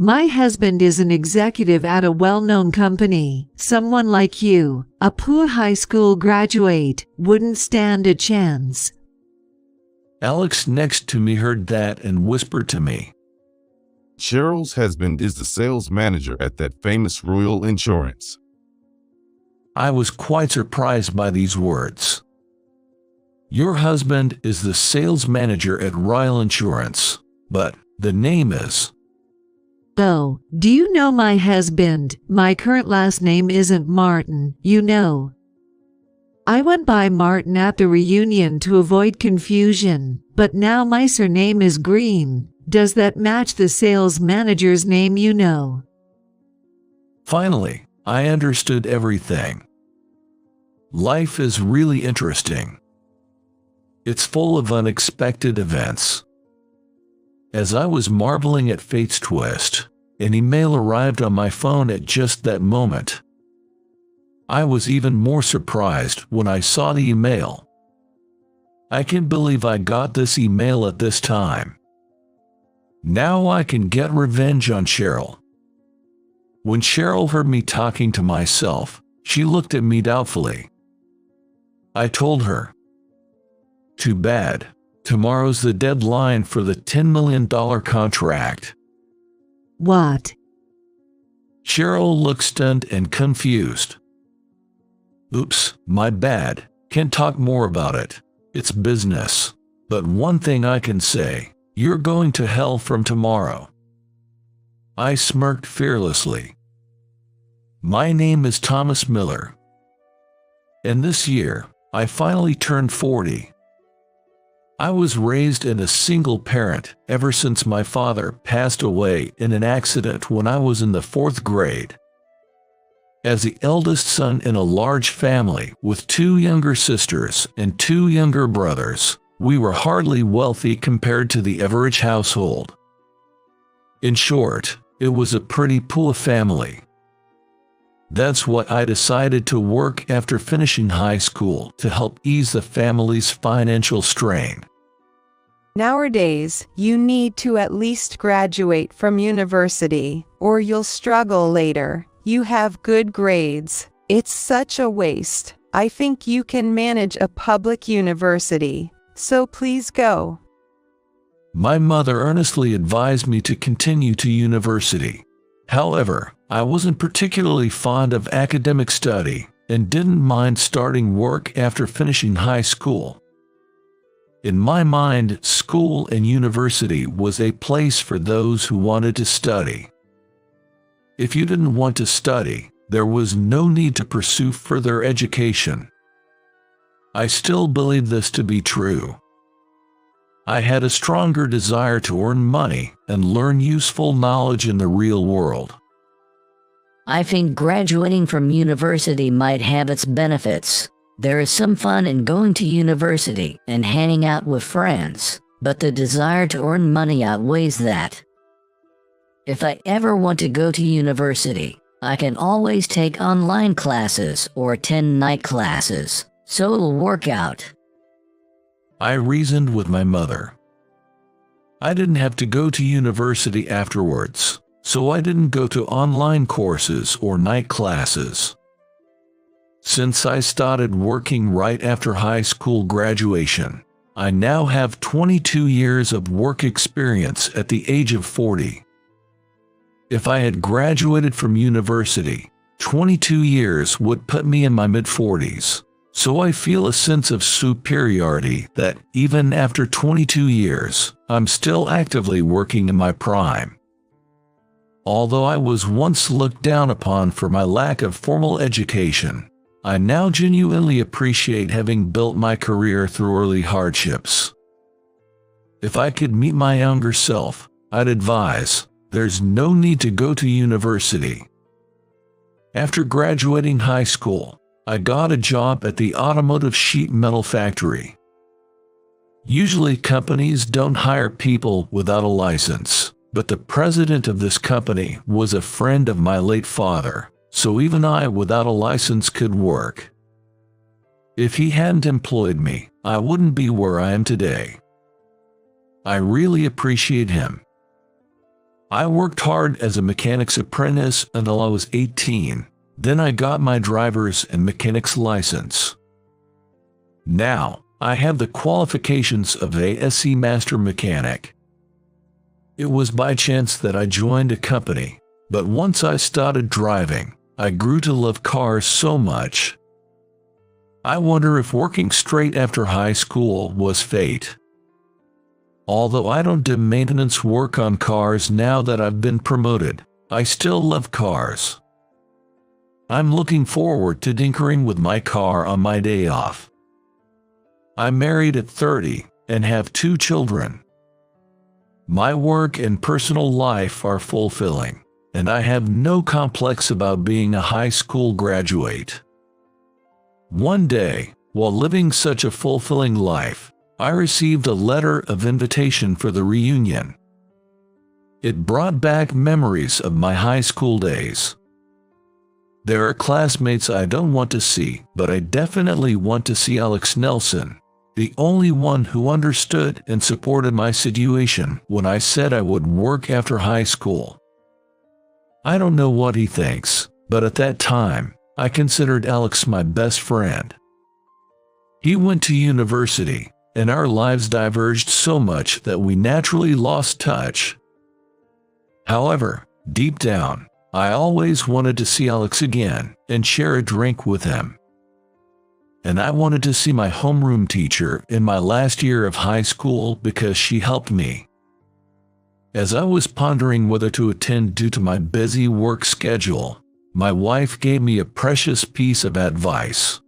My husband is an executive at a well-known company. Someone like you, a poor high school graduate, wouldn't stand a chance. Alex next to me heard that and whispered to me, Cheryl's husband is the sales manager at that famous Royal Insurance. I was quite surprised by these words. Your husband is the sales manager at Royal Insurance, but the name is... Oh, do you know my husband? My current last name isn't Martin, you know. I went by Martin at the reunion to avoid confusion, but now my surname is Green. Does that match the sales manager's name you know? Finally, I understood everything. Life is really interesting. It's full of unexpected events. As I was marveling at fate's twist, an email arrived on my phone at just that moment. I was even more surprised when I saw the email. I can't believe I got this email at this time. Now I can get revenge on Cheryl. When Cheryl heard me talking to myself, she looked at me doubtfully. I told her, too bad, tomorrow's the deadline for the $10 million contract. What? Cheryl looked stunned and confused. Oops, my bad, can't talk more about it. It's business. But one thing I can say, you're going to hell from tomorrow. I smirked fearlessly. My name is Thomas Miller. And this year, I finally turned 40. I was raised in a single parent ever since my father passed away in an accident when I was in the 4th grade. As the eldest son in a large family with 2 younger sisters and 2 younger brothers, we were hardly wealthy compared to the average household. In short, it was a pretty poor family. That's what I decided to work after finishing high school to help ease the family's financial strain. Nowadays, you need to at least graduate from university, or you'll struggle later. You have good grades. It's such a waste. I think you can manage a public university, so please go. My mother earnestly advised me to continue to university. However, I wasn't particularly fond of academic study and didn't mind starting work after finishing high school. In my mind, school and university was a place for those who wanted to study. If you didn't want to study, there was no need to pursue further education. I still believe this to be true. I had a stronger desire to earn money and learn useful knowledge in the real world. I think graduating from university might have its benefits. There is some fun in going to university and hanging out with friends, but the desire to earn money outweighs that. If I ever want to go to university, I can always take online classes or attend night classes, so it'll work out. I reasoned with my mother. I didn't have to go to university afterwards, so I didn't go to online courses or night classes. Since I started working right after high school graduation, I now have 22 years of work experience at the age of 40. If I had graduated from university, 22 years would put me in my mid-40s. So I feel a sense of superiority that even after 22 years, I'm still actively working in my prime. Although I was once looked down upon for my lack of formal education, I now genuinely appreciate having built my career through early hardships. If I could meet my younger self, I'd advise, there's no need to go to university. After graduating high school, I got a job at the automotive sheet metal factory. Usually companies don't hire people without a license, but the president of this company was a friend of my late father, so even I without a license could work. If he hadn't employed me, I wouldn't be where I am today. I really appreciate him. I worked hard as a mechanic's apprentice until I was 18. Then I got my driver's and mechanic's license. Now, I have the qualifications of a SC Master Mechanic. It was by chance that I joined a company, but once I started driving, I grew to love cars so much. I wonder if working straight after high school was fate. Although I don't do maintenance work on cars now that I've been promoted, I still love cars. I'm looking forward to tinkering with my car on my day off. I'm married at 30 and have 2 children. My work and personal life are fulfilling, and I have no complex about being a high school graduate. One day, while living such a fulfilling life, I received a letter of invitation for the reunion. It brought back memories of my high school days. There are classmates I don't want to see, but I definitely want to see Alex Nelson, the only one who understood and supported my situation when I said I would work after high school. I don't know what he thinks, but at that time, I considered Alex my best friend. He went to university, and our lives diverged so much that we naturally lost touch. However, deep down, I always wanted to see Alex again and share a drink with him. And I wanted to see my homeroom teacher in my last year of high school because she helped me. As I was pondering whether to attend due to my busy work schedule, my wife gave me a precious piece of advice.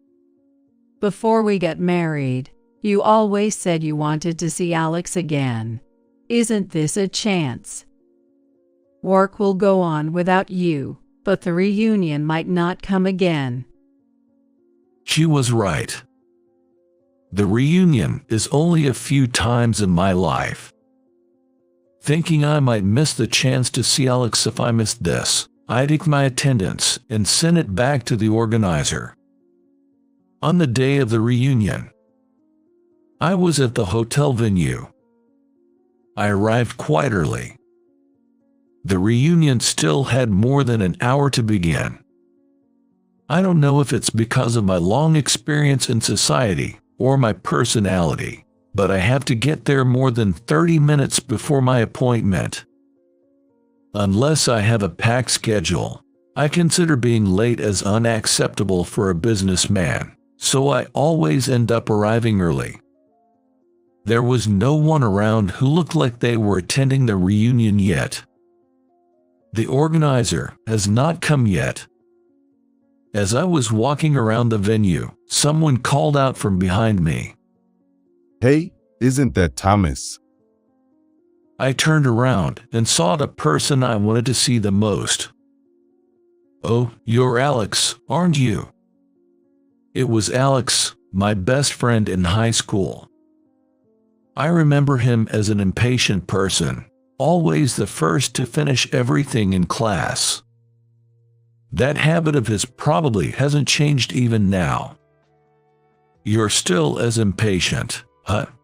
Before we get married, you always said you wanted to see Alex again. Isn't this a chance? Work will go on without you, but the reunion might not come again. She was right. The reunion is only a few times in my life. Thinking I might miss the chance to see Alex if I missed this, I took my attendance and sent it back to the organizer. On the day of the reunion, I was at the hotel venue. I arrived quite early. The reunion still had more than an hour to begin. I don't know if it's because of my long experience in society or my personality, but I have to get there more than 30 minutes before my appointment. Unless I have a packed schedule, I consider being late as unacceptable for a businessman, so I always end up arriving early. There was no one around who looked like they were attending the reunion yet. The organizer has not come yet. As I was walking around the venue, someone called out from behind me. Hey, isn't that Thomas? I turned around and saw the person I wanted to see the most. Oh, you're Alex, aren't you? It was Alex, my best friend in high school. I remember him as an impatient person, always the first to finish everything in class. That habit of his probably hasn't changed even now. You're still as impatient.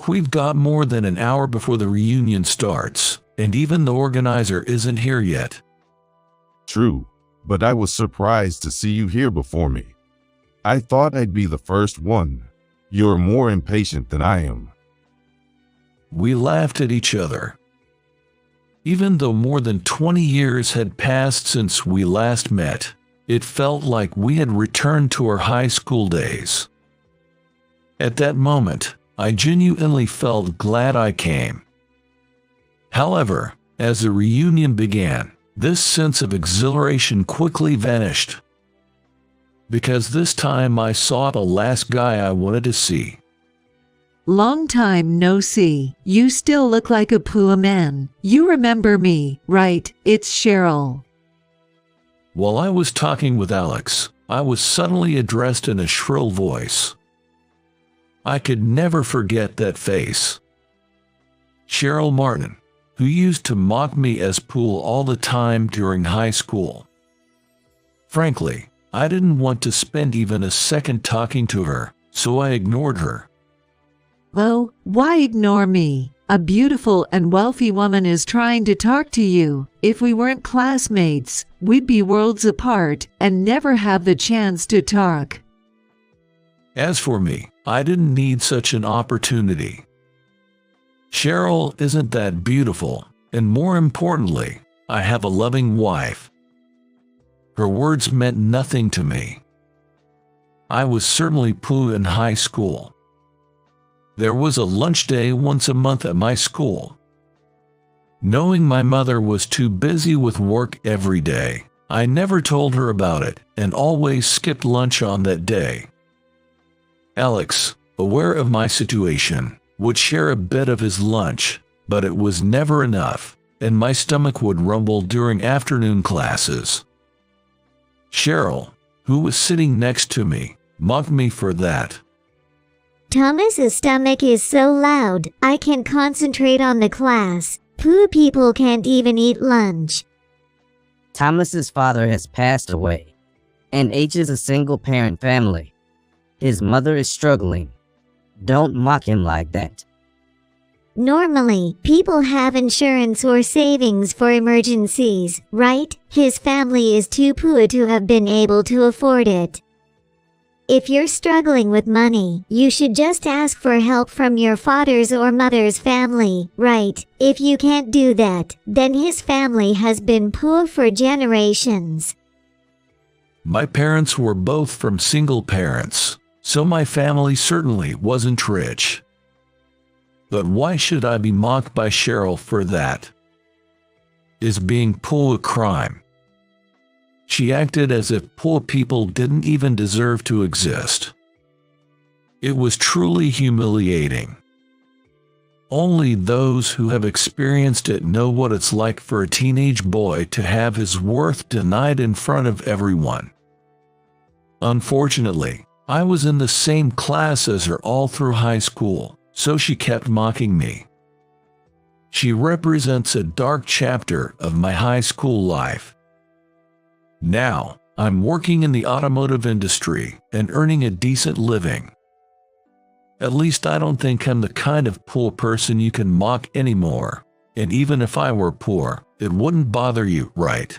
We've got more than an hour before the reunion starts, and even the organizer isn't here yet. True, but I was surprised to see you here before me. I thought I'd be the first one. You're more impatient than I am. We laughed at each other. Even though more than 20 years had passed since we last met, it felt like we had returned to our high school days. At that moment, I genuinely felt glad I came. However, as the reunion began, this sense of exhilaration quickly vanished. Because this time I saw the last guy I wanted to see. Long time no see. You still look like a poor man. You remember me, right? It's Cheryl. While I was talking with Alex, I was suddenly addressed in a shrill voice. I could never forget that face. Cheryl Martin, who used to mock me as Pool all the time during high school. Frankly, I didn't want to spend even a second talking to her, so I ignored her. Oh, why ignore me? A beautiful and wealthy woman is trying to talk to you. If we weren't classmates, we'd be worlds apart and never have the chance to talk. As for me, I didn't need such an opportunity. Cheryl isn't that beautiful, and more importantly, I have a loving wife. Her words meant nothing to me. I was certainly poo in high school. There was a lunch day once a month at my school. Knowing my mother was too busy with work every day, I never told her about it and always skipped lunch on that day. Alex, aware of my situation, would share a bit of his lunch, but it was never enough, and my stomach would rumble during afternoon classes. Cheryl, who was sitting next to me, mocked me for that. Thomas's stomach is so loud, I can't concentrate on the class. Poo people can't even eat lunch. Thomas's father has passed away, and H is a single-parent family. His mother is struggling. Don't mock him like that. Normally, people have insurance or savings for emergencies, right? His family is too poor to have been able to afford it. If you're struggling with money, you should just ask for help from your father's or mother's family, right? If you can't do that, then his family has been poor for generations. My parents were both from single parents, so my family certainly wasn't rich. But why should I be mocked by Cheryl for that? Is being poor a crime? She acted as if poor people didn't even deserve to exist. It was truly humiliating. Only those who have experienced it know what it's like for a teenage boy to have his worth denied in front of everyone. Unfortunately, I was in the same class as her all through high school, so she kept mocking me. She represents a dark chapter of my high school life. Now, I'm working in the automotive industry and earning a decent living. At least I don't think I'm the kind of poor person you can mock anymore, and even if I were poor, it wouldn't bother you, right?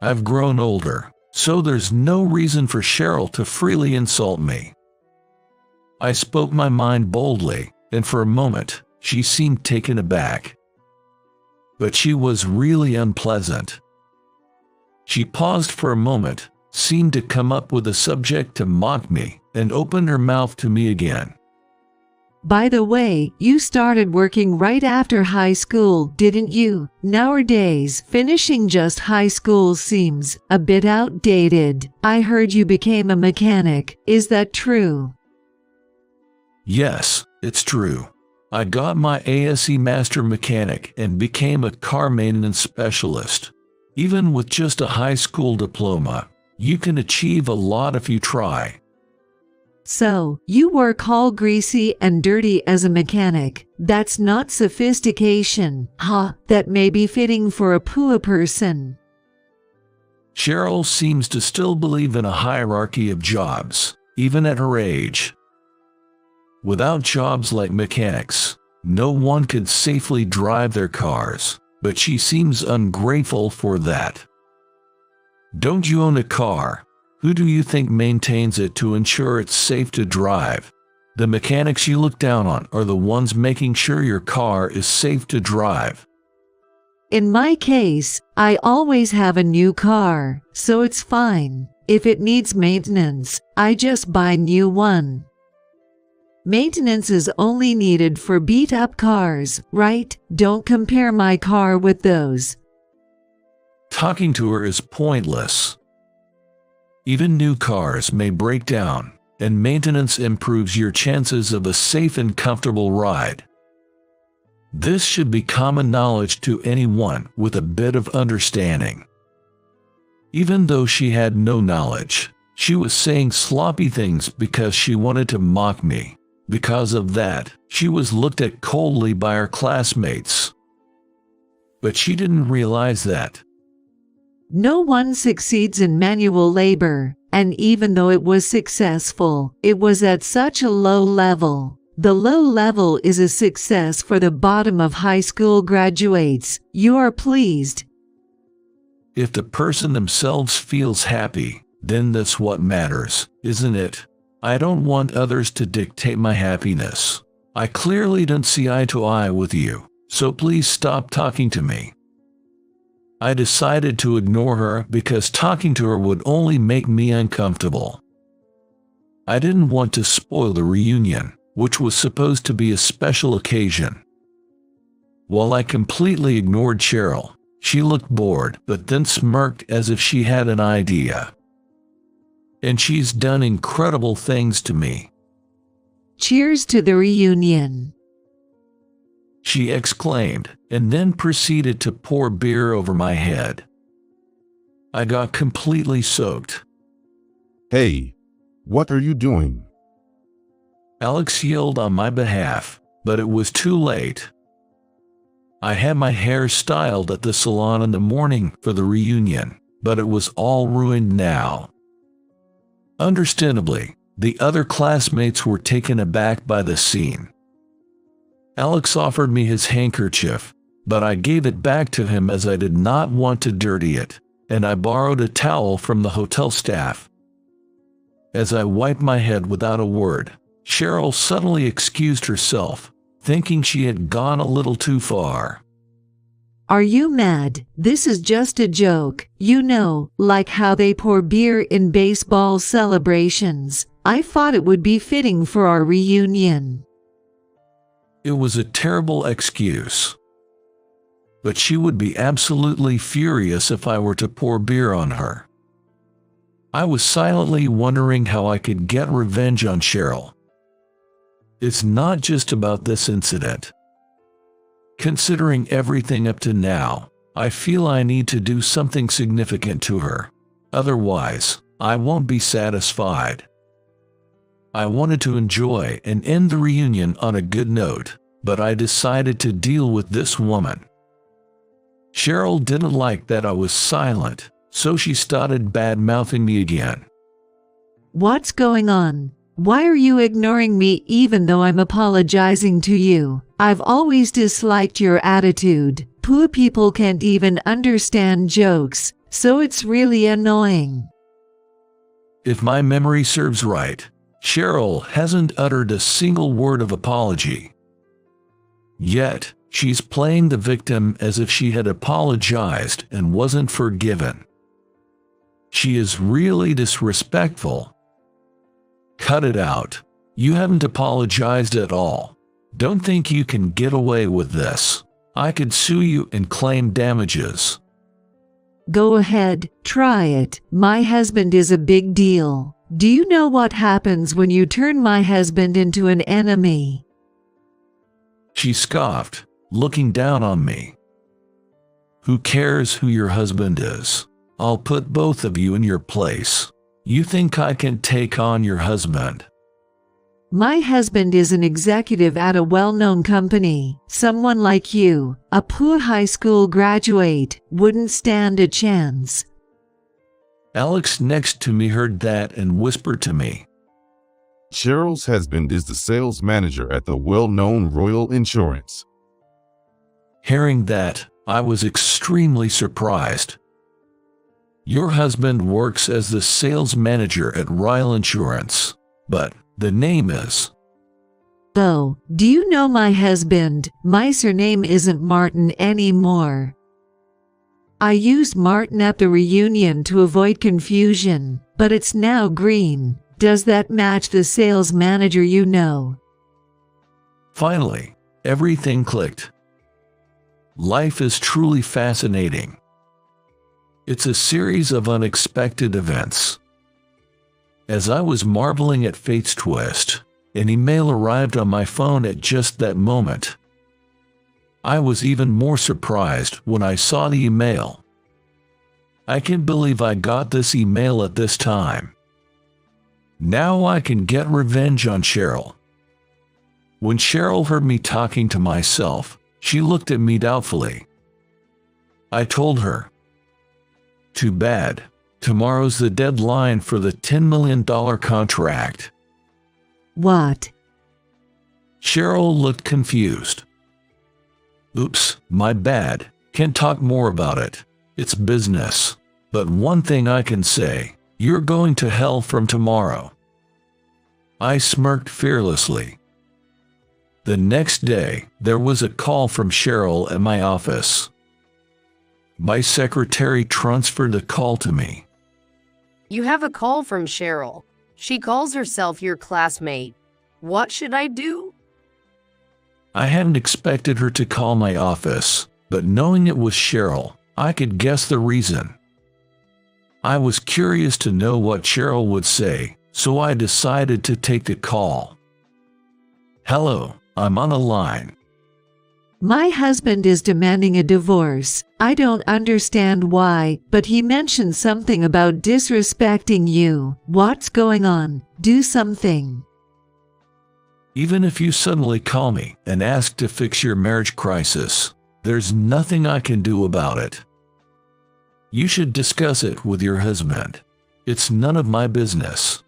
I've grown older, so there's no reason for Cheryl to freely insult me. I spoke my mind boldly, and for a moment, she seemed taken aback. But she was really unpleasant. She paused for a moment, seemed to come up with a subject to mock me, and opened her mouth to me again. By the way, you started working right after high school, didn't you? Nowadays, finishing just high school seems a bit outdated. I heard you became a mechanic. Is that true? Yes, it's true. I got my ASE Master Mechanic and became a car maintenance specialist. Even with just a high school diploma, you can achieve a lot if you try. So, you work all greasy and dirty as a mechanic. That's not sophistication, huh? That may be fitting for a poor person. Cheryl seems to still believe in a hierarchy of jobs, even at her age. Without jobs like mechanics, no one could safely drive their cars, but she seems ungrateful for that. Don't you own a car? Who do you think maintains it to ensure it's safe to drive? The mechanics you look down on are the ones making sure your car is safe to drive. In my case, I always have a new car, so it's fine. If it needs maintenance, I just buy a new one. Maintenance is only needed for beat-up cars, right? Don't compare my car with those. Talking to her is pointless. Even new cars may break down, and maintenance improves your chances of a safe and comfortable ride. This should be common knowledge to anyone with a bit of understanding. Even though she had no knowledge, she was saying sloppy things because she wanted to mock me. Because of that, she was looked at coldly by her classmates. But she didn't realize that. No one succeeds in manual labor, and even though it was successful, it was at such a low level. The low level is a success for the bottom of high school graduates. You are pleased. If the person themselves feels happy, then that's what matters, isn't it? I don't want others to dictate my happiness. I clearly don't see eye to eye with you, so please stop talking to me. I decided to ignore her because talking to her would only make me uncomfortable. I didn't want to spoil the reunion, which was supposed to be a special occasion. While I completely ignored Cheryl, she looked bored but then smirked as if she had an idea. And she's done incredible things to me. Cheers to the reunion, She exclaimed, and then proceeded to pour beer over my head. I got completely soaked. Hey, what are you doing? Alex yelled on my behalf, but it was too late. I had my hair styled at the salon in the morning for the reunion, but it was all ruined now. Understandably, the other classmates were taken aback by the scene. Alex offered me his handkerchief, but I gave it back to him as I did not want to dirty it, and I borrowed a towel from the hotel staff. As I wiped my head without a word, Cheryl suddenly excused herself, thinking she had gone a little too far. Are you mad? This is just a joke. You know, like how they pour beer in baseball celebrations. I thought it would be fitting for our reunion. It was a terrible excuse. But she would be absolutely furious if I were to pour beer on her. I was silently wondering how I could get revenge on Cheryl. It's not just about this incident. Considering everything up to now, I feel I need to do something significant to her. Otherwise, I won't be satisfied. I wanted to enjoy and end the reunion on a good note, but I decided to deal with this woman. Cheryl didn't like that I was silent, so she started bad-mouthing me again. What's going on? Why are you ignoring me even though I'm apologizing to you? I've always disliked your attitude. Poor people can't even understand jokes, so it's really annoying. If my memory serves right, Cheryl hasn't uttered a single word of apology. Yet, she's playing the victim as if she had apologized and wasn't forgiven. She is really disrespectful. Cut it out. You haven't apologized at all. Don't think you can get away with this. I could sue you and claim damages. Go ahead, try it. My husband is a big deal. Do you know what happens when you turn my husband into an enemy? She scoffed, looking down on me. Who cares who your husband is? I'll put both of you in your place. You think I can take on your husband? My husband is an executive at a well-known company. Someone like you, a poor high school graduate, wouldn't stand a chance. Alex next to me heard that and whispered to me. Cheryl's husband is the sales manager at the well-known Royal Insurance. Hearing that, I was extremely surprised. Your husband works as the sales manager at Royal Insurance, but the name is... Oh, do you know my husband? My surname isn't Martin anymore. I used Martin at the reunion to avoid confusion, but it's now Green. Does that match the sales manager you know? Finally, everything clicked. Life is truly fascinating. It's a series of unexpected events. As I was marveling at fate's twist, an email arrived on my phone at just that moment. I was even more surprised when I saw the email. I can't believe I got this email at this time. Now I can get revenge on Cheryl. When Cheryl heard me talking to myself, she looked at me doubtfully. I told her, "Too bad. Tomorrow's the deadline for the $10 million contract." What? Cheryl looked confused. Oops, my bad. Can't talk more about it. It's business. But one thing I can say, you're going to hell from tomorrow. I smirked fearlessly. The next day, there was a call from Cheryl at my office. My secretary transferred the call to me. You have a call from Cheryl. She calls herself your classmate. What should I do? I hadn't expected her to call my office, but knowing it was Cheryl, I could guess the reason. I was curious to know what Cheryl would say, so I decided to take the call. Hello, I'm on a line. My husband is demanding a divorce. I don't understand why, but he mentioned something about disrespecting you. What's going on? Do something. Even if you suddenly call me and ask to fix your marriage crisis, there's nothing I can do about it. You should discuss it with your husband. It's none of my business.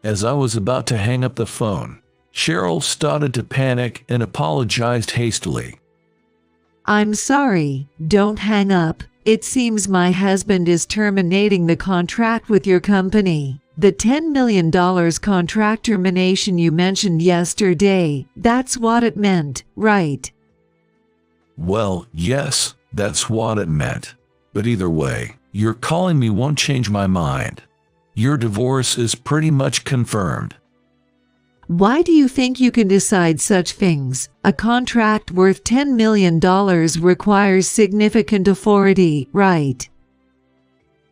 As I was about to hang up the phone, Cheryl started to panic and apologized hastily. I'm sorry, don't hang up. It seems my husband is terminating the contract with your company. The $10 million contract termination you mentioned yesterday, that's what it meant, right? Well, yes, that's what it meant. But either way, your calling me won't change my mind. Your divorce is pretty much confirmed. Why do you think you can decide such things? A contract worth $10 million requires significant authority, right?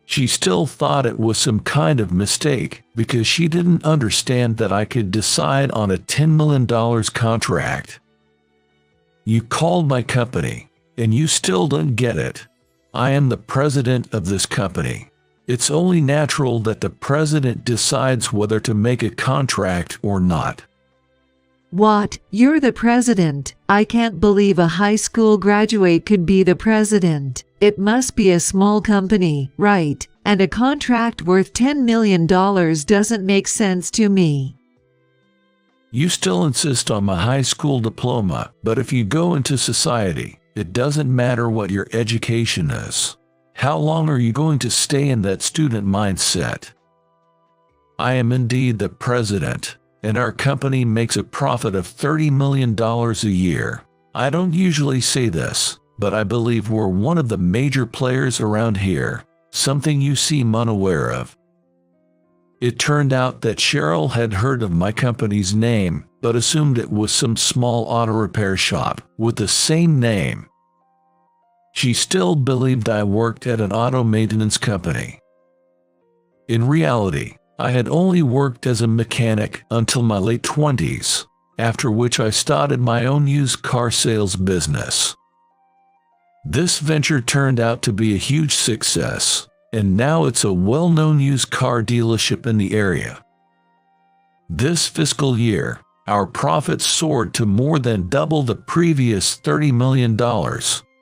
She still thought it was some kind of mistake because she didn't understand that I could decide on a $10 million contract. You called my company, and you still don't get it. I am the president of this company. It's only natural that the president decides whether to make a contract or not. What? You're the president? I can't believe a high school graduate could be the president. It must be a small company, right? And a contract worth $10 million doesn't make sense to me. You still insist on my high school diploma, but if you go into society, it doesn't matter what your education is. How long are you going to stay in that student mindset? I am indeed the president, and our company makes a profit of $30 million a year. I don't usually say this, but I believe we're one of the major players around here, something you seem unaware of. It turned out that Cheryl had heard of my company's name, but assumed it was some small auto repair shop with the same name. She still believed I worked at an auto maintenance company. In reality, I had only worked as a mechanic until my late 20s, after which I started my own used car sales business. This venture turned out to be a huge success, and now it's a well-known used car dealership in the area. This fiscal year, our profits soared to more than double the previous $30 million,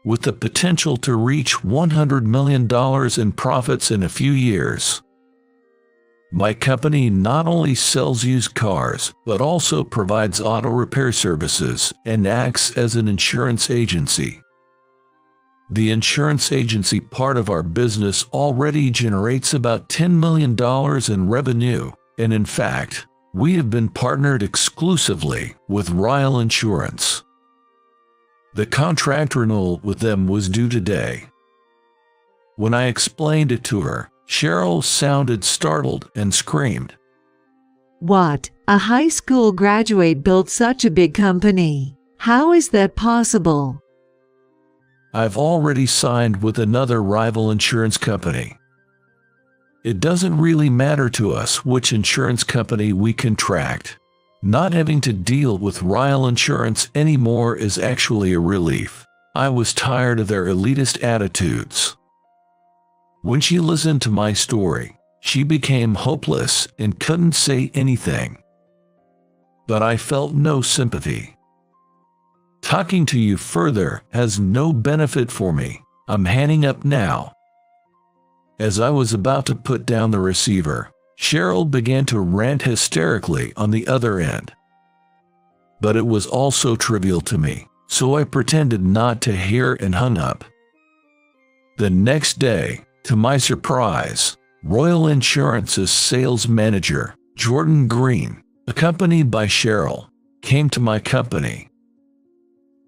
with the potential to reach $100 million in profits in a few years. My company not only sells used cars, but also provides auto repair services and acts as an insurance agency. The insurance agency part of our business already generates about $10 million in revenue, and in fact, we have been partnered exclusively with Royal Insurance. The contract renewal with them was due today. When I explained it to her, Cheryl sounded startled and screamed. What? A high school graduate built such a big company? How is that possible? I've already signed with another rival insurance company. It doesn't really matter to us which insurance company we contract. Not having to deal with Royal Insurance anymore is actually a relief. I was tired of their elitist attitudes. When she listened to my story, she became hopeless and couldn't say anything. But I felt no sympathy. Talking to you further has no benefit for me. I'm hanging up now. As I was about to put down the receiver, Cheryl began to rant hysterically on the other end. but it was also trivial to me, so I pretended not to hear and hung up. The next day, to my surprise, Royal Insurance's sales manager, Jordan Green, accompanied by Cheryl, came to my company.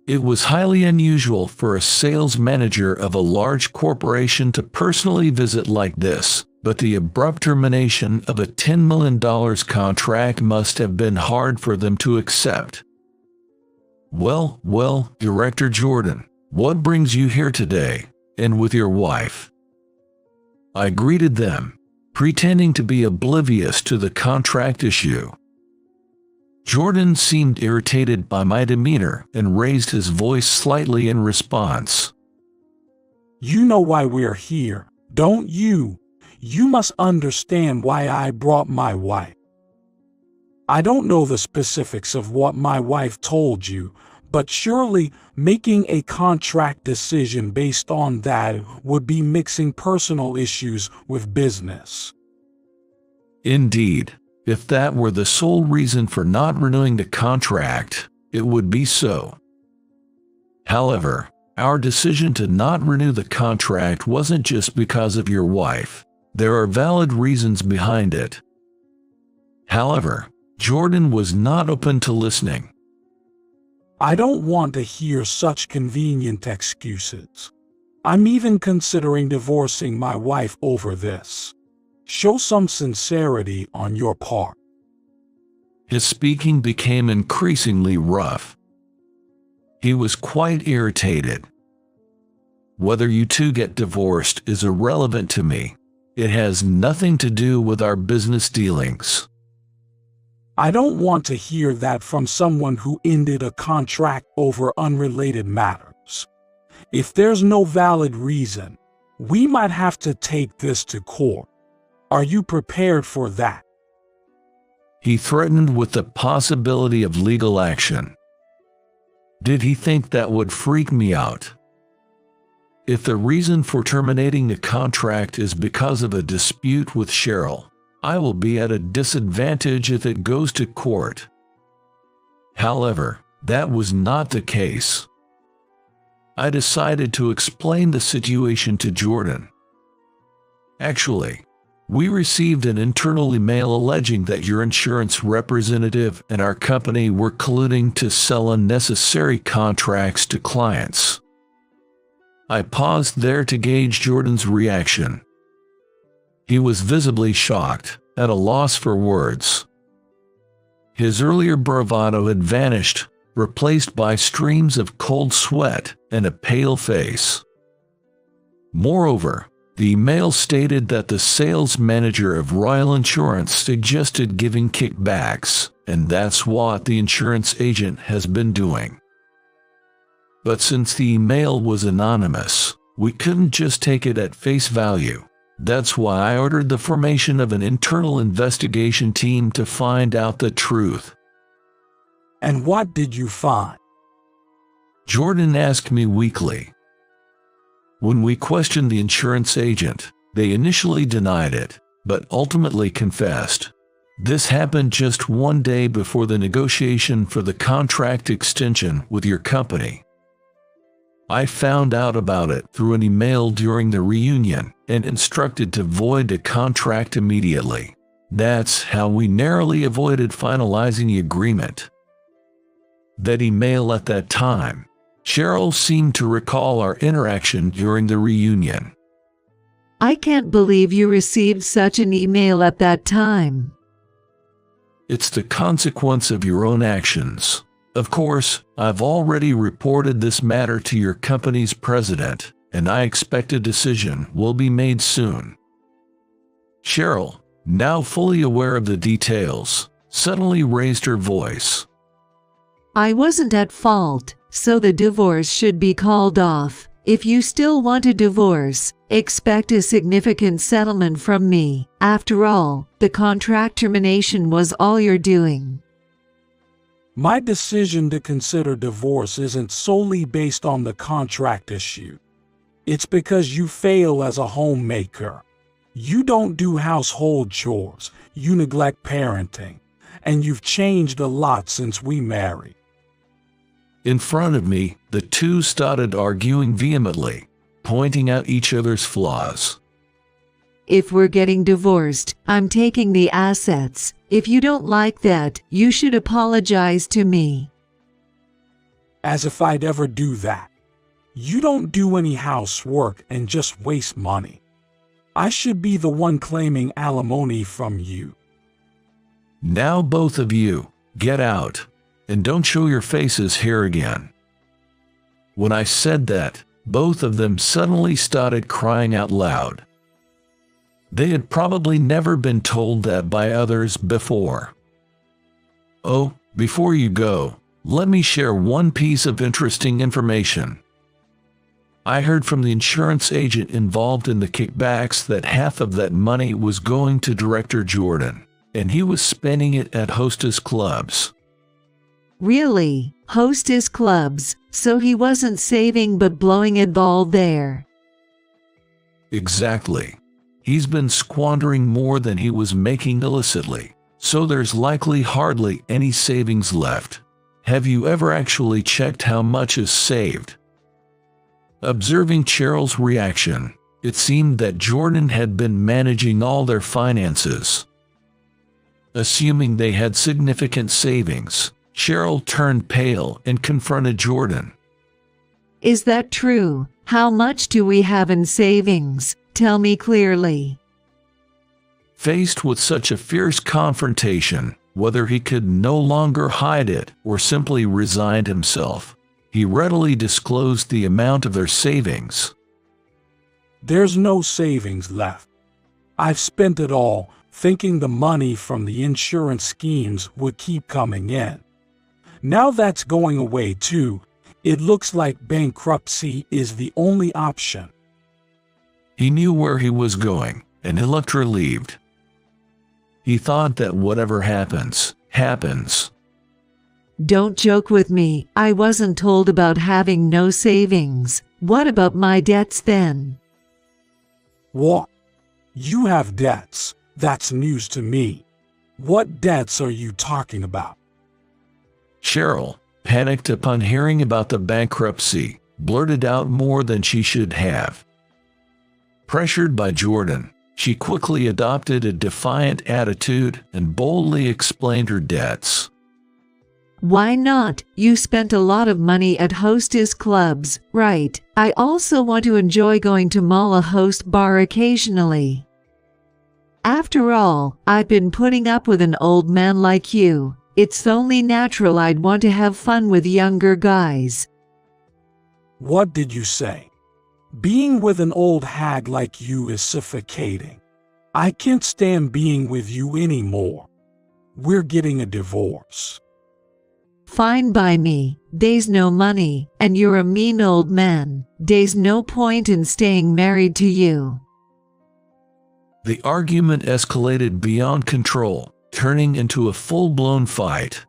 It was highly unusual for a sales manager of a large corporation to personally visit like this, but the abrupt termination of a $10 million contract must have been hard for them to accept. Well, Director Jordan, what brings you here today, and with your wife?" I greeted them, pretending to be oblivious to the contract issue. Jordan seemed irritated by my demeanor and raised his voice slightly in response. "You know why we're here, don't you? You must understand why I brought my wife. I don't know the specifics of what my wife told you, but surely making a contract decision based on that would be mixing personal issues with business." Indeed, if that were the sole reason for not renewing the contract, it would be so. However, our decision to not renew the contract wasn't just because of your wife. There are valid reasons behind it. However, Jordan was not open to listening. "I don't want to hear such convenient excuses. I'm even considering divorcing my wife over this. Show some sincerity on your part." His speaking became increasingly rough. He was quite irritated. "Whether you two get divorced is irrelevant to me. It has nothing to do with our business dealings." "I don't want to hear that from someone who ended a contract over unrelated matters. If there's no valid reason, we might have to take this to court. Are you prepared for that?" He threatened with the possibility of legal action. Did he think that would freak me out? If the reason for terminating the contract is because of a dispute with Cheryl, I will be at a disadvantage if it goes to court. However, that was not the case. I decided to explain the situation to Jordan. "Actually, we received an internal email alleging that your insurance representative and our company were colluding to sell unnecessary contracts to clients." I paused there to gauge Jordan's reaction. He was visibly shocked, at a loss for words. His earlier bravado had vanished, replaced by streams of cold sweat and a pale face. Moreover, the email stated that the sales manager of Royal Insurance suggested giving kickbacks, and that's what the insurance agent has been doing. But since the email was anonymous, we couldn't just take it at face value. That's why I ordered the formation of an internal investigation team to find out the truth. "And what did you find?" Jordan asked me weakly. When we questioned the insurance agent, they initially denied it, but ultimately confessed. This happened just one day before the negotiation for the contract extension with your company. I found out about it through an email during the reunion and instructed to void the contract immediately. That's how we narrowly avoided finalizing the agreement. That email at that time, Cheryl seemed to recall our interaction during the reunion. I can't believe you received such an email at that time. It's the consequence of your own actions. Of course, I've already reported this matter to your company's president, and I expect a decision will be made soon. Cheryl, now fully aware of the details, suddenly raised her voice. I wasn't at fault, so the divorce should be called off. If you still want a divorce, expect a significant settlement from me. After all, the contract termination was all you're doing. My decision to consider divorce isn't solely based on the contract issue. It's because you fail as a homemaker. You don't do household chores, you neglect parenting, and you've changed a lot since we married. In front of me, the two started arguing vehemently, pointing out each other's flaws. If we're getting divorced, I'm taking the assets. If you don't like that, you should apologize to me. As if I'd ever do that. You don't do any housework and just waste money. I should be the one claiming alimony from you. Now both of you, get out, and don't show your faces here again. When I said that, both of them suddenly started crying out loud. They had probably never been told that by others before. Oh, before you go, let me share one piece of interesting information. I heard from the insurance agent involved in the kickbacks that half of that money was going to Director Jordan, and he was spending it at hostess clubs. Really? Hostess clubs, so he wasn't saving but blowing it all there. Exactly. He's been squandering more than he was making illicitly, so there's likely hardly any savings left. Have you ever actually checked how much is saved? Observing Cheryl's reaction, it seemed that Jordan had been managing all their finances. Assuming they had significant savings, Cheryl turned pale and confronted Jordan. Is that true? How much do we have in savings? Tell me clearly. Faced with such a fierce confrontation, whether he could no longer hide it or simply resigned himself, he readily disclosed the amount of their savings. There's no savings left. I've spent it all, thinking the money from the insurance schemes would keep coming in. Now that's going away too. It looks like bankruptcy is the only option. He knew where he was going, and he looked relieved. He thought that whatever happens, happens. Don't joke with me. I wasn't told about having no savings. What about my debts then? What? You have debts? That's news to me. What debts are you talking about? Cheryl, panicked upon hearing about the bankruptcy, blurted out more than she should have. Pressured by Jordan, she quickly adopted a defiant attitude and boldly explained her debts. Why not? You spent a lot of money at hostess clubs, right? I also want to enjoy going to Mala Host Bar occasionally. After all, I've been putting up with an old man like you. It's only natural I'd want to have fun with younger guys. What did you say? Being with an old hag like you is suffocating. I can't stand being with you anymore. We're getting a divorce. Fine by me. There's no money, and you're a mean old man. There's no point in staying married to you. The argument escalated beyond control, turning into a full-blown fight.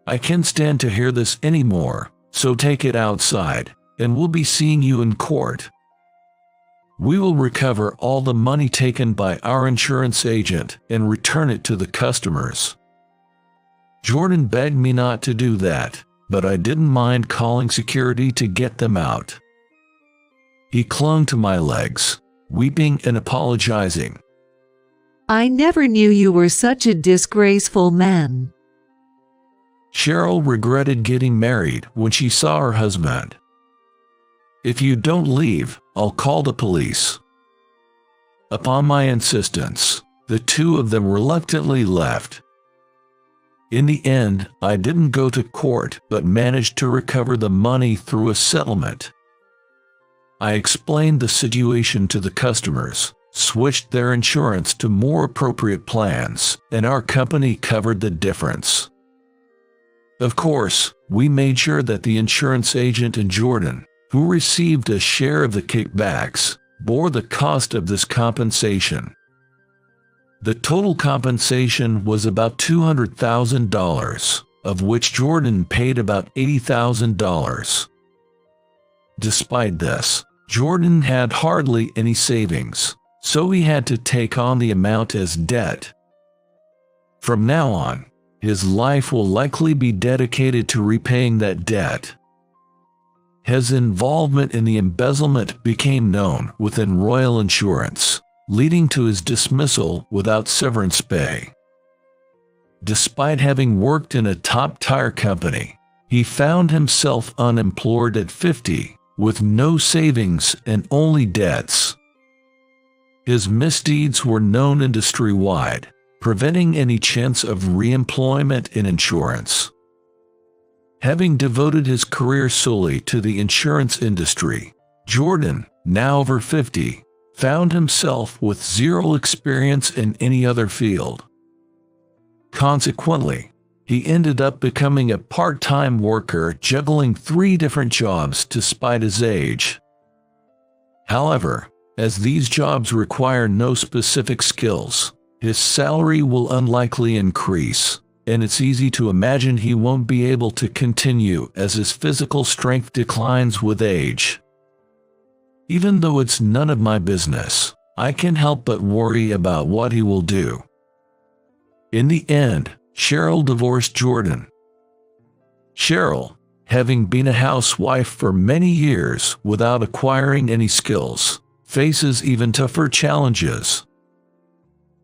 I can't stand to hear this anymore, so take it outside, and we'll be seeing you in court. We will recover all the money taken by our insurance agent and return it to the customers. Jordan begged me not to do that, but I didn't mind calling security to get them out. He clung to my legs, weeping and apologizing. I never knew you were such a disgraceful man. Cheryl regretted getting married when she saw her husband. If you don't leave, I'll call the police. Upon my insistence, the two of them reluctantly left. In the end, I didn't go to court but managed to recover the money through a settlement. I explained the situation to the customers, switched their insurance to more appropriate plans, and our company covered the difference. Of course, we made sure that the insurance agent and Jordan, who received a share of the kickbacks, bore the cost of this compensation. The total compensation was about $200,000, of which Jordan paid about $80,000. Despite this, Jordan had hardly any savings, so he had to take on the amount as debt. From now on, his life will likely be dedicated to repaying that debt. His involvement in the embezzlement became known within Royal Insurance, leading to his dismissal without severance pay. Despite having worked in a top tire company, he found himself unemployed at 50, with no savings and only debts. His misdeeds were known industry-wide, preventing any chance of re-employment in insurance. Having devoted his career solely to the insurance industry, Jordan, now over 50, found himself with zero experience in any other field. Consequently, he ended up becoming a part-time worker juggling 3 different jobs despite his age. However, as these jobs require no specific skills, his salary will unlikely increase, and it's easy to imagine he won't be able to continue as his physical strength declines with age. Even though it's none of my business, I can't help but worry about what he will do. In the end, Cheryl divorced Jordan. Cheryl, having been a housewife for many years without acquiring any skills, faces even tougher challenges.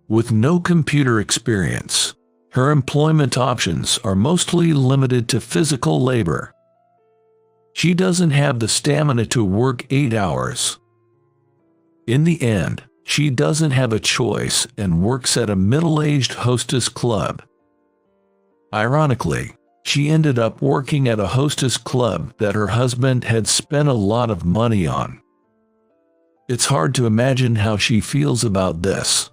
With no computer experience, her employment options are mostly limited to physical labor. She doesn't have the stamina to work 8 hours. In the end, she doesn't have a choice and works at a middle-aged hostess club. Ironically, she ended up working at a hostess club that her husband had spent a lot of money on. It's hard to imagine how she feels about this.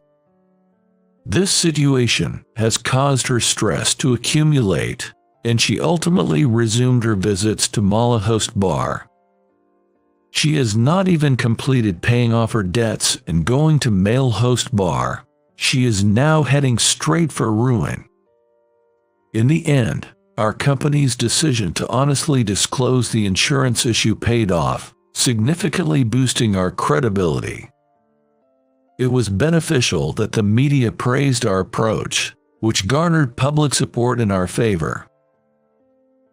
This situation has caused her stress to accumulate, and she ultimately resumed her visits to Mala Host Bar. She has not even completed paying off her debts and going to Male Host Bar. She is now heading straight for ruin. In the end, our company's decision to honestly disclose the insurance issue paid off, significantly boosting our credibility. It was beneficial that the media praised our approach, which garnered public support in our favor.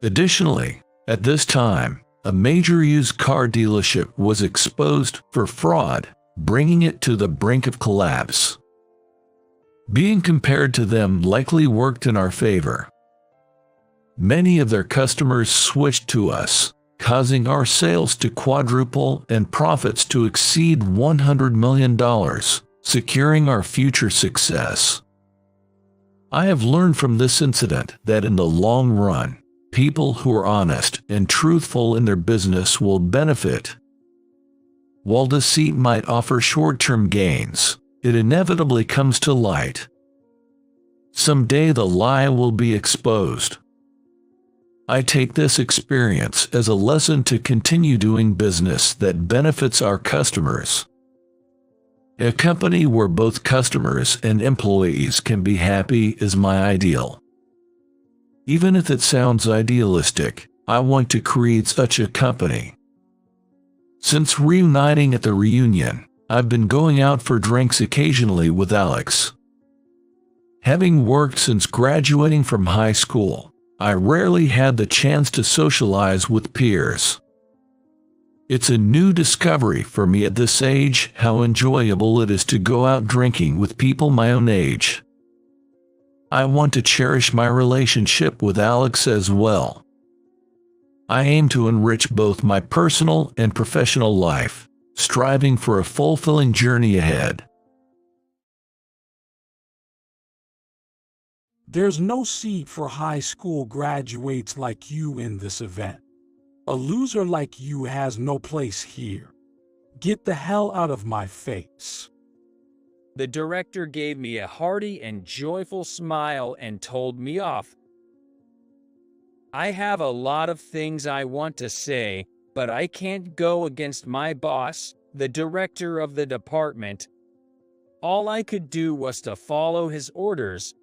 Additionally, at this time, a major used car dealership was exposed for fraud, bringing it to the brink of collapse. Being compared to them likely worked in our favor. Many of their customers switched to us, causing our sales to quadruple and profits to exceed $100 million, securing our future success. I have learned from this incident that in the long run, people who are honest and truthful in their business will benefit. While deceit might offer short-term gains, it inevitably comes to light. Someday the lie will be exposed. I take this experience as a lesson to continue doing business that benefits our customers. A company where both customers and employees can be happy is my ideal. Even if it sounds idealistic, I want to create such a company. Since reuniting at the reunion, I've been going out for drinks occasionally with Alex. Having worked since graduating from high school, I rarely had the chance to socialize with peers. It's a new discovery for me at this age how enjoyable it is to go out drinking with people my own age. I want to cherish my relationship with Alex as well. I aim to enrich both my personal and professional life, striving for a fulfilling journey ahead. There's no seat for high school graduates like you in this event. A loser like you has no place here. Get the hell out of my face. The director gave me a hearty and joyful smile and told me off. I have a lot of things I want to say, but I can't go against my boss, the director of the department. All I could do was to follow his orders.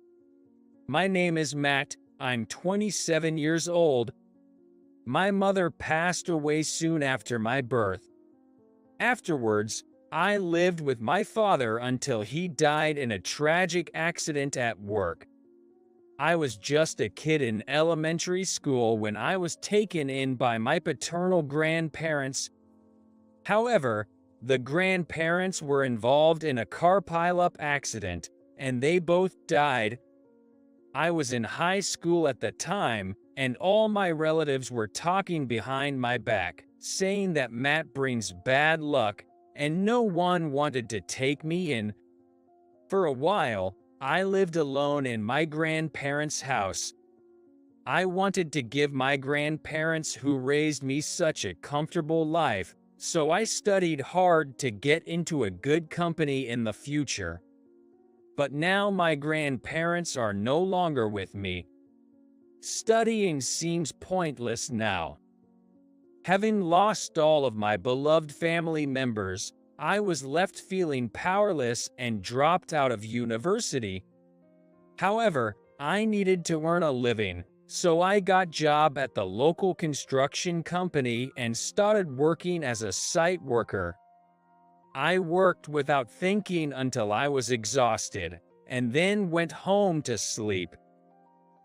My name is Matt, I'm 27 years old. My mother passed away soon after my birth. Afterwards, I lived with my father until he died in a tragic accident at work. I was just a kid in elementary school when I was taken in by my paternal grandparents. However, the grandparents were involved in a car pileup accident, and they both died. I was in high school at the time, and all my relatives were talking behind my back, saying that Matt brings bad luck, and no one wanted to take me in. For a while, I lived alone in my grandparents' house. I wanted to give my grandparents who raised me such a comfortable life, so I studied hard to get into a good company in the future. But now my grandparents are no longer with me. Studying seems pointless now. Having lost all of my beloved family members, I was left feeling powerless and dropped out of university. However, I needed to earn a living, so I got a job at the local construction company and started working as a site worker. I worked without thinking until I was exhausted, and then went home to sleep.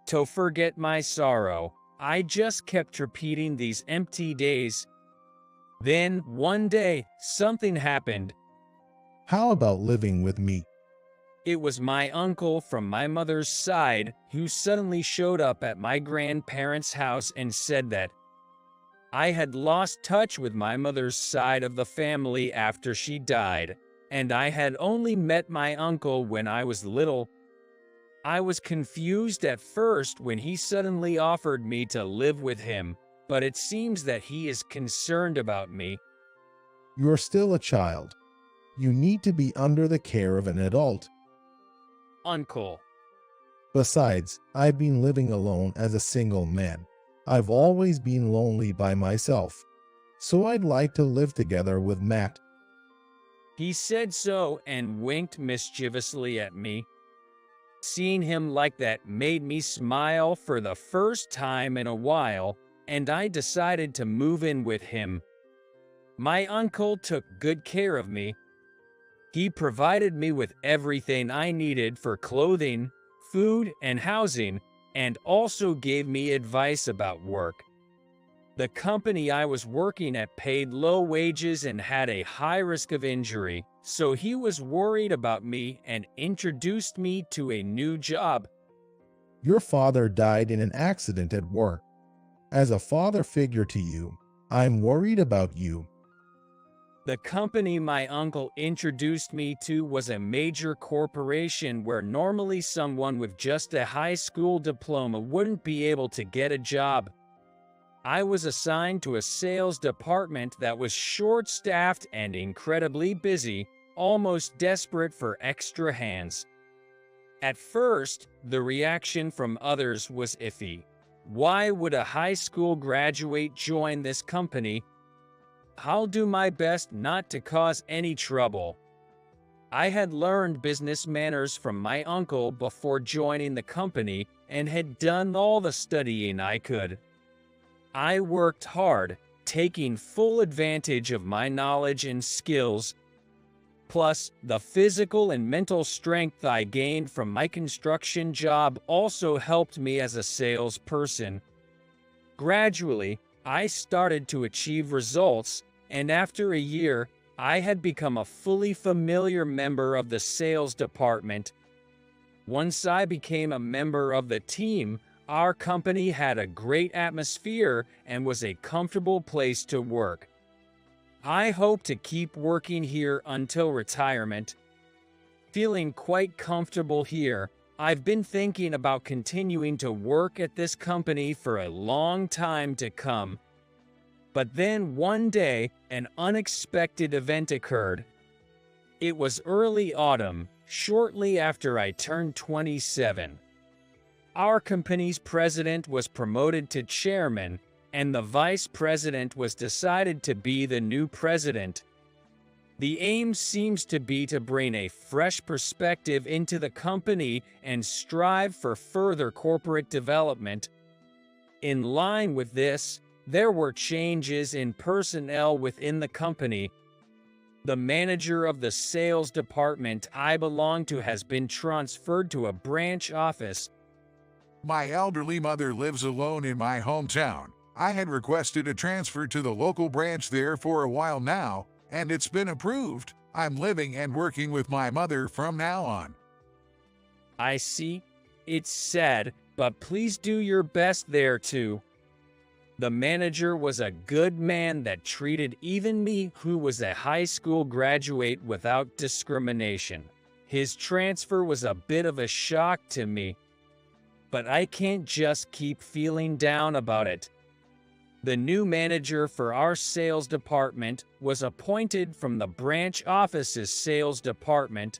To forget my sorrow, I just kept repeating these empty days. Then, one day, something happened. How about living with me? It was my uncle from my mother's side who suddenly showed up at my grandparents' house and said that I had lost touch with my mother's side of the family after she died, and I had only met my uncle when I was little. I was confused at first when he suddenly offered me to live with him, but it seems that he is concerned about me. You're still a child. You need to be under the care of an adult. Uncle. Besides, I've been living alone as a single man. I've always been lonely by myself. So I'd like to live together with Matt. He said so and winked mischievously at me. Seeing him like that made me smile for the first time in a while, and I decided to move in with him. My uncle took good care of me. He provided me with everything I needed for clothing, food, and housing, and also gave me advice about work. The company I was working at paid low wages and had a high risk of injury, so he was worried about me and introduced me to a new job. Your father died in an accident at work. As a father figure to you, I'm worried about you. The company my uncle introduced me to was a major corporation where normally someone with just a high school diploma wouldn't be able to get a job. I was assigned to a sales department that was short-staffed and incredibly busy, almost desperate for extra hands. At first, the reaction from others was iffy. Why would a high school graduate join this company? I'll do my best not to cause any trouble. I had learned business manners from my uncle before joining the company and had done all the studying I could. I worked hard, taking full advantage of my knowledge and skills. Plus, the physical and mental strength I gained from my construction job also helped me as a salesperson. Gradually, I started to achieve results, and after a year, I had become a fully familiar member of the sales department. Once I became a member of the team, our company had a great atmosphere and was a comfortable place to work. I hope to keep working here until retirement. Feeling quite comfortable here, I've been thinking about continuing to work at this company for a long time to come. But then one day, an unexpected event occurred. It was early autumn, shortly after I turned 27. Our company's president was promoted to chairman, and the vice president was decided to be the new president. The aim seems to be to bring a fresh perspective into the company and strive for further corporate development. In line with this, there were changes in personnel within the company. The manager of the sales department I belong to has been transferred to a branch office. My elderly mother lives alone in my hometown. I had requested a transfer to the local branch there for a while now, and it's been approved. I'm living and working with my mother from now on. I see. It's sad, but please do your best there too. The manager was a good man that treated even me, who was a high school graduate, without discrimination. His transfer was a bit of a shock to me, but I can't just keep feeling down about it. The new manager for our sales department was appointed from the branch office's sales department.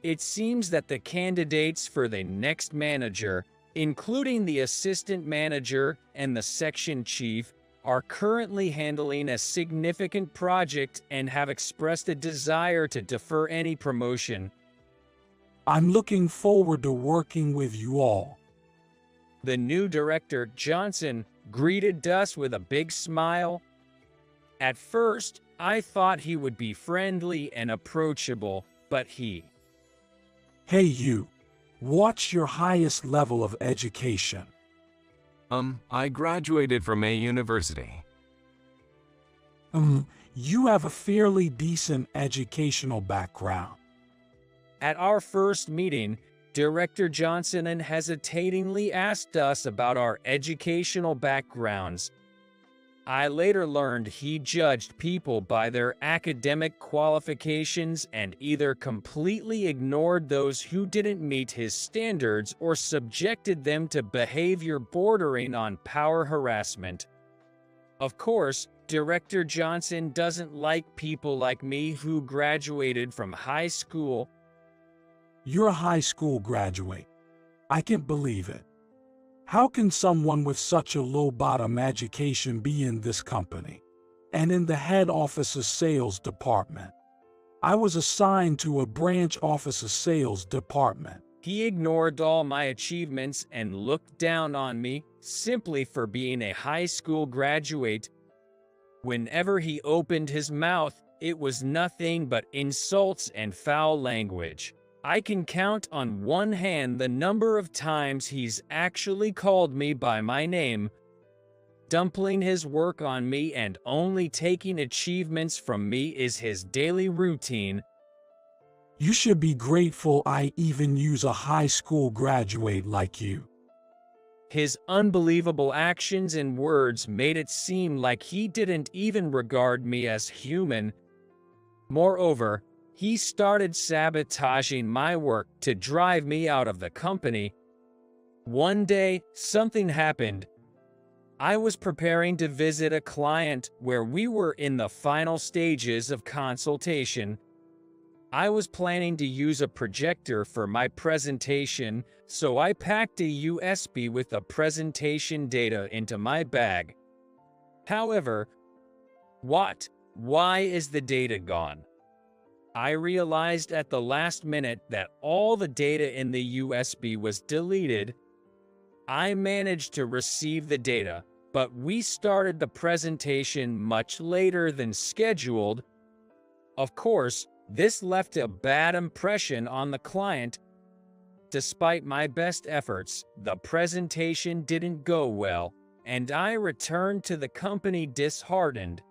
It seems that the candidates for the next manager, including the assistant manager and the section chief, are currently handling a significant project and have expressed a desire to defer any promotion. I'm looking forward to working with you all. The new director, Johnson, greeted us with a big smile. At first, I thought he would be friendly and approachable, but Hey you, what's your highest level of education? I graduated from A university. You have a fairly decent educational background. At our first meeting, Director Johnson unhesitatingly asked us about our educational backgrounds. I later learned he judged people by their academic qualifications and either completely ignored those who didn't meet his standards or subjected them to behavior bordering on power harassment. Of course, Director Johnson doesn't like people like me who graduated from high school. You're a high school graduate. I can't believe it. How can someone with such a low-bottom education be in this company and in the head office's sales department? I was assigned to a branch office's sales department. He ignored all my achievements and looked down on me simply for being a high school graduate. Whenever he opened his mouth, it was nothing but insults and foul language. I can count on one hand the number of times he's actually called me by my name, dumping his work on me and only taking achievements from me is his daily routine. You should be grateful I even use a high school graduate like you. His unbelievable actions and words made it seem like he didn't even regard me as human. Moreover, he started sabotaging my work to drive me out of the company. One day, something happened. I was preparing to visit a client where we were in the final stages of consultation. I was planning to use a projector for my presentation, so I packed a USB with the presentation data into my bag. However, why is the data gone? I realized at the last minute that all the data in the USB was deleted. I managed to receive the data, but we started the presentation much later than scheduled. Of course, this left a bad impression on the client. Despite my best efforts, the presentation didn't go well, and I returned to the company disheartened.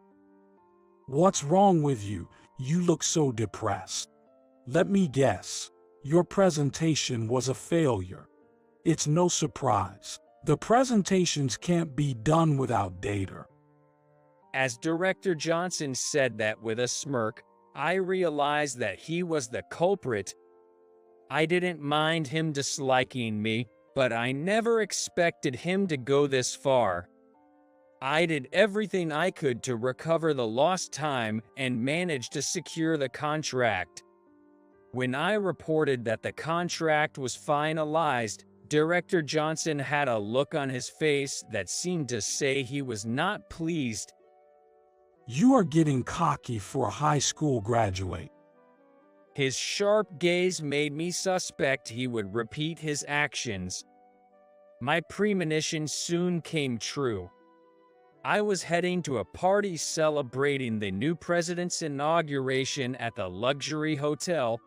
What's wrong with you? You look so depressed. Let me guess. Your presentation was a failure. It's no surprise. The presentations can't be done without data. As Director Johnson said that with a smirk, I realized that he was the culprit. I didn't mind him disliking me, but I never expected him to go this far. I did everything I could to recover the lost time and managed to secure the contract. When I reported that the contract was finalized, Director Johnson had a look on his face that seemed to say he was not pleased. You are getting cocky for a high school graduate. His sharp gaze made me suspect he would repeat his actions. My premonition soon came true. I was heading to a party celebrating the new president's inauguration at the luxury hotel.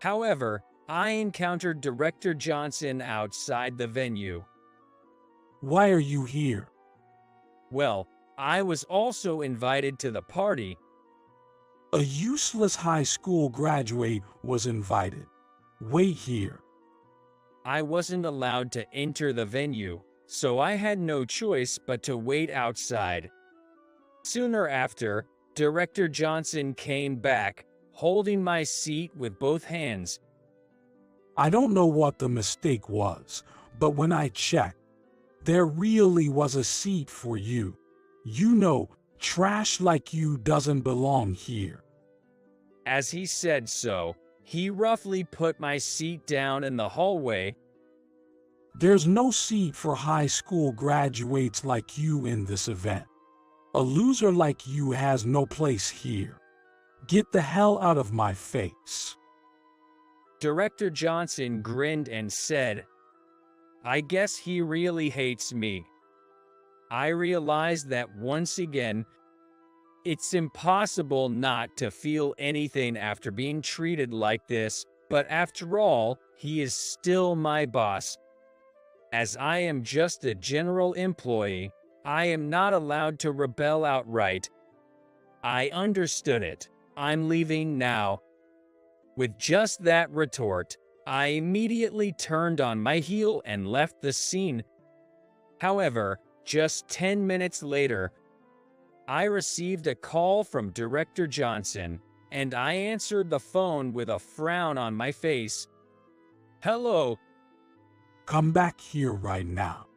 However, I encountered Director Johnson outside the venue. Why are you here? Well, I was also invited to the party. A useless high school graduate was invited. Wait here. I wasn't allowed to enter the venue, so I had no choice but to wait outside. Sooner after, Director Johnson came back, holding my seat with both hands. I don't know what the mistake was, but when I checked, there really was a seat for you. You know, trash like you doesn't belong here. As he said so, he roughly put my seat down in the hallway. There's no seat for high school graduates like you in this event. A loser like you has no place here. Get the hell out of my face. Director Johnson grinned and said, I guess he really hates me. I realized that once again, it's impossible not to feel anything after being treated like this, but after all, he is still my boss. As I am just a general employee, I am not allowed to rebel outright. I understood it. I'm leaving now. With just that retort, I immediately turned on my heel and left the scene. However, just 10 minutes later, I received a call from Director Johnson, and I answered the phone with a frown on my face. Hello. Come back here right now.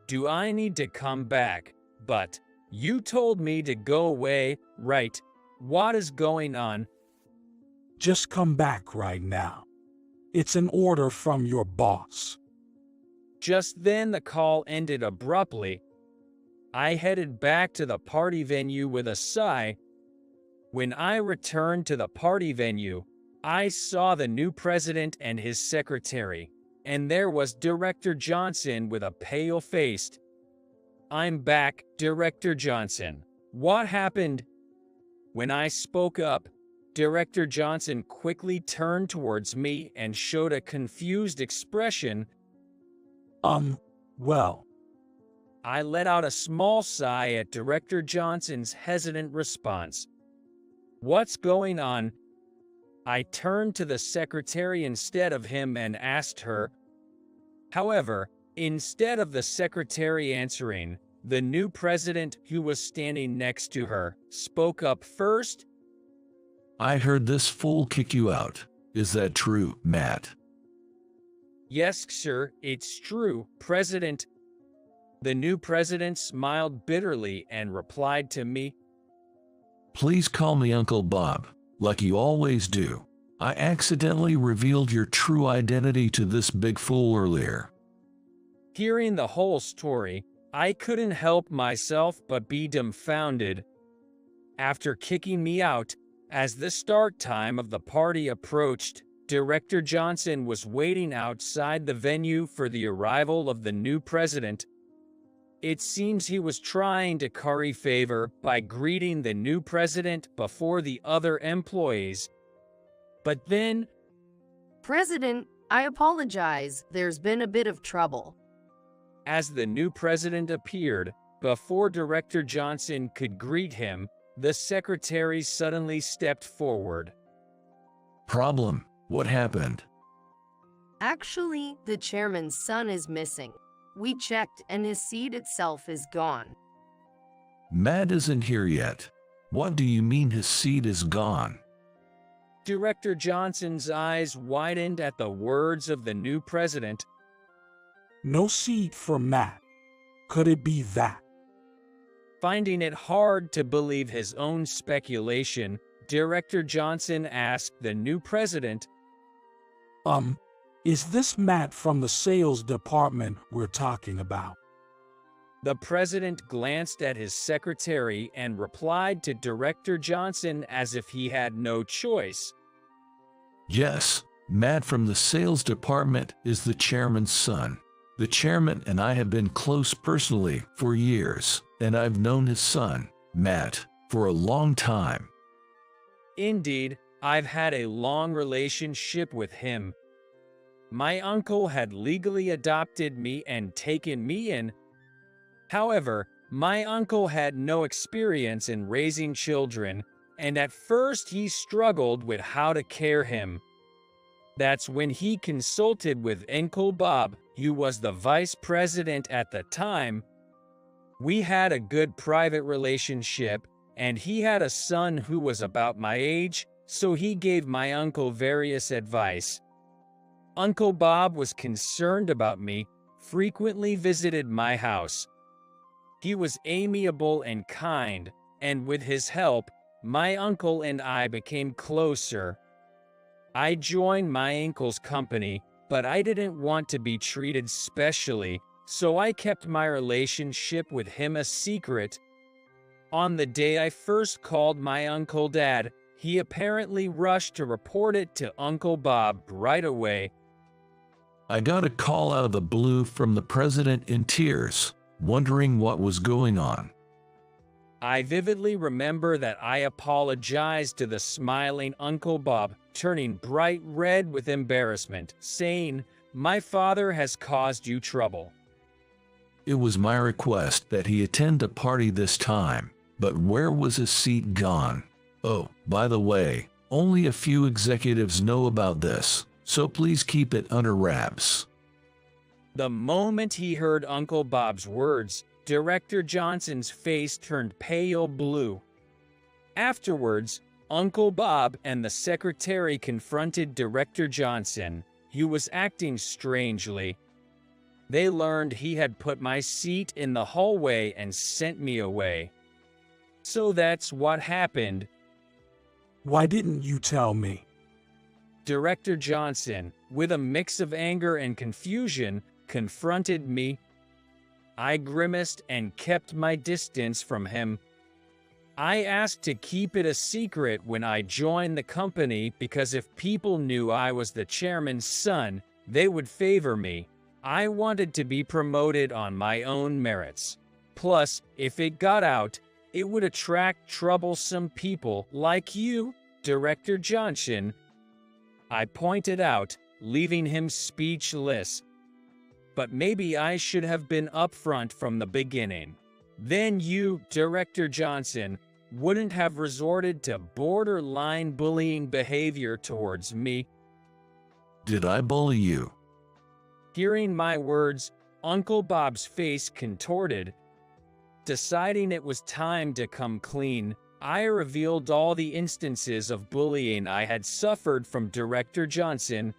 Do I need to come back? But you told me to go away, right? What is going on? Just come back right now. It's an order from your boss. Just then the call ended abruptly. I headed back to the party venue with a sigh. When I returned to the party venue, I saw the new president and his secretary, and there was Director Johnson with a pale face. I'm back, Director Johnson. What happened? When I spoke up, Director Johnson quickly turned towards me and showed a confused expression. Well. I let out a small sigh at Director Johnson's hesitant response. What's going on? I turned to the secretary instead of him and asked her. However, instead of the secretary answering, the new president, who was standing next to her, spoke up first. I heard this fool kick you out. Is that true, Matt? Yes, sir, it's true, President. The new president smiled bitterly and replied to me. Please call me Uncle Bob, like you always do. I accidentally revealed your true identity to this big fool earlier. Hearing the whole story, I couldn't help myself but be dumbfounded. After kicking me out, as the start time of the party approached, Director Johnson was waiting outside the venue for the arrival of the new president. It seems he was trying to curry favor by greeting the new president before the other employees. But then, President, I apologize. There's been a bit of trouble. As the new president appeared, before Director Johnson could greet him, the secretary suddenly stepped forward. Problem? What happened? Actually, the chairman's son is missing. We checked and his seat itself is gone. Matt isn't here yet. What do you mean his seat is gone? Director Johnson's eyes widened at the words of the new president. No seat for Matt. Could it be that? Finding it hard to believe his own speculation, Director Johnson asked the new president, Is this Matt from the sales department we're talking about? The president glanced at his secretary and replied to Director Johnson as if he had no choice. Yes, Matt from the sales department is the chairman's son. The chairman and I have been close personally for years, and I've known his son, Matt, for a long time. Indeed, I've had a long relationship with him. My uncle had legally adopted me and taken me in. However, my uncle had no experience in raising children, and at first he struggled with how to care him. That's when he consulted with Uncle Bob, who was the vice president at the time. We had a good private relationship, and he had a son who was about my age, so he gave my uncle various advice. Uncle Bob was concerned about me, frequently visited my house. He was amiable and kind, and with his help, my uncle and I became closer. I joined my uncle's company, but I didn't want to be treated specially, so I kept my relationship with him a secret. On the day I first called my uncle Dad, he apparently rushed to report it to Uncle Bob right away. I got a call out of the blue from the president in tears, wondering what was going on. I vividly remember that I apologized to the smiling Uncle Bob, turning bright red with embarrassment, saying, "My father has caused you trouble." It was my request that he attend a party this time, but where was his seat gone? Oh, by the way, only a few executives know about this, so please keep it under wraps. The moment he heard Uncle Bob's words, Director Johnson's face turned pale blue. Afterwards, Uncle Bob and the secretary confronted Director Johnson, who was acting strangely. They learned he had put my seat in the hallway and sent me away. So that's what happened. Why didn't you tell me? Director Johnson, with a mix of anger and confusion, confronted me. I grimaced and kept my distance from him. I asked to keep it a secret when I joined the company because if people knew I was the chairman's son, they would favor me. I wanted to be promoted on my own merits. Plus, if it got out, it would attract troublesome people like you, Director Johnson. I pointed out, leaving him speechless. But maybe I should have been upfront from the beginning. Then you, Director Johnson, wouldn't have resorted to borderline bullying behavior towards me. Did I bully you? Hearing my words, Uncle Bob's face contorted. Deciding it was time to come clean, I revealed all the instances of bullying I had suffered from Director Johnson.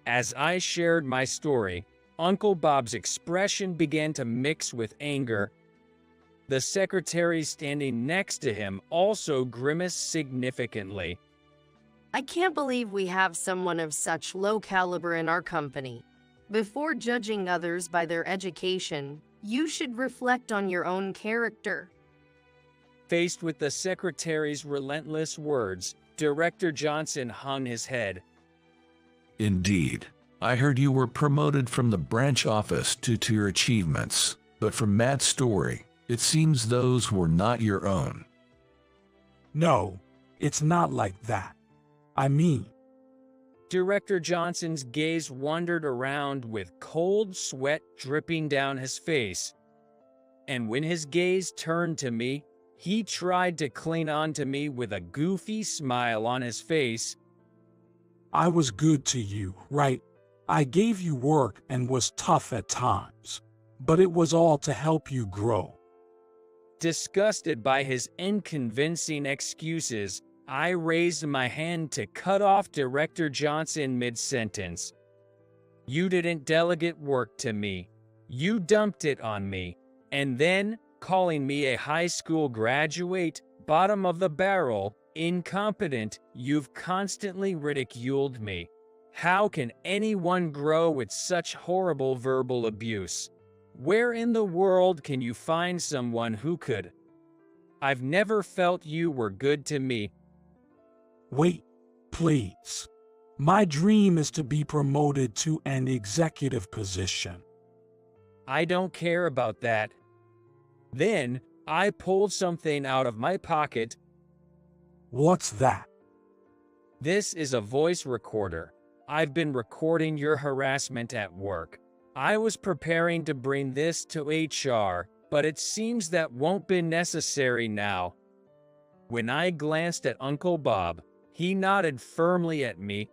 As I shared my story, Uncle Bob's expression began to mix with anger. The secretary standing next to him also grimaced significantly. I can't believe we have someone of such low caliber in our company. Before judging others by their education, you should reflect on your own character. Faced with the secretary's relentless words, Director Johnson hung his head. Indeed. I heard you were promoted from the branch office due to your achievements, but from Matt's story, it seems those were not your own. No, it's not like that. I mean, Director Johnson's gaze wandered around with cold sweat dripping down his face. And when his gaze turned to me, he tried to cling on to me with a goofy smile on his face. I was good to you, right? I gave you work and was tough at times, but it was all to help you grow. Disgusted by his unconvincing excuses, I raised my hand to cut off Director Johnson mid-sentence. You didn't delegate work to me. You dumped it on me. And then, calling me a high school graduate, bottom of the barrel, incompetent, you've constantly ridiculed me. How can anyone grow with such horrible verbal abuse? Where in the world can you find someone who could? I've never felt you were good to me. Wait, please. My dream is to be promoted to an executive position. I don't care about that. Then, I pulled something out of my pocket. What's that? This is a voice recorder. I've been recording your harassment at work. I was preparing to bring this to HR, but it seems that won't be necessary now. When I glanced at Uncle Bob, he nodded firmly at me.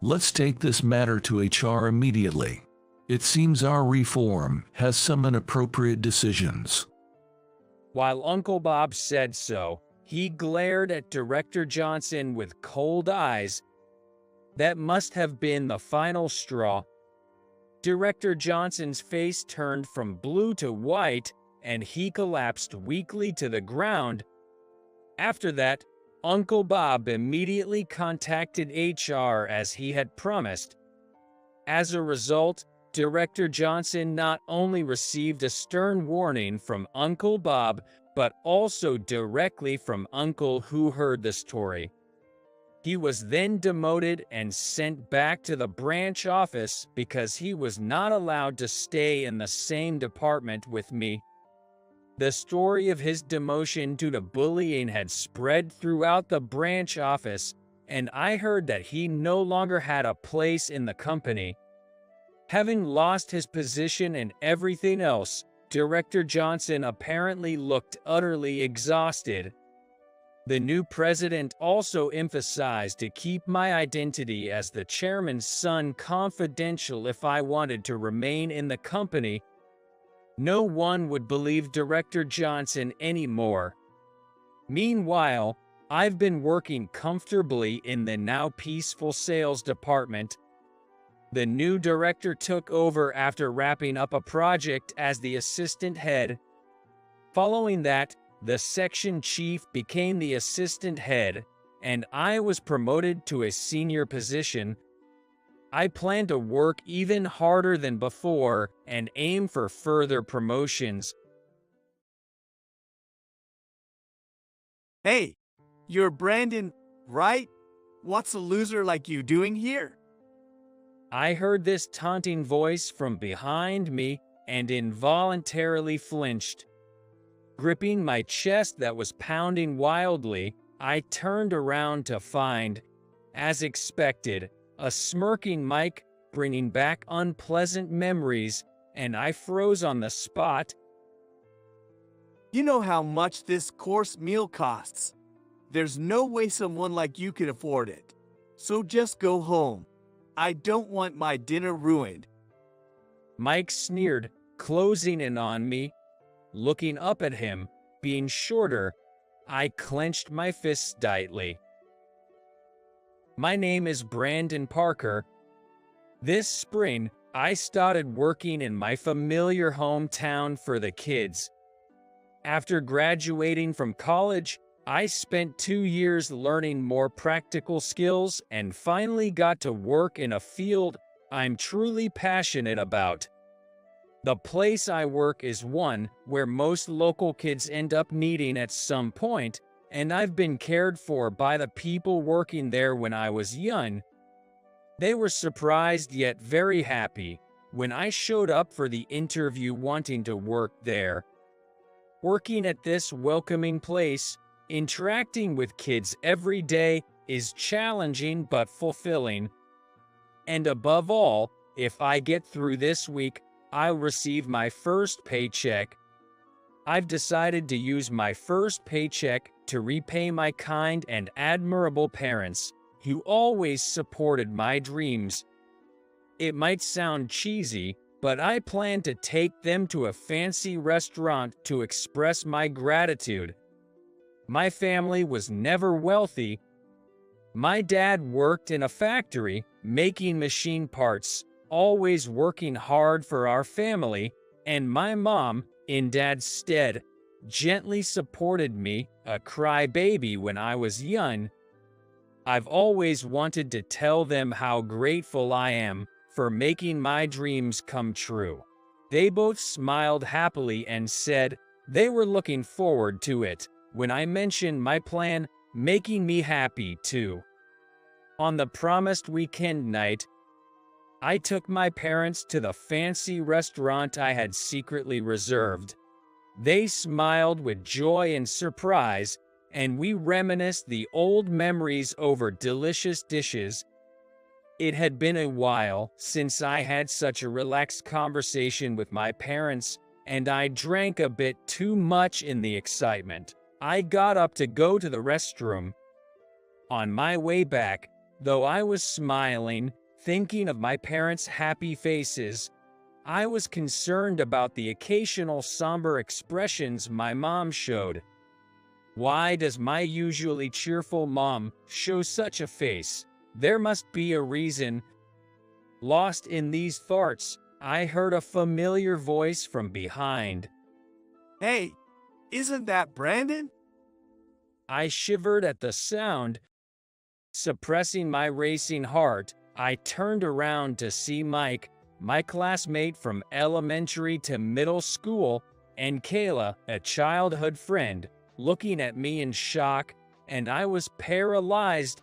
Let's take this matter to HR immediately. It seems our reform has some inappropriate decisions. While Uncle Bob said so, he glared at Director Johnson with cold eyes. That must have been the final straw. Director Johnson's face turned from blue to white, and he collapsed weakly to the ground. After that, Uncle Bob immediately contacted HR as he had promised. As a result, Director Johnson not only received a stern warning from Uncle Bob, but also directly from Uncle who heard the story. He was then demoted and sent back to the branch office because he was not allowed to stay in the same department with me. The story of his demotion due to bullying had spread throughout the branch office, and I heard that he no longer had a place in the company. Having lost his position and everything else, Director Johnson apparently looked utterly exhausted. The new president also emphasized to keep my identity as the chairman's son confidential if I wanted to remain in the company. No one would believe Director Johnson anymore. Meanwhile, I've been working comfortably in the now peaceful sales department. The new director took over after wrapping up a project as the assistant head. Following that, the section chief became the assistant head, and I was promoted to a senior position. I plan to work even harder than before and aim for further promotions. Hey, you're Brandon, right? What's a loser like you doing here? I heard this taunting voice from behind me and involuntarily flinched. Gripping my chest that was pounding wildly, I turned around to find, as expected, a smirking Mike, bringing back unpleasant memories, and I froze on the spot. You know how much this course meal costs. There's no way someone like you could afford it. So just go home. I don't want my dinner ruined. Mike sneered, closing in on me. Looking up at him, being shorter, I clenched my fists tightly. My name is Brandon Parker. This spring, I started working in my familiar hometown for the kids. After graduating from college, I spent 2 years learning more practical skills and finally got to work in a field I'm truly passionate about. The place I work is one where most local kids end up needing at some point, and I've been cared for by the people working there when I was young. They were surprised yet very happy when I showed up for the interview wanting to work there. Working at this welcoming place, interacting with kids every day is challenging but fulfilling. And above all, if I get through this week, I'll receive my first paycheck. I've decided to use my first paycheck to repay my kind and admirable parents, who always supported my dreams. It might sound cheesy, but I plan to take them to a fancy restaurant to express my gratitude. My family was never wealthy. My dad worked in a factory, making machine parts, always working hard for our family, and my mom, in Dad's stead, gently supported me, a crybaby when I was young. I've always wanted to tell them how grateful I am for making my dreams come true. They both smiled happily and said they were looking forward to it when I mentioned my plan, making me happy too. On the promised weekend night, I took my parents to the fancy restaurant I had secretly reserved. They smiled with joy and surprise, and we reminisced the old memories over delicious dishes. It had been a while since I had such a relaxed conversation with my parents, and I drank a bit too much in the excitement. I got up to go to the restroom. On my way back, though I was smiling, thinking of my parents' happy faces, I was concerned about the occasional somber expressions my mom showed. Why does my usually cheerful mom show such a face? There must be a reason. Lost in these thoughts, I heard a familiar voice from behind. Hey, isn't that Brandon? I shivered at the sound. Suppressing my racing heart, I turned around to see Mike, my classmate from elementary to middle school, and Kayla, a childhood friend, looking at me in shock, and I was paralyzed.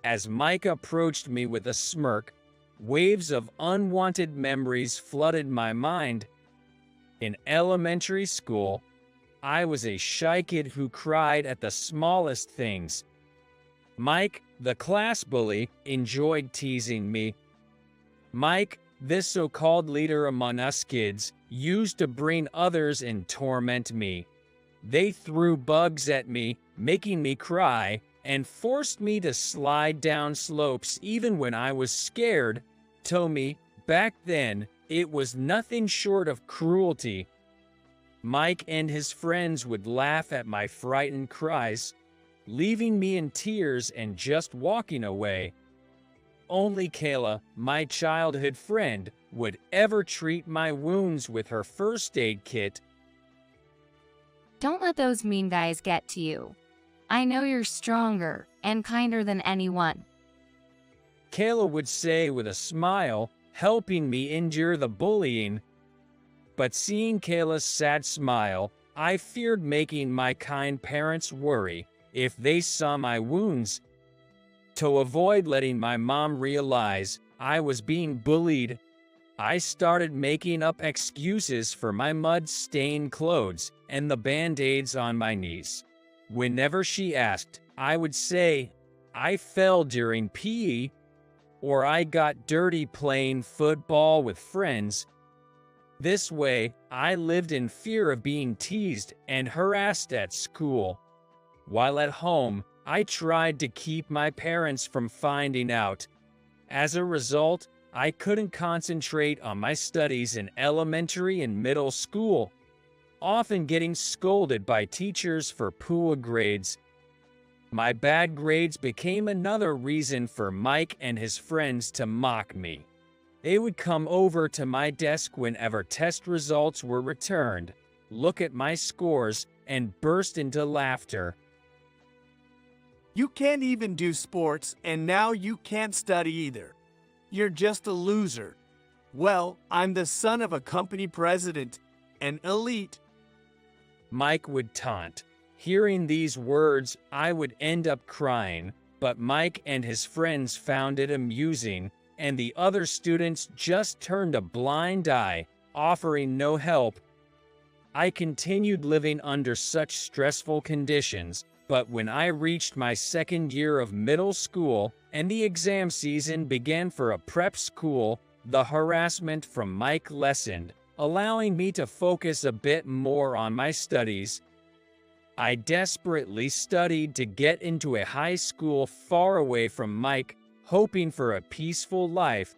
As Mike approached me with a smirk, waves of unwanted memories flooded my mind. In elementary school, I was a shy kid who cried at the smallest things. Mike, the class bully, enjoyed teasing me. Mike, this so-called leader among us kids, used to bring others and torment me. They threw bugs at me, making me cry, and forced me to slide down slopes even when I was scared. To me, back then, it was nothing short of cruelty. Mike and his friends would laugh at my frightened cries, leaving me in tears and just walking away. Only Kayla, my childhood friend, would ever treat my wounds with her first aid kit. Don't let those mean guys get to you. I know you're stronger and kinder than anyone. Kayla would say with a smile, helping me endure the bullying. But seeing Kayla's sad smile, I feared making my kind parents worry if they saw my wounds. To avoid letting my mom realize I was being bullied, I started making up excuses for my mud-stained clothes and the band-aids on my knees. Whenever she asked, I would say, I fell during PE, or I got dirty playing football with friends. This way, I lived in fear of being teased and harassed at school. While at home, I tried to keep my parents from finding out. As a result, I couldn't concentrate on my studies in elementary and middle school, often getting scolded by teachers for poor grades. My bad grades became another reason for Mike and his friends to mock me. They would come over to my desk whenever test results were returned, look at my scores, and burst into laughter. You can't even do sports, and now you can't study either. You're just a loser. Well, I'm the son of a company president, an elite. Mike would taunt. Hearing these words, I would end up crying, but Mike and his friends found it amusing, and the other students just turned a blind eye, offering no help. I continued living under such stressful conditions, but when I reached my second year of middle school and the exam season began for a prep school, the harassment from Mike lessened, allowing me to focus a bit more on my studies. I desperately studied to get into a high school far away from Mike, hoping for a peaceful life.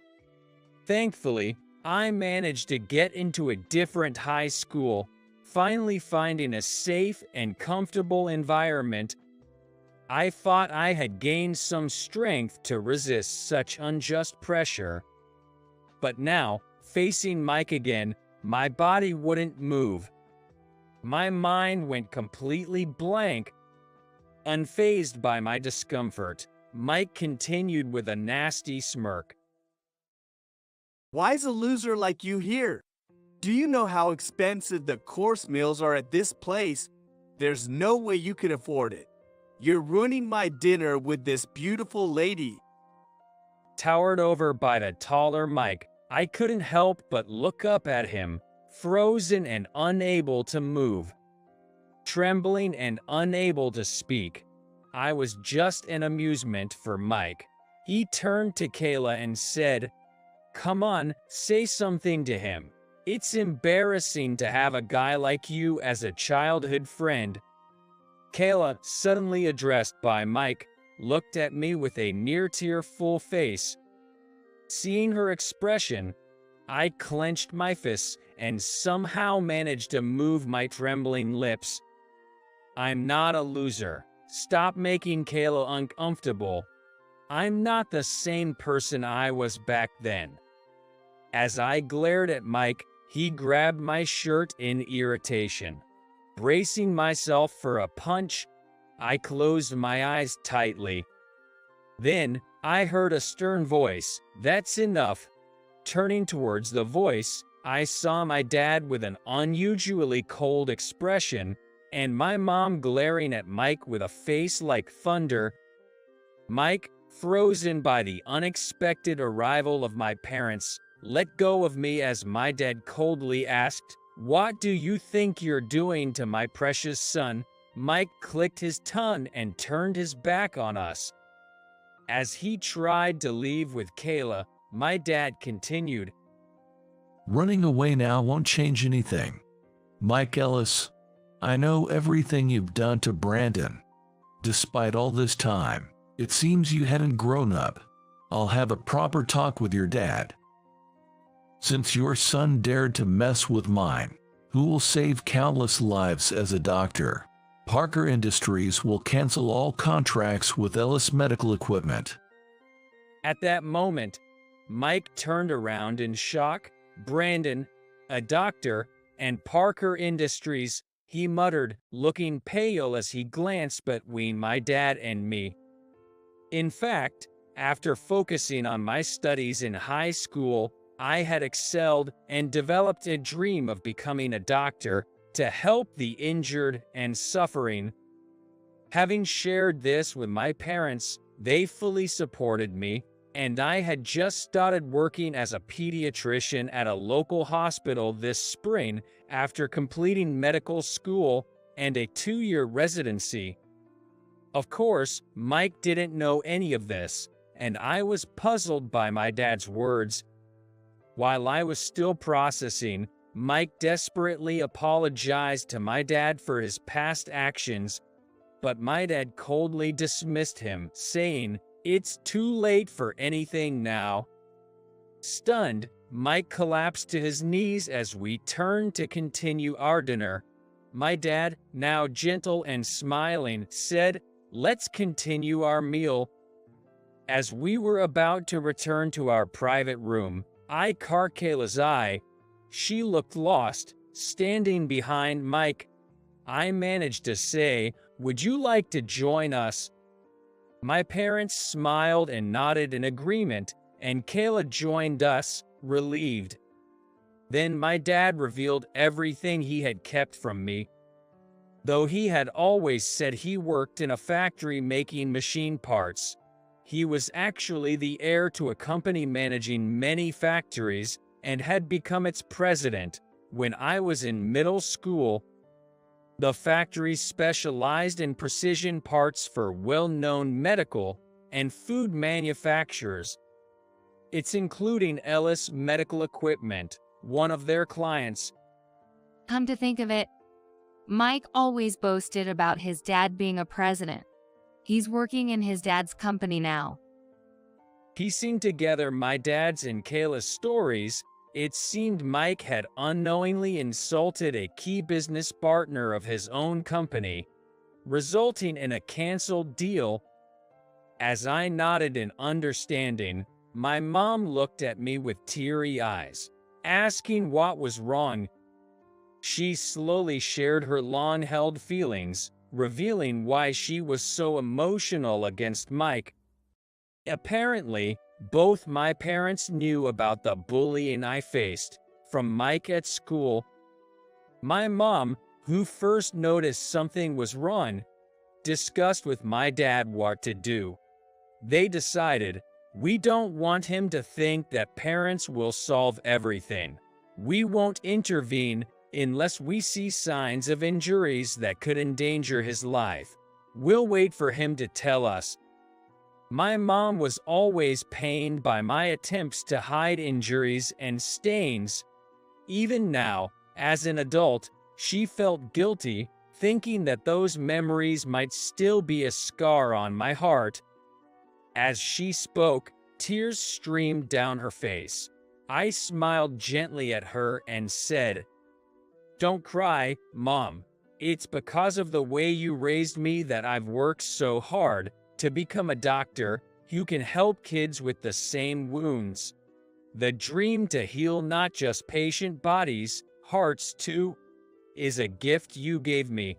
Thankfully, I managed to get into a different high school, finally finding a safe and comfortable environment. I thought I had gained some strength to resist such unjust pressure. But now, facing Mike again, my body wouldn't move. My mind went completely blank. Unfazed by my discomfort, Mike continued with a nasty smirk. Why's a loser like you here? Do you know how expensive the course meals are at this place? There's no way you can afford it. You're ruining my dinner with this beautiful lady. Towered over by the taller Mike, I couldn't help but look up at him, frozen and unable to move. trembling and unable to speak. I was just an amusement for Mike. He turned to Kayla and said, "Come on, say something to him. It's embarrassing to have a guy like you as a childhood friend." Kayla, suddenly addressed by Mike, looked at me with a near-tear-full face. Seeing her expression, I clenched my fists and somehow managed to move my trembling lips. "I'm not a loser. Stop making Kayla uncomfortable. I'm not the same person I was back then." As I glared at Mike, he grabbed my shirt in irritation. Bracing myself for a punch, I closed my eyes tightly. Then, I heard a stern voice, "That's enough." Turning towards the voice, I saw my dad with an unusually cold expression, and my mom glaring at Mike with a face like thunder. Mike, frozen by the unexpected arrival of my parents, let go of me as my dad coldly asked, "What do you think you're doing to my precious son?" Mike clicked his tongue and turned his back on us. As he tried to leave with Kayla, my dad continued, "Running away now won't change anything. Mike Ellis, I know everything you've done to Brandon. Despite all this time, it seems you hadn't grown up. I'll have a proper talk with your dad. Since your son dared to mess with mine, who will save countless lives as a doctor, Parker Industries will cancel all contracts with Ellis Medical Equipment." At that moment, Mike turned around in shock. "Brandon, a doctor, and Parker Industries," he muttered, looking pale as he glanced between my dad and me. In fact, after focusing on my studies in high school, I had excelled and developed a dream of becoming a doctor to help the injured and suffering. Having shared this with my parents, they fully supported me, and I had just started working as a pediatrician at a local hospital this spring after completing medical school and a 2-year residency. Of course, Mike didn't know any of this, and I was puzzled by my dad's words. While I was still processing, Mike desperately apologized to my dad for his past actions, but my dad coldly dismissed him, saying, "It's too late for anything now." Stunned, Mike collapsed to his knees as we turned to continue our dinner. My dad, now gentle and smiling, said, "Let's continue our meal." As we were about to return to our private room, I caught Kayla's eye. She looked lost, standing behind Mike. I managed to say, "Would you like to join us?" My parents smiled and nodded in agreement, and Kayla joined us, relieved. Then my dad revealed everything he had kept from me. Though he had always said he worked in a factory making machine parts, he was actually the heir to a company managing many factories and had become its president when I was in middle school. The factory specialized in precision parts for well-known medical and food manufacturers. It's including Ellis Medical Equipment, one of their clients. Come to think of it, Mike always boasted about his dad being a president. He's working in his dad's company now. Piecing together my dad's and Kayla's stories, it seemed Mike had unknowingly insulted a key business partner of his own company, resulting in a canceled deal. As I nodded in understanding, my mom looked at me with teary eyes, asking what was wrong. She slowly shared her long-held feelings, revealing why she was so emotional against Mike. Apparently, both my parents knew about the bullying I faced from Mike at school. My mom, who first noticed something was wrong, discussed with my dad what to do. They decided, "We don't want him to think that parents will solve everything. We won't intervene, unless we see signs of injuries that could endanger his life. We'll wait for him to tell us. My mom was always pained by my attempts to hide injuries and stains. Even now, as an adult, she felt guilty, thinking that those memories might still be a scar on my heart. As she spoke, tears streamed down her face. I smiled gently at her and said, "Don't cry, Mom. It's because of the way you raised me that I've worked so hard to become a doctor who can help kids with the same wounds. The dream to heal not just patient bodies, hearts too, is a gift you gave me."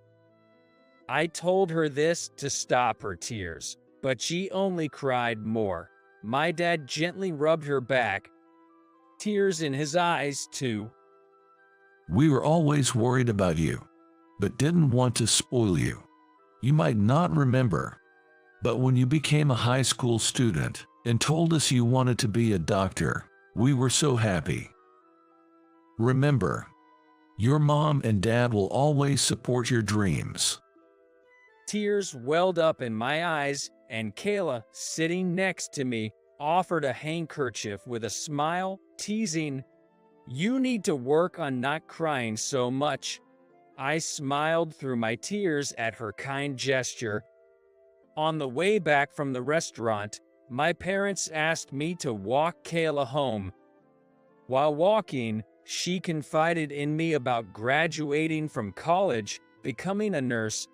I told her this to stop her tears, but she only cried more. My dad gently rubbed her back, tears in his eyes too. We were always worried about you, but didn't want to spoil you. You might not remember, but when you became a high school student and told us you wanted to be a doctor, we were so happy. Remember, your mom and dad will always support your dreams. Tears welled up in my eyes, and Kayla, sitting next to me, offered a handkerchief with a smile, teasing, "You need to work on not crying so much." I smiled through my tears at her kind gesture. On the way back from the restaurant, my parents asked me to walk Kayla home. While walking, she confided in me about graduating from college, becoming a nurse,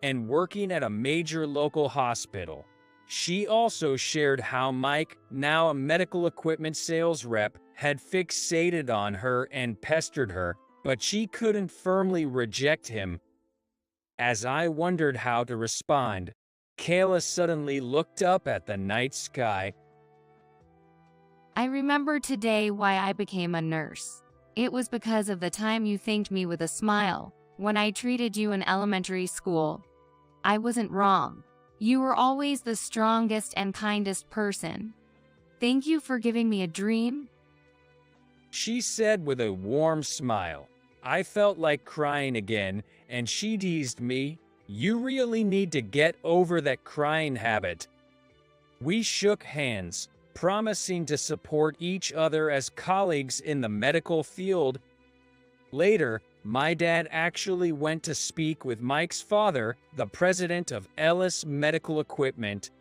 and working at a major local hospital. She also shared how Mike, now a medical equipment sales rep, had fixated on her and pestered her, but she couldn't firmly reject him. As I wondered how to respond, Kayla suddenly looked up at the night sky. I remember today why I became a nurse. It was because of the time you thanked me with a smile when I treated you in elementary school. I wasn't wrong. You were always the strongest and kindest person. Thank you for giving me a dream," she said with a warm smile. I felt like crying again, and she teased me, "You really need to get over that crying habit." We shook hands, promising to support each other as colleagues in the medical field. Later, my dad actually went to speak with Mike's father, the president of Ellis Medical Equipment.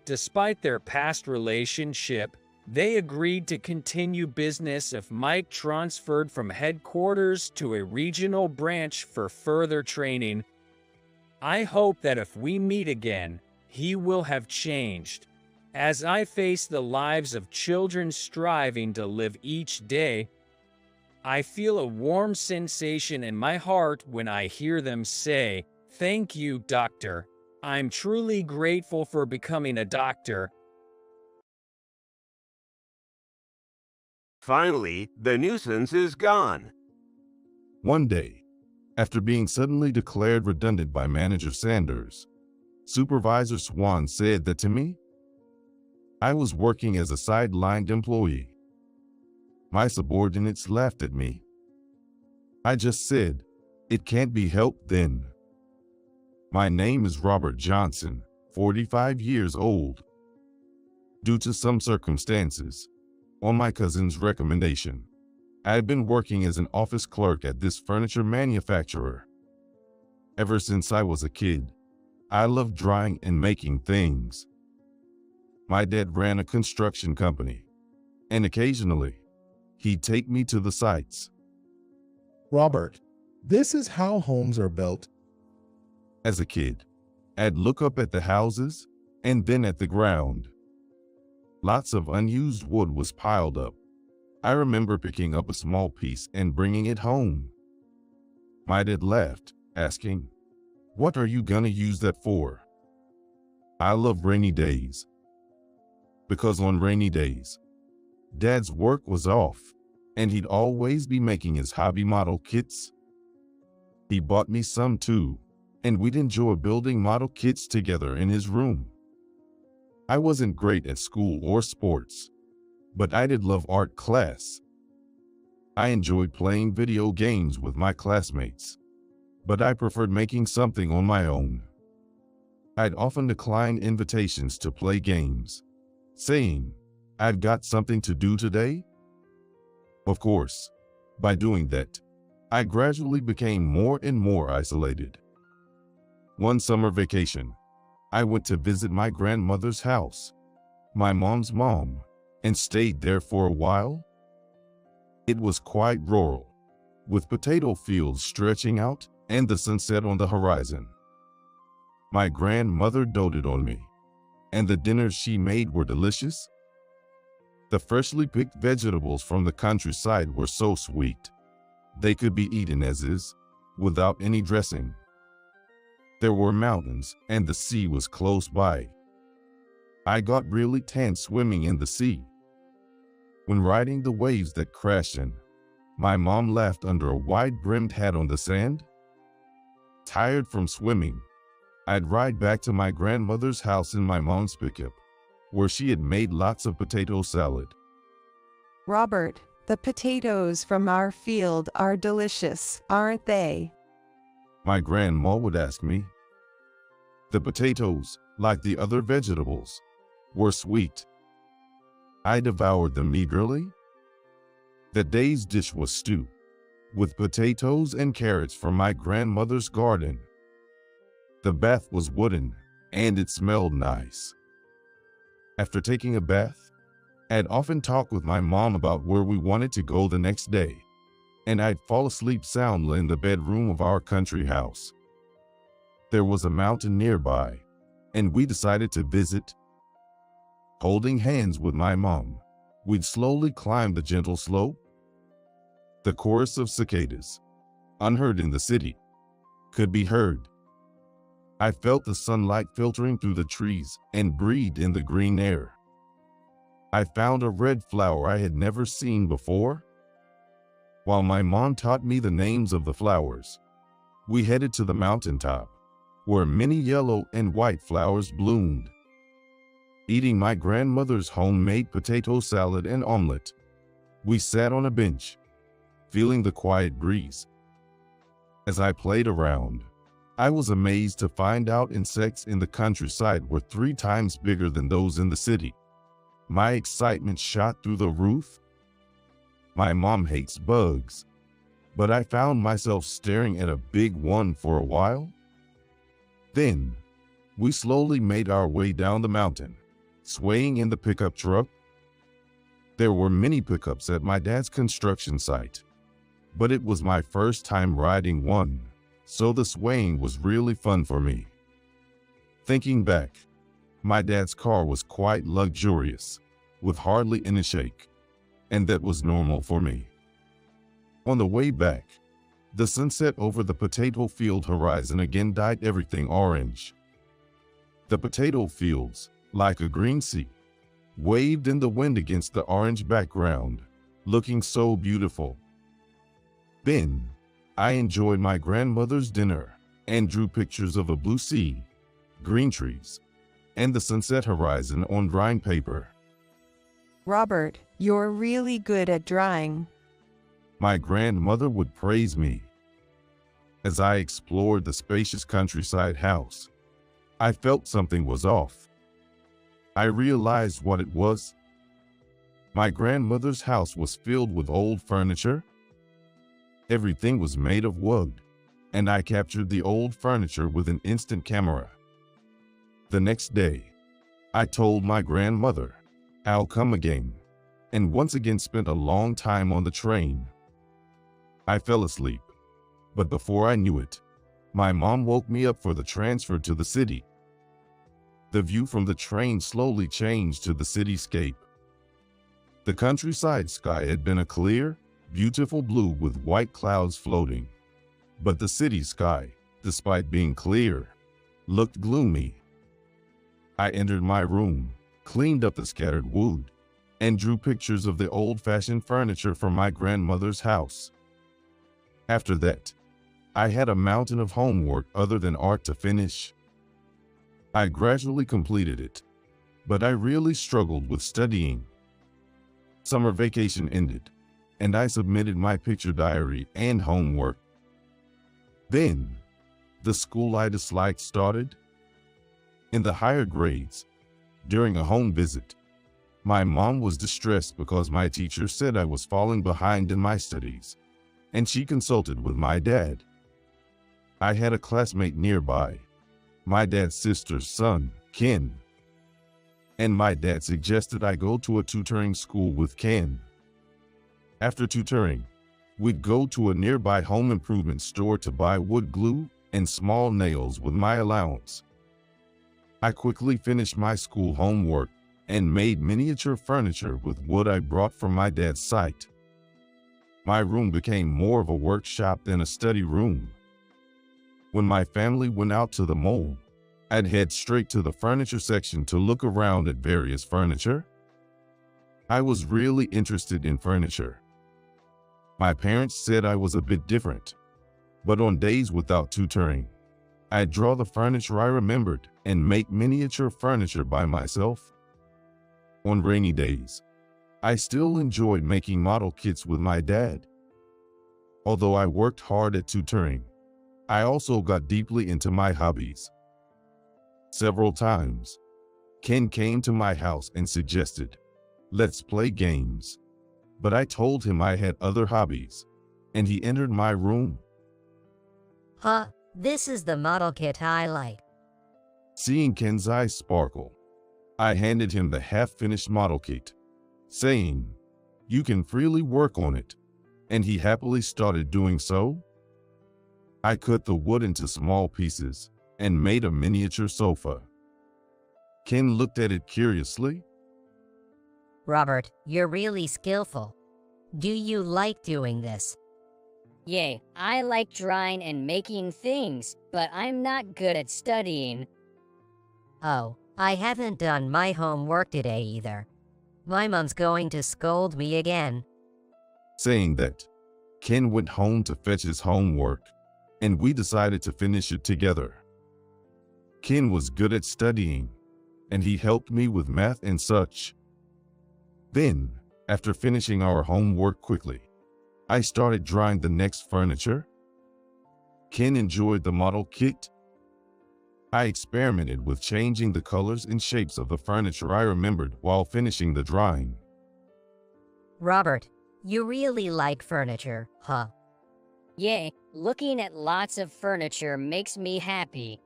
Despite their past relationship, they agreed to continue business if Mike transferred from headquarters to a regional branch for further training. I hope that if we meet again, he will have changed. As I face the lives of children striving to live each day, I feel a warm sensation in my heart when I hear them say, "Thank you, doctor. I'm truly grateful for becoming a doctor." Finally, the nuisance is gone. One day, after being suddenly declared redundant by Manager Sanders, Supervisor Swan said that to me. I was working as a sidelined employee. My subordinates laughed at me. I just said, "It can't be helped then." My name is Robert Johnson, 45 years old. Due to some circumstances, on my cousin's recommendation, I've been working as an office clerk at this furniture manufacturer. Ever since I was a kid, I loved drawing and making things. My dad ran a construction company, and occasionally, he'd take me to the sites. Robert, this is how homes are built. As a kid, I'd look up at the houses and then at the ground. Lots of unused wood was piled up. I remember picking up a small piece and bringing it home. My dad laughed, asking, "What are you gonna use that for?" I love rainy days. Because on rainy days, Dad's work was off, and he'd always be making his hobby model kits. He bought me some too, and we'd enjoy building model kits together in his room. I wasn't great at school or sports, but I did love art class. I enjoyed playing video games with my classmates, but I preferred making something on my own. I'd often decline invitations to play games, saying, "I've got something to do today." Of course, by doing that, I gradually became more and more isolated. One summer vacation, I went to visit my grandmother's house, my mom's mom, and stayed there for a while. It was quite rural, with potato fields stretching out and the sunset on the horizon. My grandmother doted on me, and the dinners she made were delicious. The freshly picked vegetables from the countryside were so sweet. They could be eaten as is, without any dressing. There were mountains, and the sea was close by. I got really tan swimming in the sea. When riding the waves that crashed in, my mom laughed under a wide-brimmed hat on the sand. Tired from swimming, I'd ride back to my grandmother's house in my mom's pickup, where she had made lots of potato salad. Robert, the potatoes from our field are delicious, aren't they? My grandma would ask me. The potatoes, like the other vegetables, were sweet. I devoured them eagerly. That day's dish was stew, with potatoes and carrots from my grandmother's garden. The bath was wooden, and it smelled nice. After taking a bath, I'd often talk with my mom about where we wanted to go the next day, and I'd fall asleep soundly in the bedroom of our country house. There was a mountain nearby, and we decided to visit. Holding hands with my mom, we'd slowly climb the gentle slope. The chorus of cicadas, unheard in the city, could be heard. I felt the sunlight filtering through the trees and breathed in the green air. I found a red flower I had never seen before. While my mom taught me the names of the flowers, we headed to the mountaintop, where many yellow and white flowers bloomed. Eating my grandmother's homemade potato salad and omelet, we sat on a bench, feeling the quiet breeze. As I played around, I was amazed to find out insects in the countryside were 3 times bigger than those in the city. My excitement shot through the roof. My mom hates bugs, but I found myself staring at a big one for a while. Then, we slowly made our way down the mountain, swaying in the pickup truck. There were many pickups at my dad's construction site, but it was my first time riding one, so the swaying was really fun for me. Thinking back, my dad's car was quite luxurious, with hardly any shake, and that was normal for me. On the way back, the sunset over the potato field horizon again dyed everything orange. The potato fields, like a green sea, waved in the wind against the orange background, looking so beautiful. Then, I enjoyed my grandmother's dinner and drew pictures of a blue sea, green trees, and the sunset horizon on drawing paper. Robert, you're really good at drawing. My grandmother would praise me. As I explored the spacious countryside house, I felt something was off. I realized what it was. My grandmother's house was filled with old furniture. Everything was made of wood, and I captured the old furniture with an instant camera. The next day, I told my grandmother, "I'll come again," and once again spent a long time on the train. I fell asleep, but before I knew it, my mom woke me up for the transfer to the city. The view from the train slowly changed to the cityscape. The countryside sky had been a clear, beautiful blue with white clouds floating, but the city sky, despite being clear, looked gloomy. I entered my room, cleaned up the scattered wood, and drew pictures of the old-fashioned furniture from my grandmother's house. After that, I had a mountain of homework other than art to finish. I gradually completed it, but I really struggled with studying. Summer vacation ended, and I submitted my picture diary and homework. Then, the school I disliked started. In the higher grades, during a home visit, my mom was distressed because my teacher said I was falling behind in my studies, and she consulted with my dad. I had a classmate nearby, my dad's sister's son, Ken, and my dad suggested I go to a tutoring school with Ken. After tutoring, we'd go to a nearby home improvement store to buy wood glue and small nails with my allowance. I quickly finished my school homework and made miniature furniture with wood I brought from my dad's site. My room became more of a workshop than a study room. When my family went out to the mall, I'd head straight to the furniture section to look around at various furniture. I was really interested in furniture. My parents said I was a bit different, but on days without tutoring, I'd draw the furniture I remembered and make miniature furniture by myself. On rainy days, I still enjoyed making model kits with my dad. Although I worked hard at tutoring, I also got deeply into my hobbies. Several times, Ken came to my house and suggested, "Let's play games." But I told him I had other hobbies, and he entered my room. Huh, this is the model kit I like. Seeing Ken's eyes sparkle, I handed him the half-finished model kit, saying, "You can freely work on it," and he happily started doing so. I cut the wood into small pieces and made a miniature sofa. Ken looked at it curiously. Robert, you're really skillful. Do you like doing this? Yay, I like drawing and making things, but I'm not good at studying. Oh, I haven't done my homework today either. My mom's going to scold me again. Saying that, Ken went home to fetch his homework, and we decided to finish it together. Ken was good at studying, and he helped me with math and such. Then, after finishing our homework quickly, I started drawing the next furniture. Ken enjoyed the model kit. I experimented with changing the colors and shapes of the furniture I remembered while finishing the drawing. Robert, you really like furniture, huh? Yay, looking at lots of furniture makes me happy.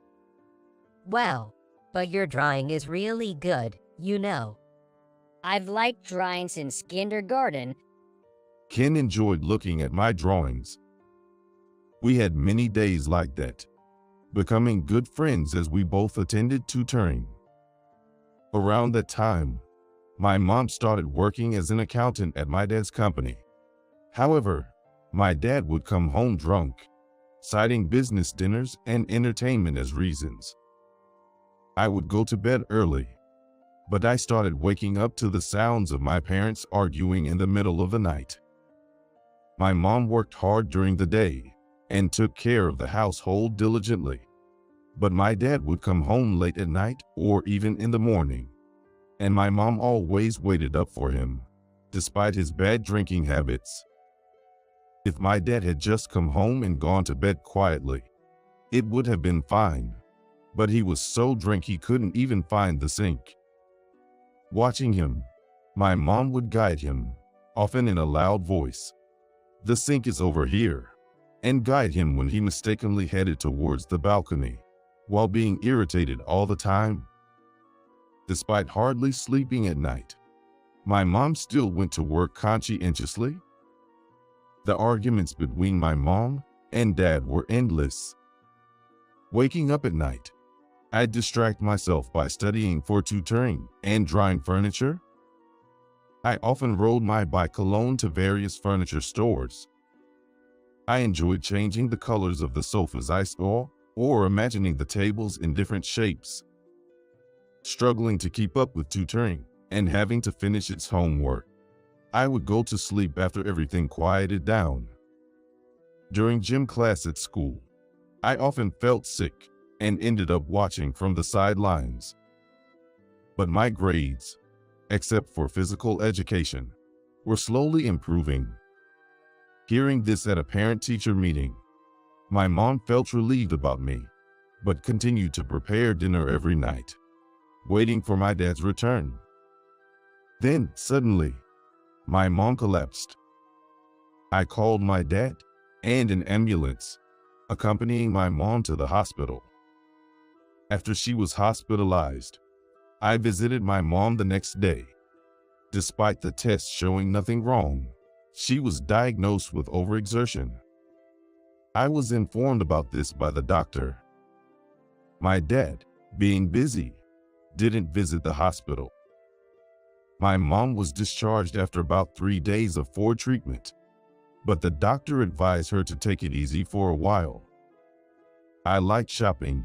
Well, but your drawing is really good, you know. I've liked drawing since kindergarten. Ken enjoyed looking at my drawings. We had many days like that, becoming good friends as we both attended tutoring. Around that time, my mom started working as an accountant at my dad's company. However, my dad would come home drunk, citing business dinners and entertainment as reasons. I would go to bed early, but I started waking up to the sounds of my parents arguing in the middle of the night. My mom worked hard during the day and took care of the household diligently, but my dad would come home late at night or even in the morning, and my mom always waited up for him, despite his bad drinking habits. If my dad had just come home and gone to bed quietly, it would have been fine, but he was so drunk he couldn't even find the sink. Watching him, my mom would guide him, often in a loud voice, "The sink is over here," and guide him when he mistakenly headed towards the balcony, while being irritated all the time. Despite hardly sleeping at night, my mom still went to work conscientiously. The arguments between my mom and dad were endless. Waking up at night, I'd distract myself by studying for tutoring and drawing furniture. I often rode my bike alone to various furniture stores. I enjoyed changing the colors of the sofas I saw or imagining the tables in different shapes. Struggling to keep up with tutoring and having to finish its homework, I would go to sleep after everything quieted down. During gym class at school, I often felt sick and ended up watching from the sidelines. But my grades, except for physical education, were slowly improving, Hearing this at a parent-teacher meeting, my mom felt relieved about me, but continued to prepare dinner every night, waiting for my dad's return. Then, suddenly, my mom collapsed. I called my dad and an ambulance, accompanying my mom to the hospital. After she was hospitalized, I visited my mom the next day. Despite the tests showing nothing wrong, she was diagnosed with overexertion. I was informed about this by the doctor. My dad, being busy, didn't visit the hospital. My mom was discharged after about 3 days of 4 treatment, but the doctor advised her to take it easy for a while. I liked shopping,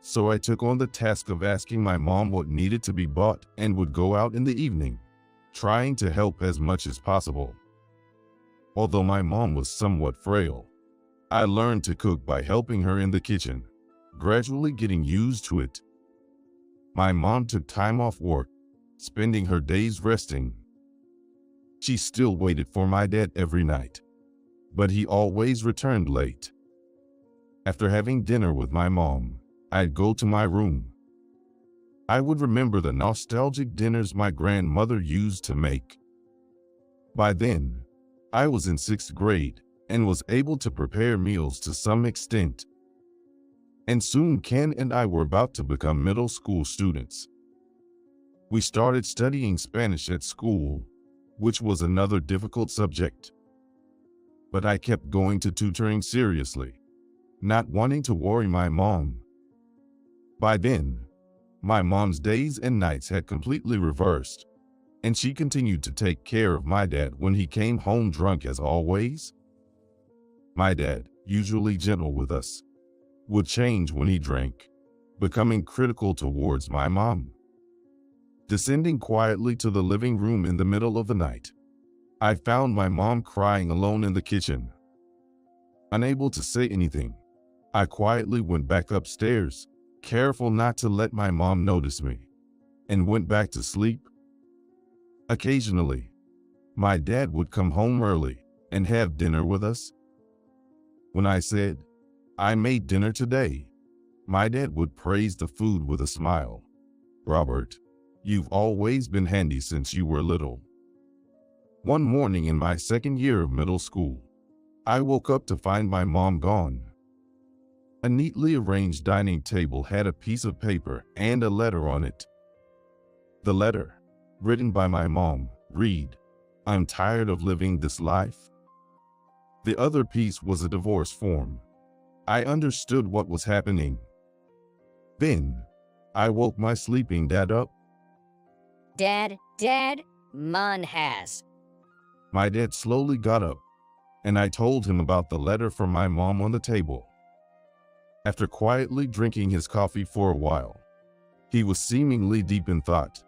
so I took on the task of asking my mom what needed to be bought and would go out in the evening, trying to help as much as possible. Although my mom was somewhat frail, I learned to cook by helping her in the kitchen, gradually getting used to it. My mom took time off work, spending her days resting. She still waited for my dad every night, but he always returned late. After having dinner with my mom, I'd go to my room. I would remember the nostalgic dinners my grandmother used to make. By then, I was in 6th grade and was able to prepare meals to some extent. And soon Ken and I were about to become middle school students. We started studying Spanish at school, which was another difficult subject. But I kept going to tutoring seriously, not wanting to worry my mom. By then, my mom's days and nights had completely reversed, and she continued to take care of my dad when he came home drunk as always. My dad, usually gentle with us, would change when he drank, becoming critical towards my mom. Descending quietly to the living room in the middle of the night, I found my mom crying alone in the kitchen. Unable to say anything, I quietly went back upstairs, careful not to let my mom notice me, and went back to sleep. Occasionally, my dad would come home early and have dinner with us. When I said, "I made dinner today," my dad would praise the food with a smile. "Robert, you've always been handy since you were little." One morning in my 2nd year of middle school, I woke up to find my mom gone. A neatly arranged dining table had a piece of paper and a letter on it. The letter, written by my mom, read, "I'm tired of living this life." The other piece was a divorce form. I understood what was happening. Then, I woke my sleeping dad up. Dad, Mom has. My dad slowly got up, and I told him about the letter from my mom on the table. After quietly drinking his coffee for a while, he was seemingly deep in thought.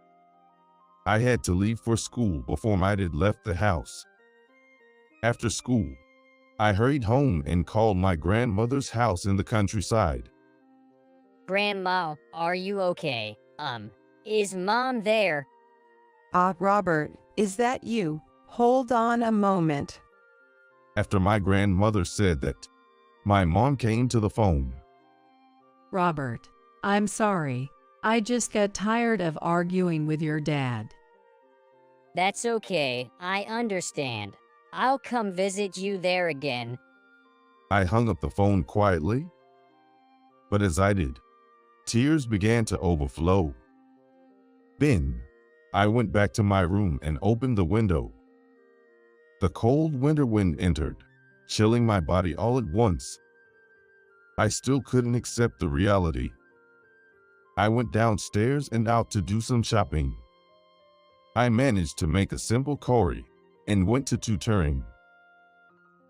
I had to leave for school before my dad left the house. After school, I hurried home and called my grandmother's house in the countryside. Grandma, are you okay? Is Mom there? Robert, is that you? Hold on a moment. After my grandmother said that, my mom came to the phone. Robert, I'm sorry. I just got tired of arguing with your dad. That's okay, I understand. I'll come visit you there again. I hung up the phone quietly. But as I did, tears began to overflow. Then, I went back to my room and opened the window. The cold winter wind entered, chilling my body all at once. I still couldn't accept the reality. I went downstairs and out to do some shopping. I managed to make a simple curry and went to tutoring.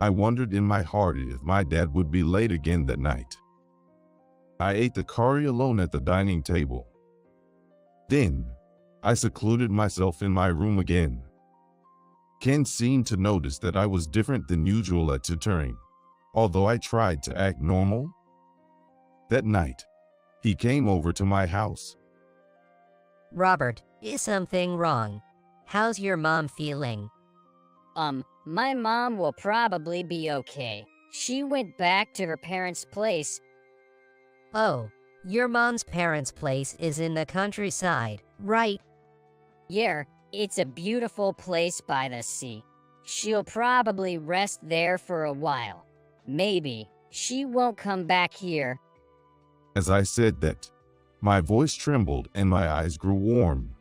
I wondered in my heart if my dad would be late again that night. I ate the curry alone at the dining table. Then, I secluded myself in my room again. Ken seemed to notice that I was different than usual at tutoring, although I tried to act normal. That night, he came over to my house. Robert, is something wrong? How's your mom feeling? My mom will probably be okay. She went back to her parents' place. Oh, your mom's parents' place is in the countryside, right? Yeah, it's a beautiful place by the sea. She'll probably rest there for a while. Maybe she won't come back here. As I said that, my voice trembled and my eyes grew warm.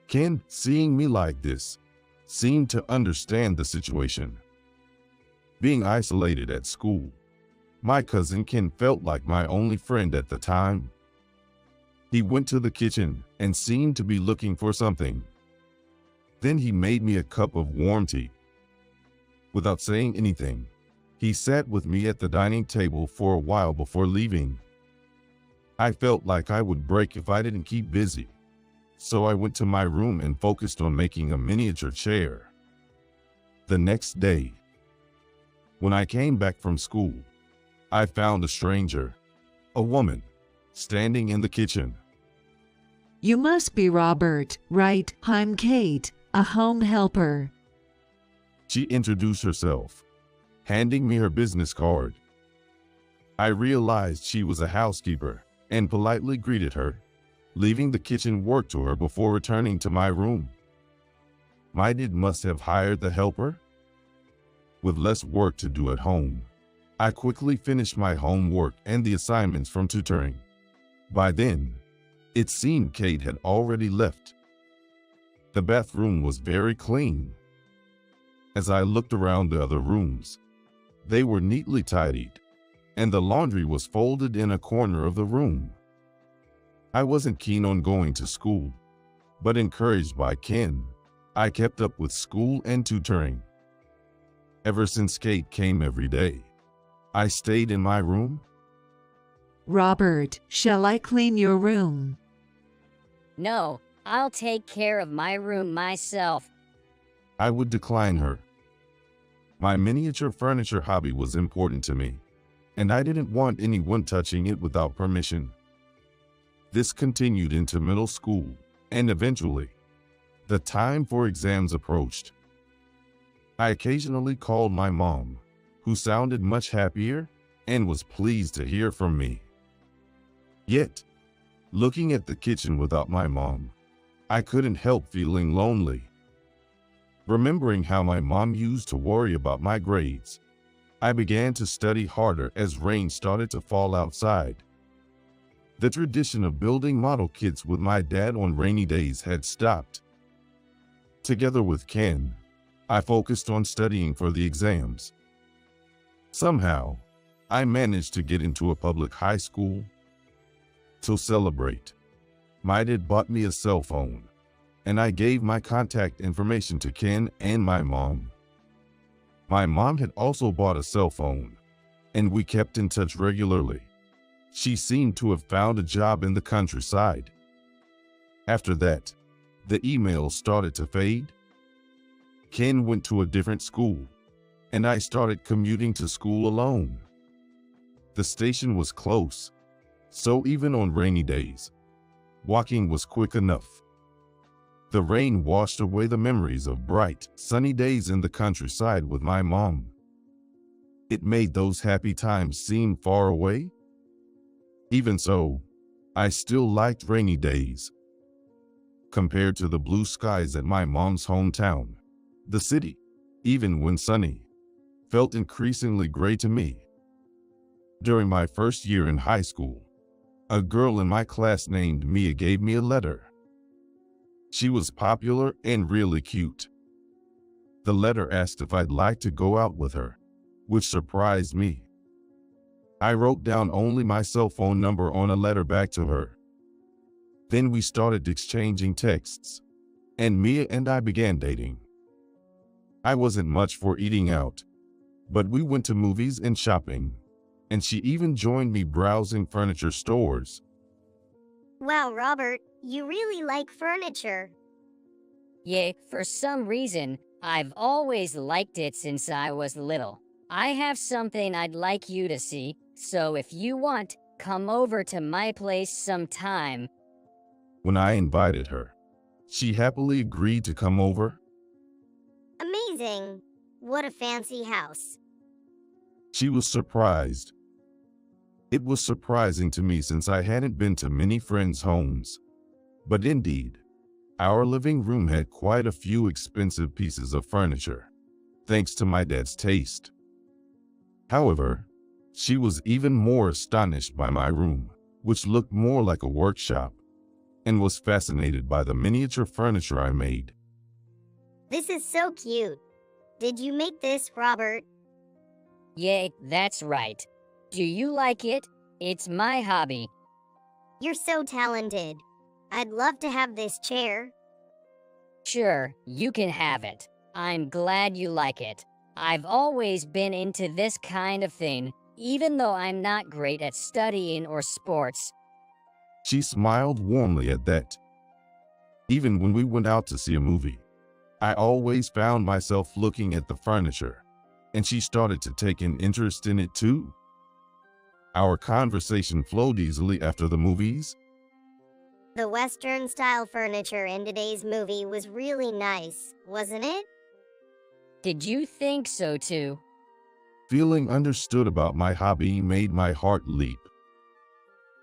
Ken, seeing me like this, seemed to understand the situation. Being isolated at school, my cousin Ken felt like my only friend at the time. He went to the kitchen and seemed to be looking for something. Then he made me a cup of warm tea. Without saying anything, he sat with me at the dining table for a while before leaving. I felt like I would break if I didn't keep busy, so I went to my room and focused on making a miniature chair. The next day, when I came back from school, I found a stranger, a woman, standing in the kitchen. You must be Robert, right? I'm Kate, a home helper. She introduced herself, handing me her business card. I realized she was a housekeeper and politely greeted her, leaving the kitchen work to her before returning to my room. My dad must have hired the helper. With less work to do at home, I quickly finished my homework and the assignments from tutoring. By then, it seemed Kate had already left. The bathroom was very clean. As I looked around the other rooms, they were neatly tidied, and the laundry was folded in a corner of the room. I wasn't keen on going to school, but encouraged by Ken, I kept up with school and tutoring. Ever since Kate came every day, I stayed in my room. Robert, shall I clean your room? No, I'll take care of my room myself. I would decline her. My miniature furniture hobby was important to me, and I didn't want anyone touching it without permission. This continued into middle school, and eventually, the time for exams approached. I occasionally called my mom, who sounded much happier and was pleased to hear from me. Yet, looking at the kitchen without my mom, I couldn't help feeling lonely. Remembering how my mom used to worry about my grades, I began to study harder as rain started to fall outside. The tradition of building model kits with my dad on rainy days had stopped. Together with Ken, I focused on studying for the exams. Somehow, I managed to get into a public high school. To celebrate, my dad bought me a cell phone, and I gave my contact information to Ken and my mom. My mom had also bought a cell phone, and we kept in touch regularly. She seemed to have found a job in the countryside. After that, the emails started to fade. Ken went to a different school, and I started commuting to school alone. The station was close, so even on rainy days, walking was quick enough. The rain washed away the memories of bright, sunny days in the countryside with my mom. It made those happy times seem far away. Even so, I still liked rainy days. Compared to the blue skies at my mom's hometown, the city, even when sunny, felt increasingly gray to me. During my first year in high school, a girl in my class named Mia gave me a letter. She was popular and really cute. The letter asked if I'd like to go out with her, which surprised me. I wrote down only my cell phone number on a letter back to her. Then we started exchanging texts, and Mia and I began dating. I wasn't much for eating out, but we went to movies and shopping, and she even joined me browsing furniture stores. Wow, Robert, you really like furniture. Yeah, for some reason, I've always liked it since I was little. I have something I'd like you to see, so if you want, come over to my place sometime. When I invited her, she happily agreed to come over. Amazing. what a fancy house. She was surprised. It was surprising to me since I hadn't been to many friends' homes. But indeed, our living room had quite a few expensive pieces of furniture, thanks to my dad's taste. However, she was even more astonished by my room, which looked more like a workshop, and was fascinated by the miniature furniture I made. This is so cute. Did you make this, Robert? Yeah, that's right. Do you like it? It's my hobby. You're so talented. I'd love to have this chair. Sure, you can have it. I'm glad you like it. I've always been into this kind of thing, even though I'm not great at studying or sports. She smiled warmly at that. Even when we went out to see a movie, I always found myself looking at the furniture, and she started to take an interest in it too. Our conversation flowed easily after the movies. The Western-style furniture in today's movie was really nice, wasn't it? Did you think so too? Feeling understood about my hobby made my heart leap.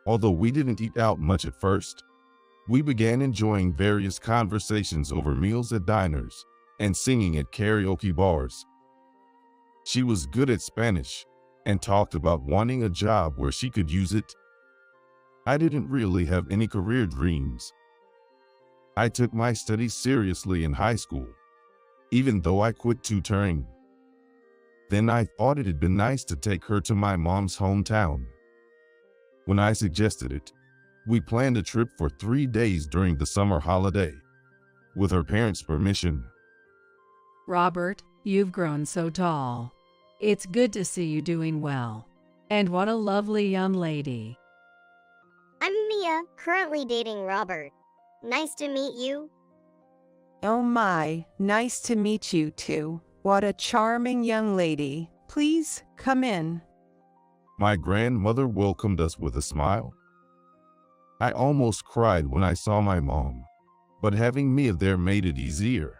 Although we didn't eat out much at first, we began enjoying various conversations over meals at diners and singing at karaoke bars. She was good at Spanish and talked about wanting a job where she could use it. I didn't really have any career dreams. I took my studies seriously in high school, even though I quit tutoring. Then I thought it'd been nice to take her to my mom's hometown. When I suggested it, we planned a trip for 3 days during the summer holiday, with her parents' permission. Robert, you've grown so tall. It's good to see you doing well. And what a lovely young lady. I'm Mia, currently dating Robert. Nice to meet you. Oh my, nice to meet you too. What a charming young lady. Please, come in. My grandmother welcomed us with a smile. I almost cried when I saw my mom, but having Mia there made it easier,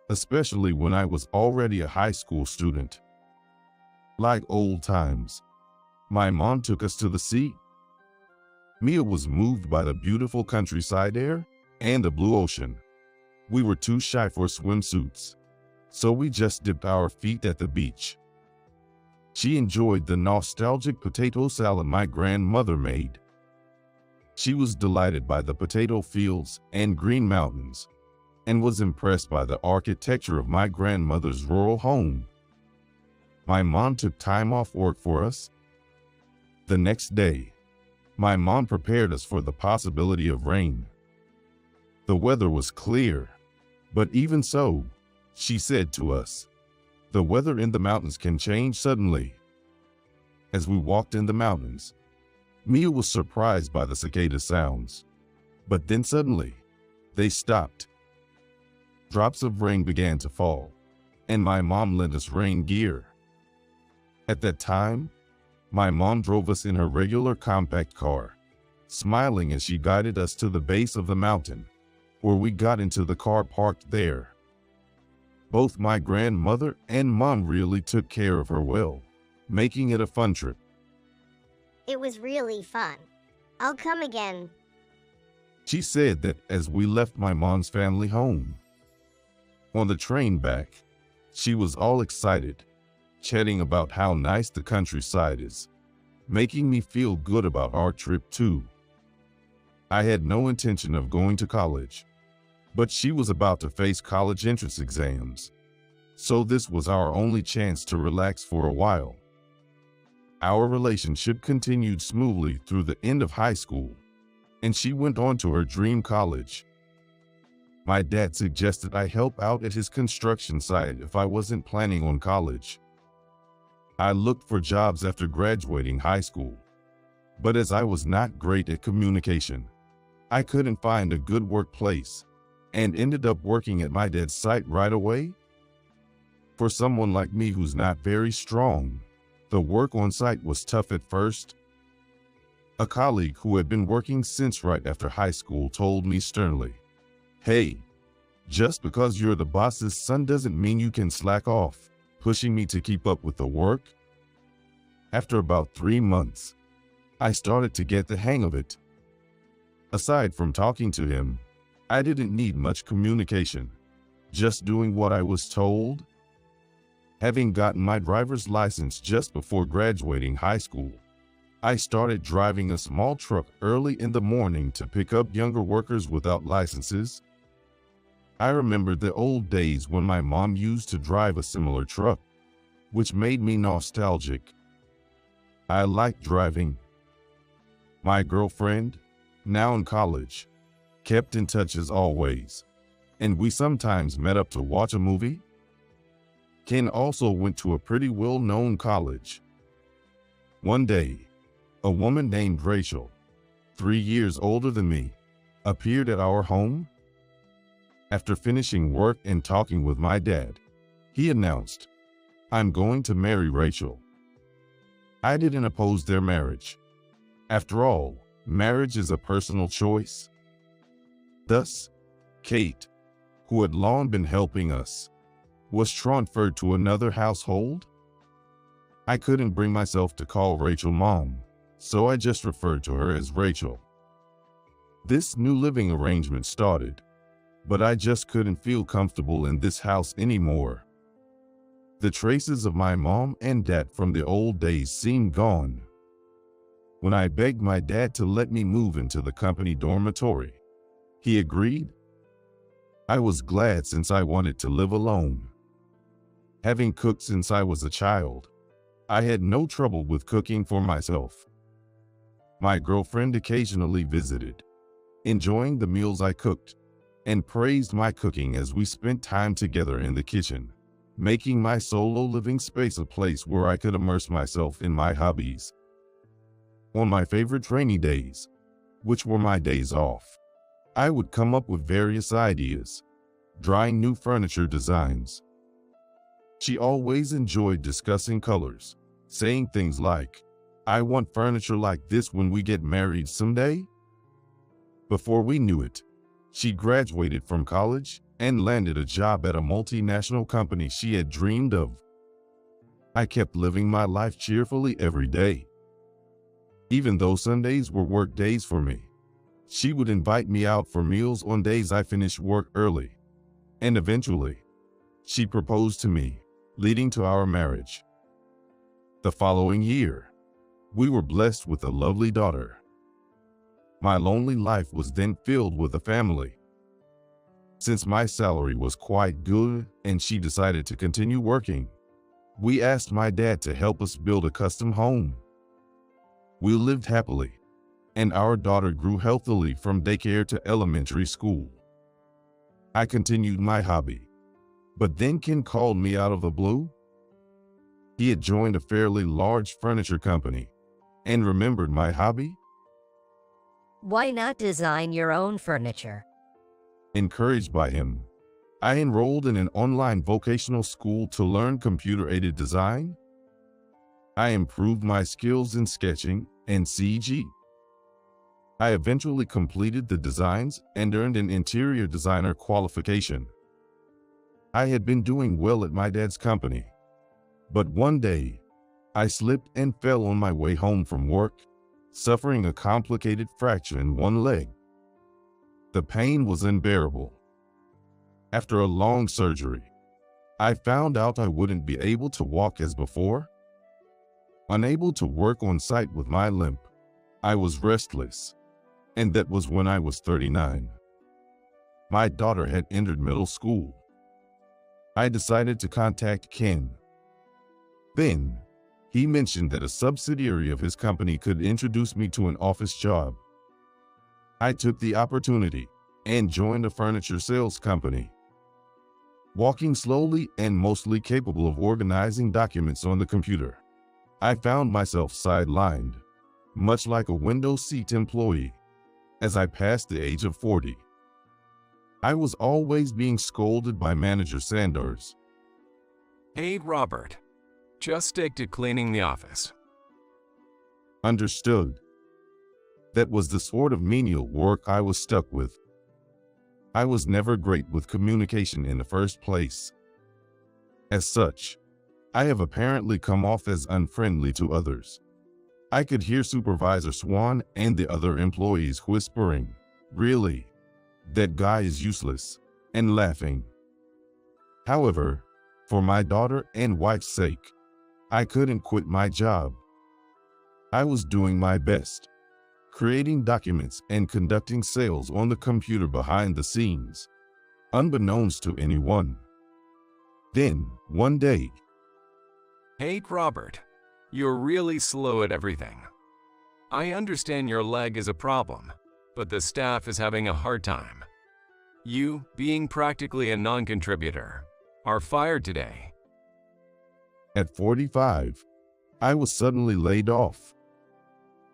especially when I was already a high school student. Like old times, my mom took us to the sea. Mia was moved by the beautiful countryside air and the blue ocean. We were too shy for swimsuits, so we just dipped our feet at the beach. She enjoyed the nostalgic potato salad my grandmother made. She was delighted by the potato fields and green mountains, and was impressed by the architecture of my grandmother's rural home. My mom took time off work for us. The next day, my mom prepared us for the possibility of rain. The weather was clear, but even so, she said to us, the weather in the mountains can change suddenly. As we walked in the mountains, Mia was surprised by the cicada sounds, but then suddenly, they stopped. Drops of rain began to fall, and my mom lent us rain gear. At that time, my mom drove us in her regular compact car, smiling as she guided us to the base of the mountain, where we got into the car parked there. Both my grandmother and mom really took care of her well, making it a fun trip. It was really fun. I'll come again. She said that as we left my mom's family home. On the train back, she was all excited, chatting about how nice the countryside is, making me feel good about our trip too. I had no intention of going to college, but she was about to face college entrance exams, so this was our only chance to relax for a while. Our relationship continued smoothly through the end of high school, and she went on to her dream college. My dad suggested I help out at his construction site if I wasn't planning on college. I looked for jobs after graduating high school, but as I was not great at communication, I couldn't find a good workplace and ended up working at my dad's site right away. For someone like me who's not very strong, the work on site was tough at first. A colleague who had been working since right after high school told me sternly, "Hey, just because you're the boss's son doesn't mean you can slack off. pushing me to keep up with the work. After about 3 months, I started to get the hang of it. Aside from talking to him, I didn't need much communication, just doing what I was told. Having gotten my driver's license just before graduating high school, I started driving a small truck early in the morning to pick up younger workers without licenses. I remembered the old days when my mom used to drive a similar truck, which made me nostalgic. I liked driving. My girlfriend, now in college, kept in touch as always, and we sometimes met up to watch a movie. Ken also went to a pretty well-known college. One day, a woman named Rachel, 3 years older than me, appeared at our home. After finishing work and talking with my dad, he announced, "I'm going to marry Rachel." I didn't oppose their marriage. After all, marriage is a personal choice. Thus, Kate, who had long been helping us, was transferred to another household. I couldn't bring myself to call Rachel Mom, so I just referred to her as Rachel. This new living arrangement started, but I just couldn't feel comfortable in this house anymore. The traces of my mom and dad from the old days seemed gone. When I begged my dad to let me move into the company dormitory, he agreed. I was glad since I wanted to live alone. Having cooked since I was a child, I had no trouble with cooking for myself. My girlfriend occasionally visited, enjoying the meals I cooked, and praised my cooking as we spent time together in the kitchen, making my solo living space a place where I could immerse myself in my hobbies. On my favorite rainy days, which were my days off, I would come up with various ideas, drawing new furniture designs. She always enjoyed discussing colors, saying things like, "I want furniture like this when we get married someday." Before we knew it, she graduated from college and landed a job at a multinational company she had dreamed of. I kept living my life cheerfully every day. Even though Sundays were work days for me, she would invite me out for meals on days I finished work early. And eventually, she proposed to me, leading to our marriage. The following year, we were blessed with a lovely daughter. My lonely life was then filled with a family. Since my salary was quite good and she decided to continue working, we asked my dad to help us build a custom home. We lived happily, and our daughter grew healthily from daycare to elementary school. I continued my hobby, but then Ken called me out of the blue. He had joined a fairly large furniture company and remembered my hobby. Why not design your own furniture? Encouraged by him, I enrolled in an online vocational school to learn computer-aided design. I improved my skills in sketching and CG. I eventually completed the designs and earned an interior designer qualification. I had been doing well at my dad's company, but one day, I slipped and fell on my way home from work, suffering a complicated fracture in one leg. The pain was unbearable. After a long surgery, I found out I wouldn't be able to walk as before. Unable to work on site with my limp, I was restless, and that was when I was 39. My daughter had entered middle school. I decided to contact Ken. Then, he mentioned that a subsidiary of his company could introduce me to an office job. I took the opportunity and joined a furniture sales company. Walking slowly and mostly capable of organizing documents on the computer, I found myself sidelined, much like a window seat employee, as I passed the age of 40. I was always being scolded by manager Sanders. "Hey, Robert. Just stick to cleaning the office." Understood. That was the sort of menial work I was stuck with. I was never great with communication in the first place. As such, I have apparently come off as unfriendly to others. I could hear Supervisor Swan and the other employees whispering, "Really? That guy is useless," and laughing. However, for my daughter and wife's sake, I couldn't quit my job. I was doing my best, creating documents and conducting sales on the computer behind the scenes, unbeknownst to anyone. Then, one day, Hey, Robert. You're really slow at everything. I understand your leg is a problem, but the staff is having a hard time. You, being practically a non-contributor, are fired today. At 45, I was suddenly laid off.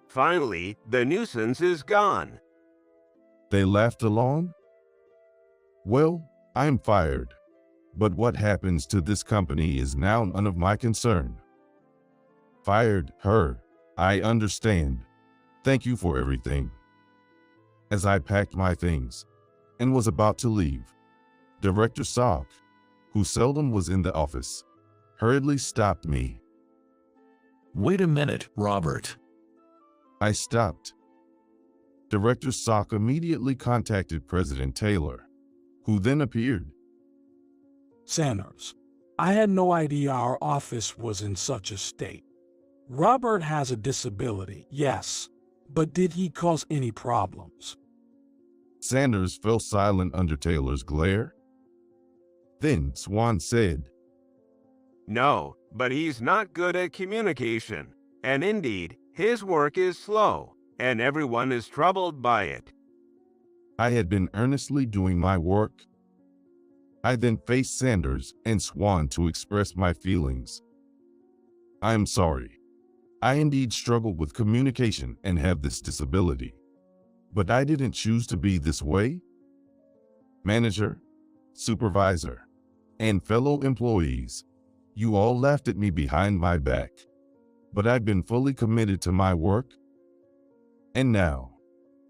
Finally, the nuisance is gone. They laughed along. Well, I'm fired, but what happens to this company is now none of my concern. Fired her, I understand. Thank you for everything. As I packed my things and was about to leave, Director Sock, who seldom was in the office, hurriedly stopped me. Wait a minute, Robert. I stopped. Director Sock immediately contacted President Taylor, who then appeared. Sanders, I had no idea our office was in such a state. Robert has a disability, yes, but did he cause any problems? Sanders fell silent under Taylor's glare. Then Swan said, No, but he's not good at communication, and indeed, his work is slow, and everyone is troubled by it. I had been earnestly doing my work. I then faced Sanders and Swan to express my feelings. I am sorry. I indeed struggle with communication and have this disability. But I didn't choose to be this way. Manager, supervisor, and fellow employees, you all laughed at me behind my back. But I've been fully committed to my work. And now,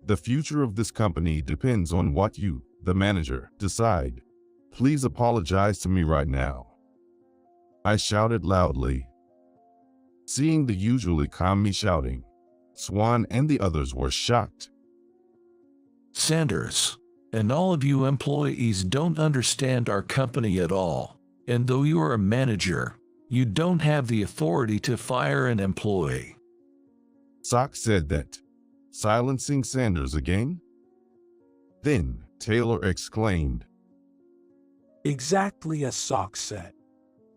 the future of this company depends on what you, the manager, decide. Please apologize to me right now. I shouted loudly. Seeing the usually calm me shouting, Swan and the others were shocked. Sanders, and all of you employees don't understand our company at all. And though you are a manager, you don't have the authority to fire an employee. Sock said that, silencing Sanders again. Then Taylor exclaimed, Exactly as Sock said.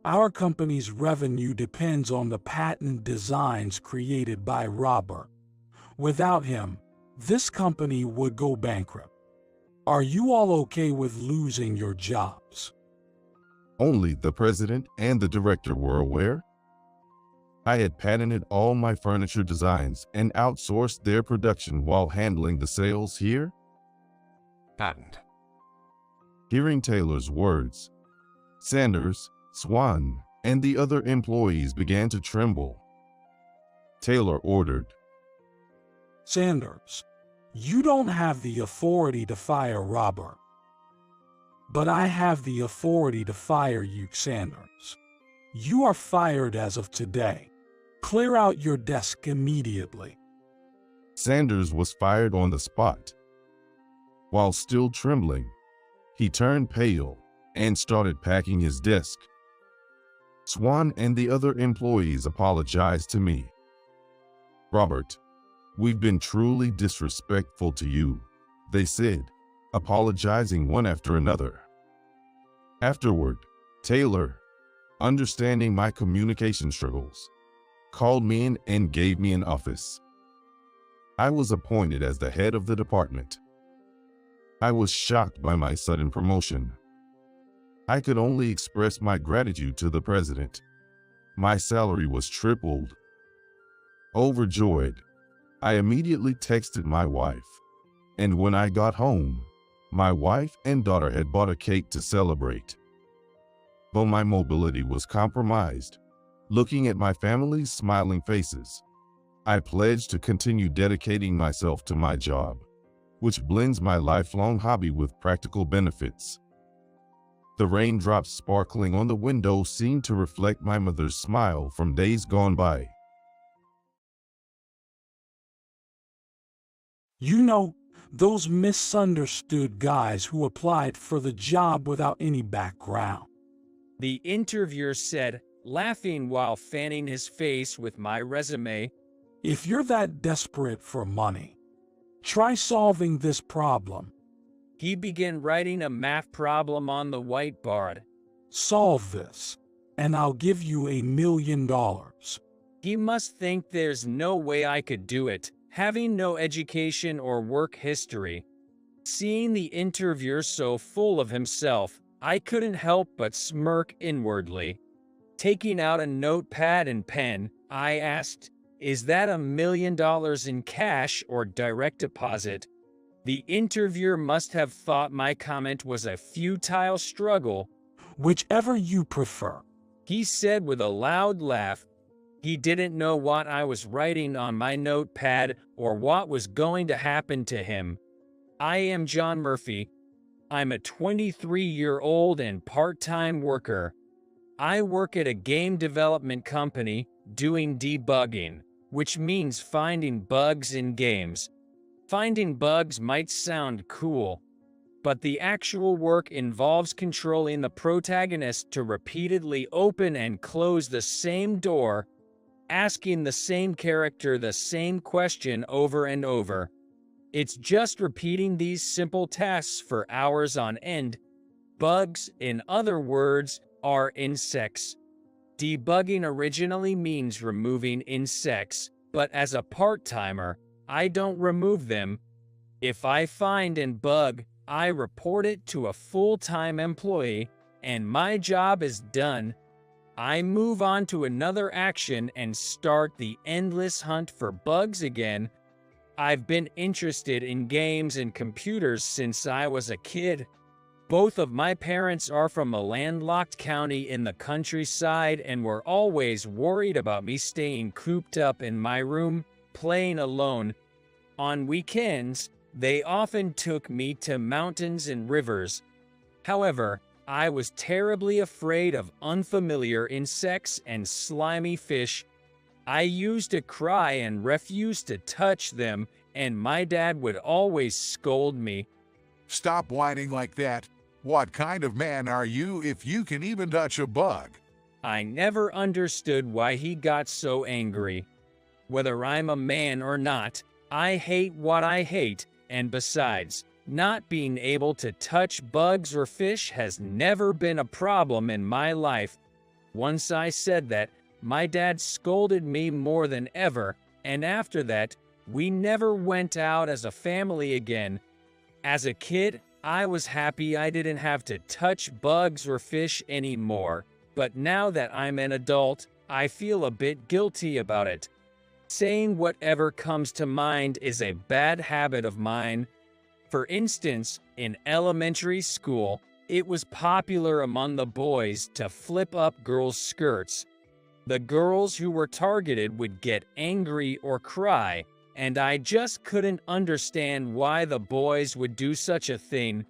Our company's revenue depends on the patent designs created by Robert. Without him, this company would go bankrupt. Are you all okay with losing your jobs? Only the president and the director were aware. I had patented all my furniture designs and outsourced their production while handling the sales here. Patent. Hearing Taylor's words, Sanders, Swan, and the other employees began to tremble. Taylor ordered, Sanders, you don't have the authority to fire Robert. But I have the authority to fire you, Sanders. You are fired as of today. Clear out your desk immediately. Sanders was fired on the spot. While still trembling, he turned pale and started packing his desk. Swan and the other employees apologized to me. Robert, we've been truly disrespectful to you, they said, apologizing one after another. Afterward, Taylor, understanding my communication struggles, called me in and gave me an office. I was appointed as the head of the department. I was shocked by my sudden promotion. I could only express my gratitude to the president. My salary was tripled. Overjoyed, I immediately texted my wife. And when I got home, my wife and daughter had bought a cake to celebrate. Though my mobility was compromised, looking at my family's smiling faces, I pledged to continue dedicating myself to my job, which blends my lifelong hobby with practical benefits. The raindrops sparkling on the window seemed to reflect my mother's smile from days gone by. You know, those misunderstood guys who applied for the job without any background. The interviewer said, laughing while fanning his face with my resume. If you're that desperate for money, try solving this problem. He began writing a math problem on the whiteboard. Solve this, and I'll give you $1 million. He must think there's no way I could do it, having no education or work history. Seeing the interviewer so full of himself, I couldn't help but smirk inwardly. Taking out a notepad and pen, I asked, "Is that $1 million in cash or direct deposit?" The interviewer must have thought my comment was a futile struggle. Whichever you prefer, he said with a loud laugh. He didn't know what I was writing on my notepad or what was going to happen to him. I am John Murphy. I'm a 23-year-old and part-time worker. I work at a game development company doing debugging, which means finding bugs in games. Finding bugs might sound cool, but the actual work involves controlling the protagonist to repeatedly open and close the same door, asking the same character the same question over and over. It's just repeating these simple tasks for hours on end. Bugs, in other words, are insects. Debugging originally means removing insects, but as a part-timer, I don't remove them. If I find and bug, I report it to a full-time employee, and my job is done. I move on to another action and start the endless hunt for bugs again. I've been interested in games and computers since I was a kid. Both of my parents are from a landlocked county in the countryside and were always worried about me staying cooped up in my room, playing alone. On weekends, they often took me to mountains and rivers. However, I was terribly afraid of unfamiliar insects and slimy fish. I used to cry and refused to touch them, and my dad would always scold me. Stop whining like that. What kind of man are you if you can even touch a bug? I never understood why he got so angry. Whether I'm a man or not, I hate what I hate, and besides, not being able to touch bugs or fish has never been a problem in my life. Once I said that, my dad scolded me more than ever, and after that, we never went out as a family again. As a kid, I was happy I didn't have to touch bugs or fish anymore, but now that I'm an adult, I feel a bit guilty about it. Saying whatever comes to mind is a bad habit of mine. For instance, in elementary school, it was popular among the boys to flip up girls' skirts. The girls who were targeted would get angry or cry, and I just couldn't understand why the boys would do such a thing.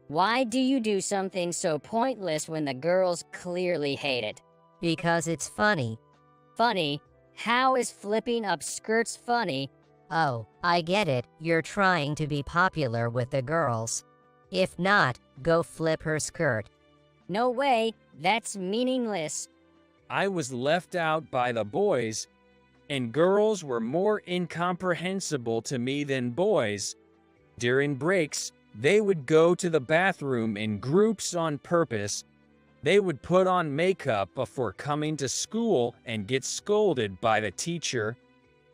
Why do you do something so pointless when the girls clearly hate it? Because it's funny. Funny? How is flipping up skirts funny? Oh, I get it. You're trying to be popular with the girls. If not, go flip her skirt. No way. That's meaningless. I was left out by the boys, and girls were more incomprehensible to me than boys. During breaks, they would go to the bathroom in groups on purpose. They would put on makeup before coming to school and get scolded by the teacher.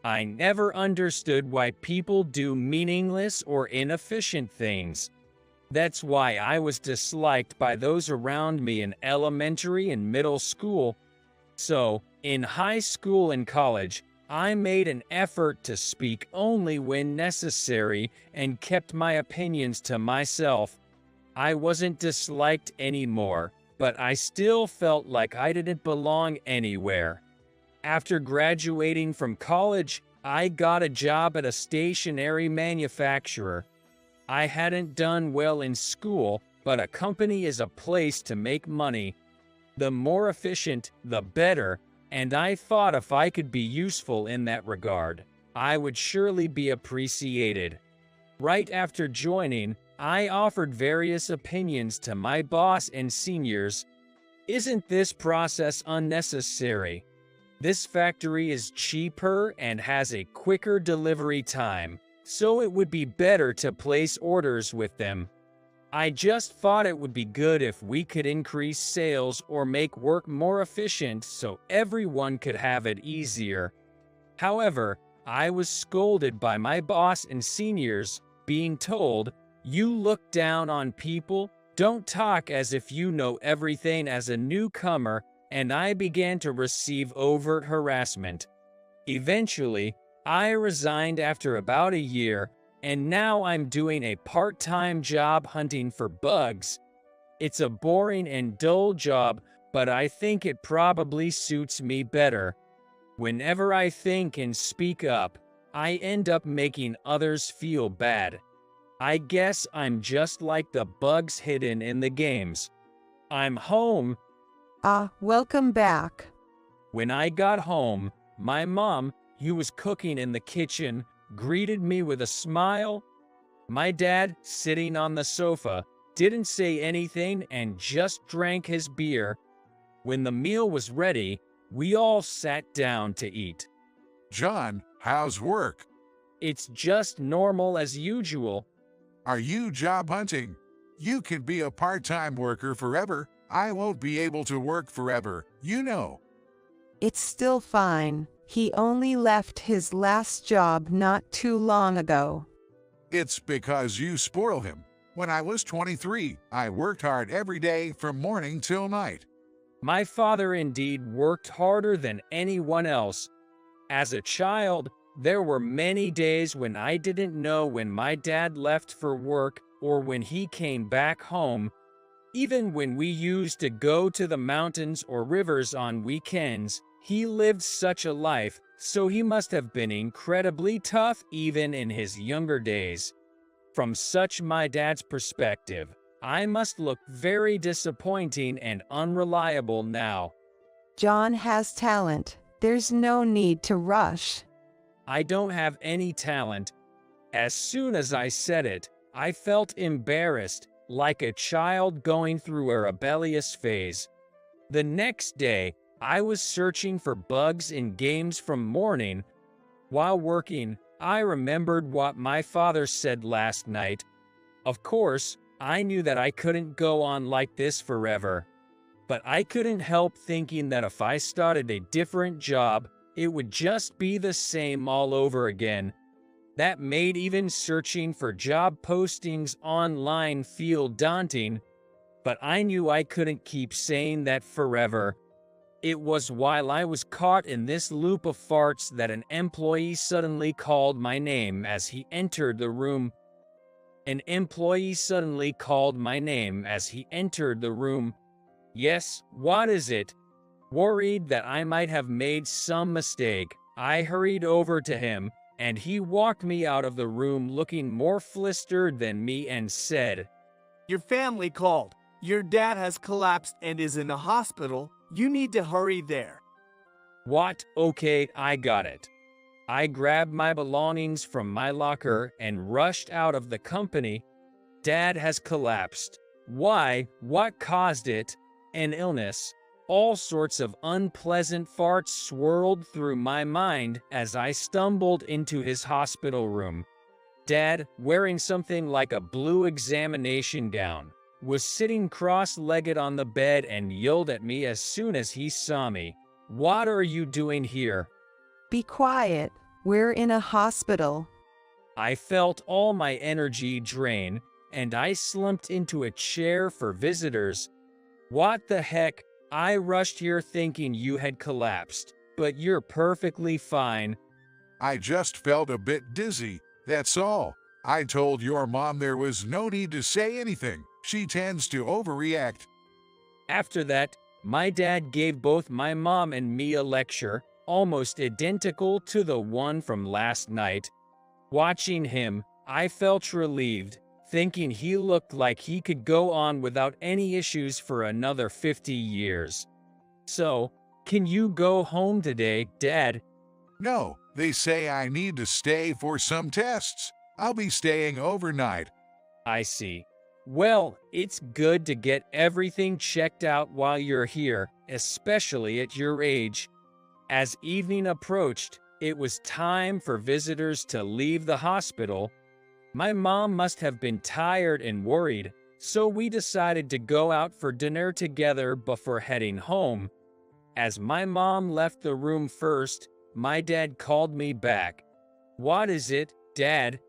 I never understood why people do meaningless or inefficient things. That's why I was disliked by those around me in elementary and middle school. So, in high school and college, I made an effort to speak only when necessary and kept my opinions to myself. I wasn't disliked anymore, but I still felt like I didn't belong anywhere. After graduating from college, I got a job at a stationery manufacturer. I hadn't done well in school, but a company is a place to make money. The more efficient, the better, and I thought if I could be useful in that regard, I would surely be appreciated. Right after joining, I offered various opinions to my boss and seniors. Isn't this process unnecessary? This factory is cheaper and has a quicker delivery time, so it would be better to place orders with them. I just thought it would be good if we could increase sales or make work more efficient so everyone could have it easier. However, I was scolded by my boss and seniors, being told, "You look down on people, don't talk as if you know everything as a newcomer," and I began to receive overt harassment. Eventually, I resigned after about a year, and now I'm doing a part-time job hunting for bugs. It's a boring and dull job, but I think it probably suits me better. Whenever I think and speak up, I end up making others feel bad. I guess I'm just like the bugs hidden in the games. I'm home. Welcome back. When I got home, my mom, who was cooking in the kitchen, greeted me with a smile. My dad, sitting on the sofa, didn't say anything and just drank his beer. When the meal was ready, we all sat down to eat. John, how's work? It's just normal as usual. Are you job hunting? You can be a part-time worker forever. I won't be able to work forever, you know. It's still fine. He only left his last job not too long ago. It's because you spoil him. When I was 23, I worked hard every day from morning till night. My father indeed worked harder than anyone else. As a child, there were many days when I didn't know when my dad left for work or when he came back home. Even when we used to go to the mountains or rivers on weekends, he lived such a life, so he must have been incredibly tough even in his younger days. From such my dad's perspective, I must look very disappointing and unreliable now. John has talent. There's no need to rush. I don't have any talent. As soon as I said it, I felt embarrassed, like a child going through a rebellious phase. The next day, I was searching for bugs in games from morning. While working, I remembered what my father said last night. Of course, I knew that I couldn't go on like this forever. But I couldn't help thinking that if I started a different job, it would just be the same all over again. That made even searching for job postings online feel daunting. But I knew I couldn't keep saying that forever. It was while I was caught in this loop of farts that an employee suddenly called my name as he entered the room. Yes, what is it? Worried that I might have made some mistake, I hurried over to him, and he walked me out of the room looking more flustered than me and said, "Your family called. Your dad has collapsed and is in a hospital. You need to hurry there." "What? Okay, I got it." I grabbed my belongings from my locker and rushed out of the company. Dad has collapsed. Why? What caused it? An illness. All sorts of unpleasant farts swirled through my mind as I stumbled into his hospital room. Dad, wearing something like a blue examination gown, was sitting cross-legged on the bed and yelled at me as soon as he saw me. "What are you doing here?" Be quiet. We're in a hospital. I felt all my energy drain, and I slumped into a chair for visitors. "What the heck? I rushed here thinking you had collapsed, but you're perfectly fine." I just felt a bit dizzy, that's all. I told your mom there was no need to say anything. She tends to overreact. After that, my dad gave both my mom and me a lecture, almost identical to the one from last night. Watching him, I felt relieved, thinking he looked like he could go on without any issues for another 50 years. So, can you go home today, Dad? No, they say I need to stay for some tests. I'll be staying overnight. I see. Well, it's good to get everything checked out while you're here, especially at your age. As evening approached, it was time for visitors to leave the hospital. My mom must have been tired and worried, so we decided to go out for dinner together before heading home. As my mom left the room first, my dad called me back. What is it, Dad?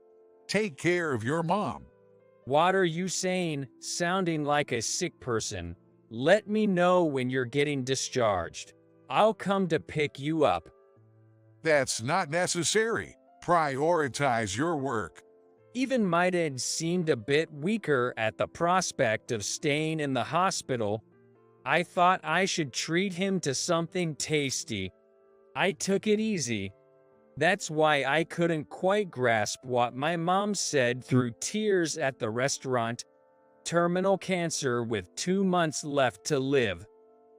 Take care of your mom. What are you saying, sounding like a sick person? Let me know when you're getting discharged. I'll come to pick you up. That's not necessary. Prioritize your work. Even my dad seemed a bit weaker at the prospect of staying in the hospital. I thought I should treat him to something tasty. I took it easy. That's why I couldn't quite grasp what my mom said through tears at the restaurant. Terminal cancer with 2 months left to live.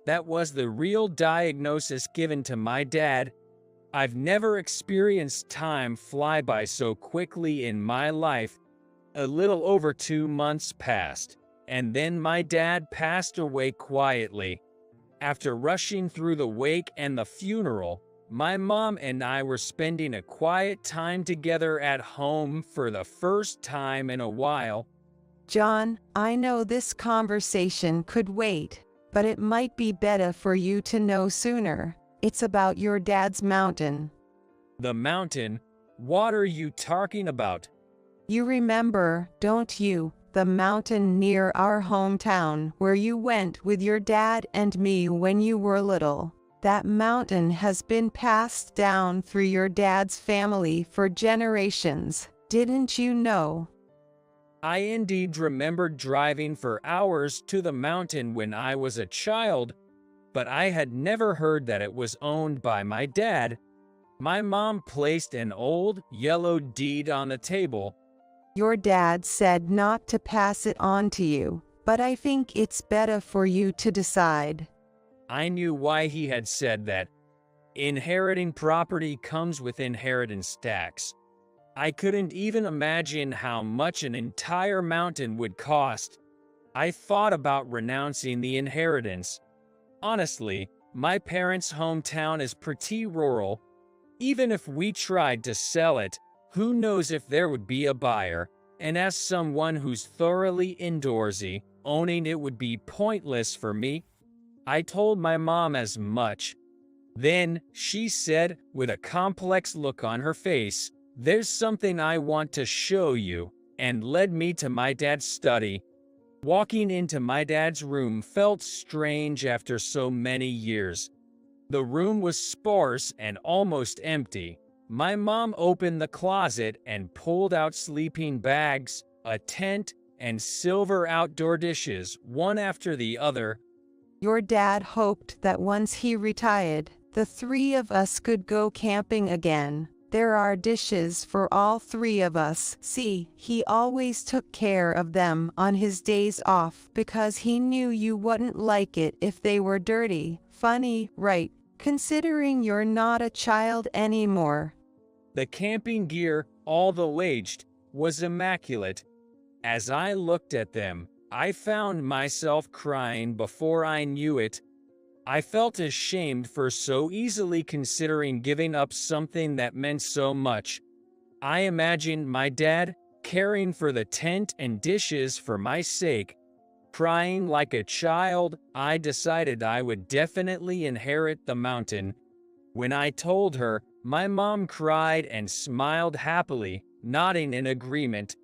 That was the real diagnosis given to my dad. I've never experienced time fly by so quickly in my life. A little over 2 months passed, and then my dad passed away quietly. After rushing through the wake and the funeral, my mom and I were spending a quiet time together at home for the first time in a while. John, I know this conversation could wait, but it might be better for you to know sooner. It's about your dad's mountain. The mountain? What are you talking about? You remember, don't you, the mountain near our hometown where you went with your dad and me when you were little? That mountain has been passed down through your dad's family for generations, didn't you know? I indeed remembered driving for hours to the mountain when I was a child, but I had never heard that it was owned by my dad. My mom placed an old, yellow deed on the table. Your dad said not to pass it on to you, but I think it's better for you to decide. I knew why he had said that. Inheriting property comes with inheritance tax. I couldn't even imagine how much an entire mountain would cost. I thought about renouncing the inheritance. Honestly, my parents' hometown is pretty rural. Even if we tried to sell it, who knows if there would be a buyer, and as someone who's thoroughly indoorsy, owning it would be pointless for me. I told my mom as much. Then, she said, with a complex look on her face, "There's something I want to show you," and led me to my dad's study. Walking into my dad's room felt strange after so many years. The room was sparse and almost empty. My mom opened the closet and pulled out sleeping bags, a tent, and silver outdoor dishes, one after the other. Your dad hoped that once he retired, the three of us could go camping again. There are dishes for all three of us. See, he always took care of them on his days off because he knew you wouldn't like it if they were dirty. Funny, right? Considering you're not a child anymore. The camping gear, although aged, was immaculate. As I looked at them, I found myself crying before I knew it. I felt ashamed for so easily considering giving up something that meant so much. I imagined my dad caring for the tent and dishes for my sake. Crying like a child, I decided I would definitely inherit the mountain. When I told her, my mom cried and smiled happily, nodding in agreement.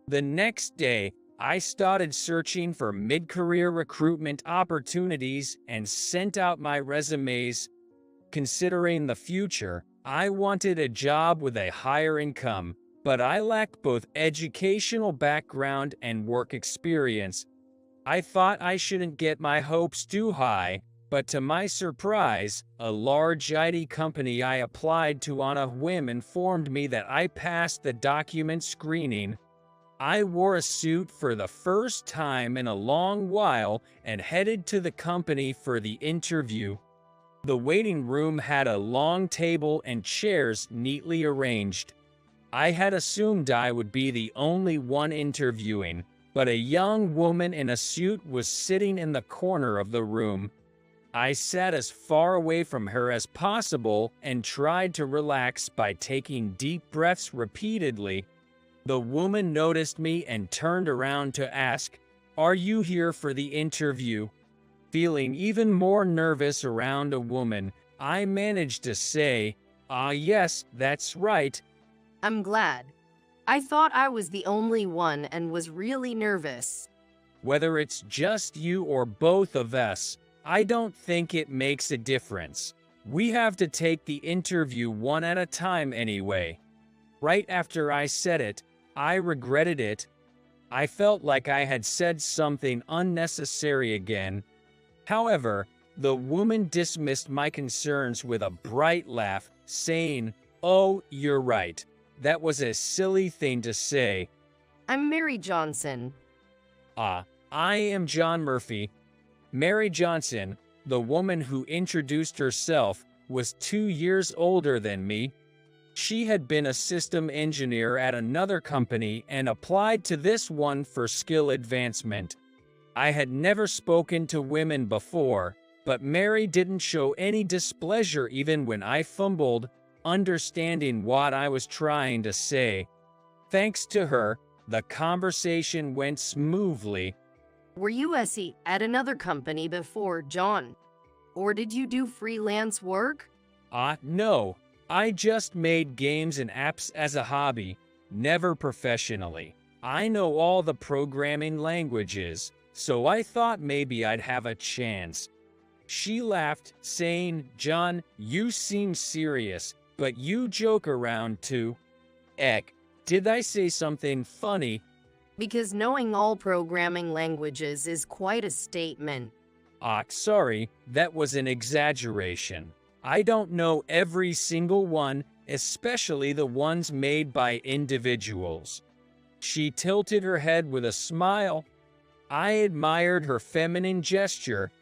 The next day, I started searching for mid-career recruitment opportunities and sent out my resumes. Considering the future, I wanted a job with a higher income, but I lacked both educational background and work experience. I thought I shouldn't get my hopes too high, but to my surprise, a large IT company I applied to on a whim informed me that I passed the document screening. I wore a suit for the first time in a long while and headed to the company for the interview. The waiting room had a long table and chairs neatly arranged. I had assumed I would be the only one interviewing, but a young woman in a suit was sitting in the corner of the room. I sat as far away from her as possible and tried to relax by taking deep breaths repeatedly. The woman noticed me and turned around to ask, "Are you here for the interview?" Feeling even more nervous around a woman, I managed to say, yes, that's right." I'm glad. I thought I was the only one and was really nervous. Whether it's just you or both of us, I don't think it makes a difference. We have to take the interview one at a time anyway. Right after I said it, I regretted it. I felt like I had said something unnecessary again. However, the woman dismissed my concerns with a bright laugh, saying, "Oh, you're right. That was a silly thing to say." I'm Mary Johnson. I am John Murphy. Mary Johnson, the woman who introduced herself, was 2 years older than me. She had been a system engineer at another company and applied to this one for skill advancement. I had never spoken to women before, but Mary didn't show any displeasure even when I fumbled, understanding what I was trying to say. Thanks to her, the conversation went smoothly. Were you at another company before, John? Or did you do freelance work? No. I just made games and apps as a hobby, never professionally. I know all the programming languages, so I thought maybe I'd have a chance. She laughed, saying, "John, you seem serious, but you joke around too." Eck, did I say something funny? Because knowing all programming languages is quite a statement. Sorry, that was an exaggeration. I don't know every single one, especially the ones made by individuals. She tilted her head with a smile. I admired her feminine gesture.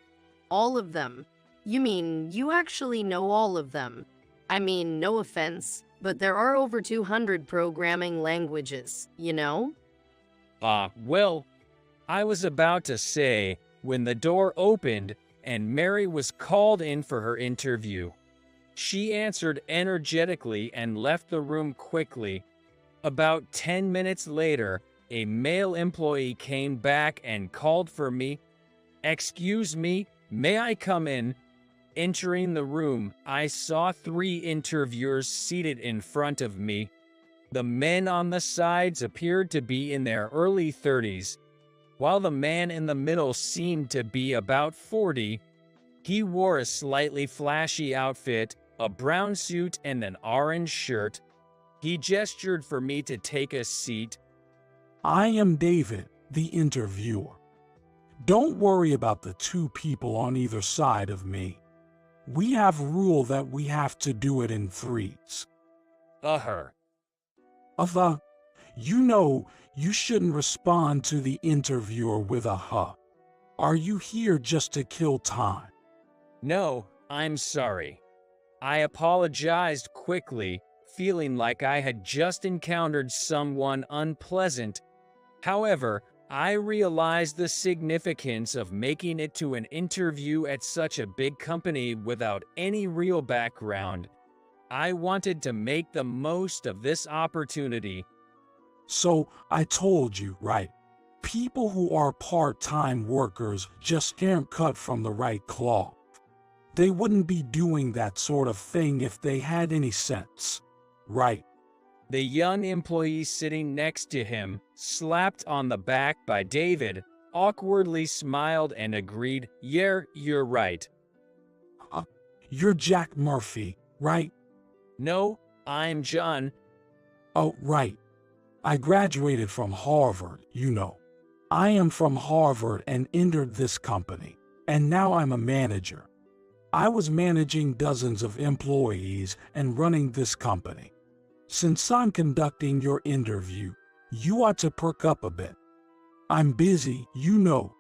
All of them? You mean you actually know all of them? I mean, no offense, but there are over 200 programming languages, you know? Well, I was about to say when the door opened and Mary was called in for her interview. She answered energetically and left the room quickly. About 10 minutes later, a male employee came back and called for me. "Excuse me, may I come in?" Entering the room, I saw 3 interviewers seated in front of me. The men on the sides appeared to be in their early 30s, while the man in the middle seemed to be about 40. He wore a slightly flashy outfit, a brown suit and an orange shirt. He gestured for me to take a seat. I am David, the interviewer. Don't worry about the 2 people on either side of me. We have a rule that we have to do it in 3s. You know, you shouldn't respond to the interviewer with a huh. Are you here just to kill time? No, I'm sorry. I apologized quickly, feeling like I had just encountered someone unpleasant. However, I realized the significance of making it to an interview at such a big company without any real background. I wanted to make the most of this opportunity. So, I told you, right? People who are part-time workers just aren't cut from the right cloth. They wouldn't be doing that sort of thing if they had any sense, right? The young employee sitting next to him, slapped on the back by David, awkwardly smiled and agreed, "Yeah, you're right." You're Jack Murphy, right? No, I'm John. Oh, right. I graduated from Harvard, you know. I am from Harvard and entered this company, and now I'm a manager. I was managing dozens of employees and running this company. Since I'm conducting your interview, You ought to perk up a bit. I'm busy, you know.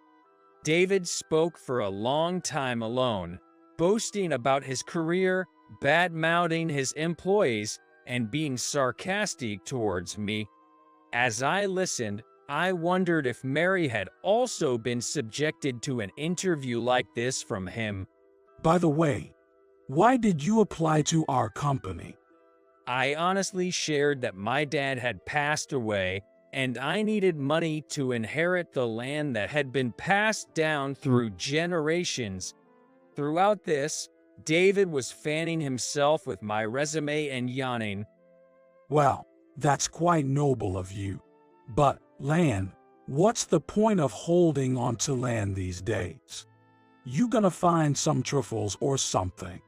David spoke for a long time alone, boasting about his career, bad-mouthing his employees, and being sarcastic towards me. As I listened, I wondered if Mary had also been subjected to an interview like this from him. By the way, why did you apply to our company? I honestly shared that my dad had passed away, and I needed money to inherit the land that had been passed down through generations. Throughout this, David was fanning himself with my resume and yawning. Well, that's quite noble of you. But, land, what's the point of holding on to land these days? You gonna find some truffles or something?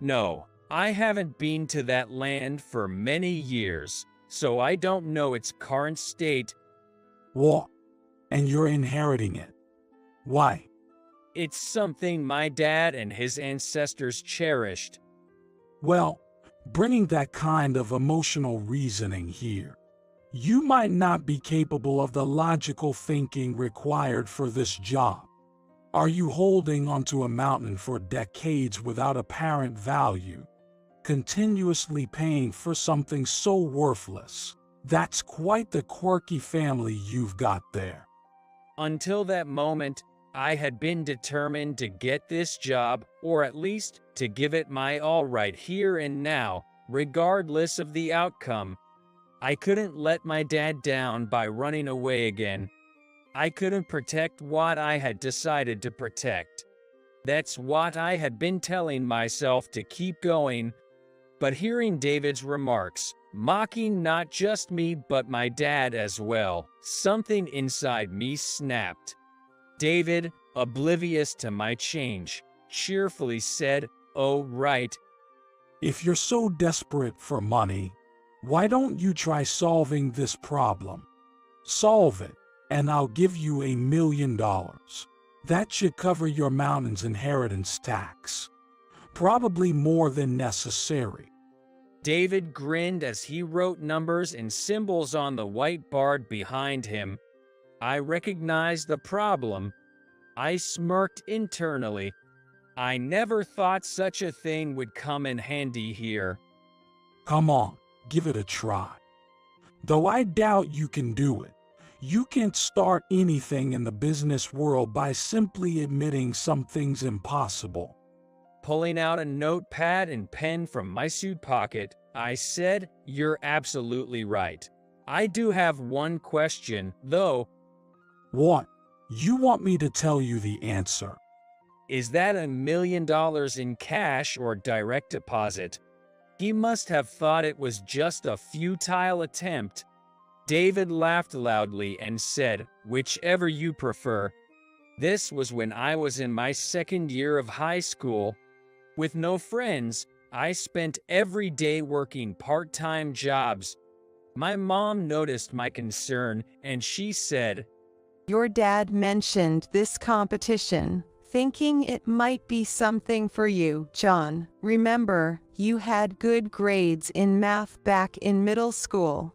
No, I haven't been to that land for many years, so I don't know its current state. What? And you're inheriting it? Why? It's something my dad and his ancestors cherished. Well, bringing that kind of emotional reasoning here, you might not be capable of the logical thinking required for this job. Are you holding onto a mountain for decades without apparent value, continuously paying for something so worthless? That's quite the quirky family you've got there. Until that moment, I had been determined to get this job, or at least to give it my all right here and now, regardless of the outcome. I couldn't let my dad down by running away again. I couldn't protect what I had decided to protect. That's what I had been telling myself to keep going. But hearing David's remarks, mocking not just me but my dad as well, something inside me snapped. David, oblivious to my change, cheerfully said, "Oh, right. If you're so desperate for money, why don't you try solving this problem? Solve it, and I'll give you $1 million. That should cover your mountain's inheritance tax. Probably more than necessary." David grinned as he wrote numbers and symbols on the whiteboard behind him. I recognized the problem. I smirked internally. I never thought such a thing would come in handy here. Come on, give it a try. Though I doubt you can do it. You can't start anything in the business world by simply admitting something's impossible. Pulling out a notepad and pen from my suit pocket, I said, "You're absolutely right. I do have one question, though." What? You want me to tell you the answer? Is that $1 million in cash or direct deposit? He must have thought it was just a futile attempt. David laughed loudly and said, "Whichever you prefer." This was when I was in my second year of high school. With no friends, I spent every day working part-time jobs. My mom noticed my concern, and she said, Your dad mentioned this competition, thinking it might be something for you, John. Remember, you had good grades in math back in middle school.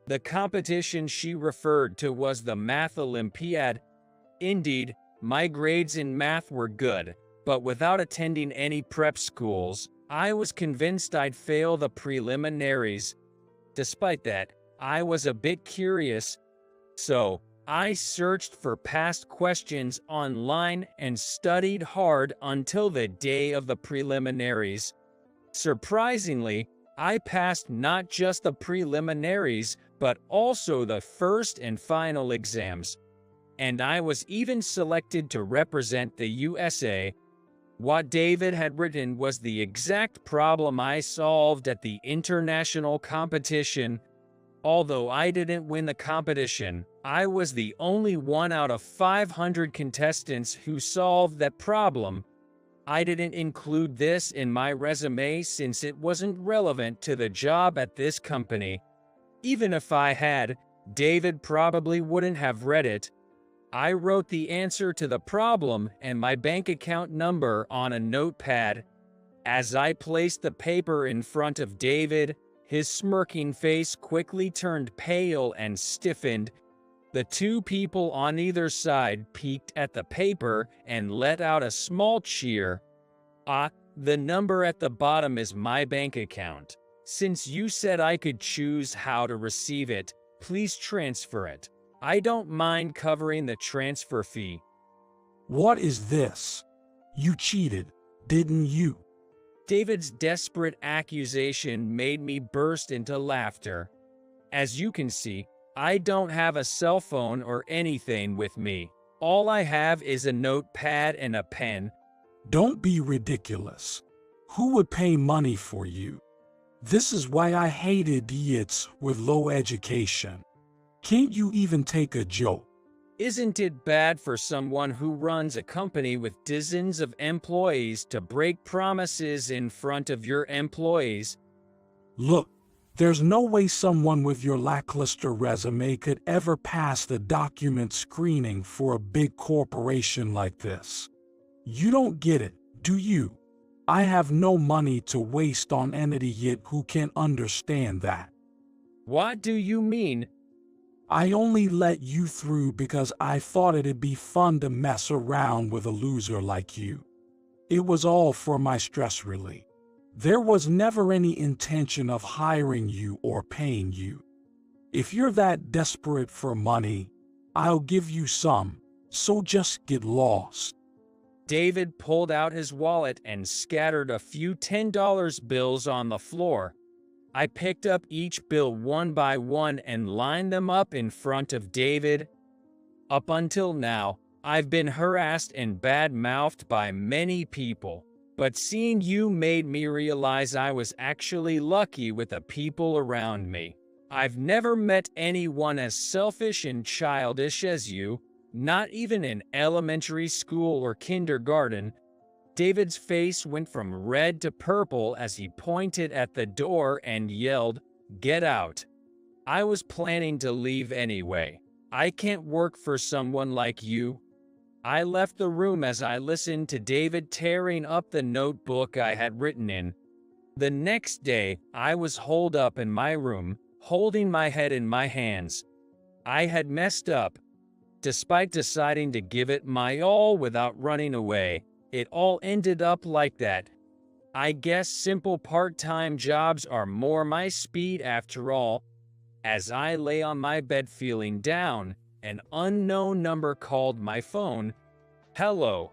The competition she referred to was the Math Olympiad. Indeed, my grades in math were good, but without attending any prep schools, I was convinced I'd fail the preliminaries. Despite that, I was a bit curious, so I searched for past questions online and studied hard until the day of the preliminaries. Surprisingly, I passed not just the preliminaries, but also the first and final exams. And I was even selected to represent the USA. What David had written was the exact problem I solved at the international competition. Although I didn't win the competition, I was the only one out of 500 contestants who solved that problem. I didn't include this in my resume since it wasn't relevant to the job at this company. Even if I had, David probably wouldn't have read it. I wrote the answer to the problem and my bank account number on a notepad. As I placed the paper in front of David, His smirking face quickly turned pale and stiffened. The two people on either side peeked at the paper and let out a small cheer. "Ah, the number at the bottom is my bank account. Since you said I could choose how to receive it, please transfer it. I don't mind covering the transfer fee." What is this? You cheated, didn't you? David's desperate accusation made me burst into laughter. As you can see, I don't have a cell phone or anything with me. All I have is a notepad and a pen. Don't be ridiculous. Who would pay money for you? This is why I hate idiots with low education. Can't you even take a joke? Isn't it bad for someone who runs a company with dozens of employees to break promises in front of your employees? Look, there's no way someone with your lackluster resume could ever pass the document screening for a big corporation like this. You don't get it, do you? I have no money to waste on an idiot who can't understand that. What do you mean? I only let you through because I thought it'd be fun to mess around with a loser like you. It was all for my stress relief. There was never any intention of hiring you or paying you. If you're that desperate for money, I'll give you some, so just get lost. David pulled out his wallet and scattered a few $10 bills on the floor. I picked up each bill one by one and lined them up in front of David. Up until now, I've been harassed and bad-mouthed by many people, but seeing you made me realize I was actually lucky with the people around me. I've never met anyone as selfish and childish as you, not even in elementary school or kindergarten. David's face went from red to purple as he pointed at the door and yelled, "Get out." I was planning to leave anyway. I can't work for someone like you. I left the room as I listened to David tearing up the notebook I had written in. The next day, I was holed up in my room, holding my head in my hands. I had messed up. Despite deciding to give it my all without running away, it all ended up like that. I guess simple part-time jobs are more my speed after all. As I lay on my bed feeling down, an unknown number called my phone. "Hello."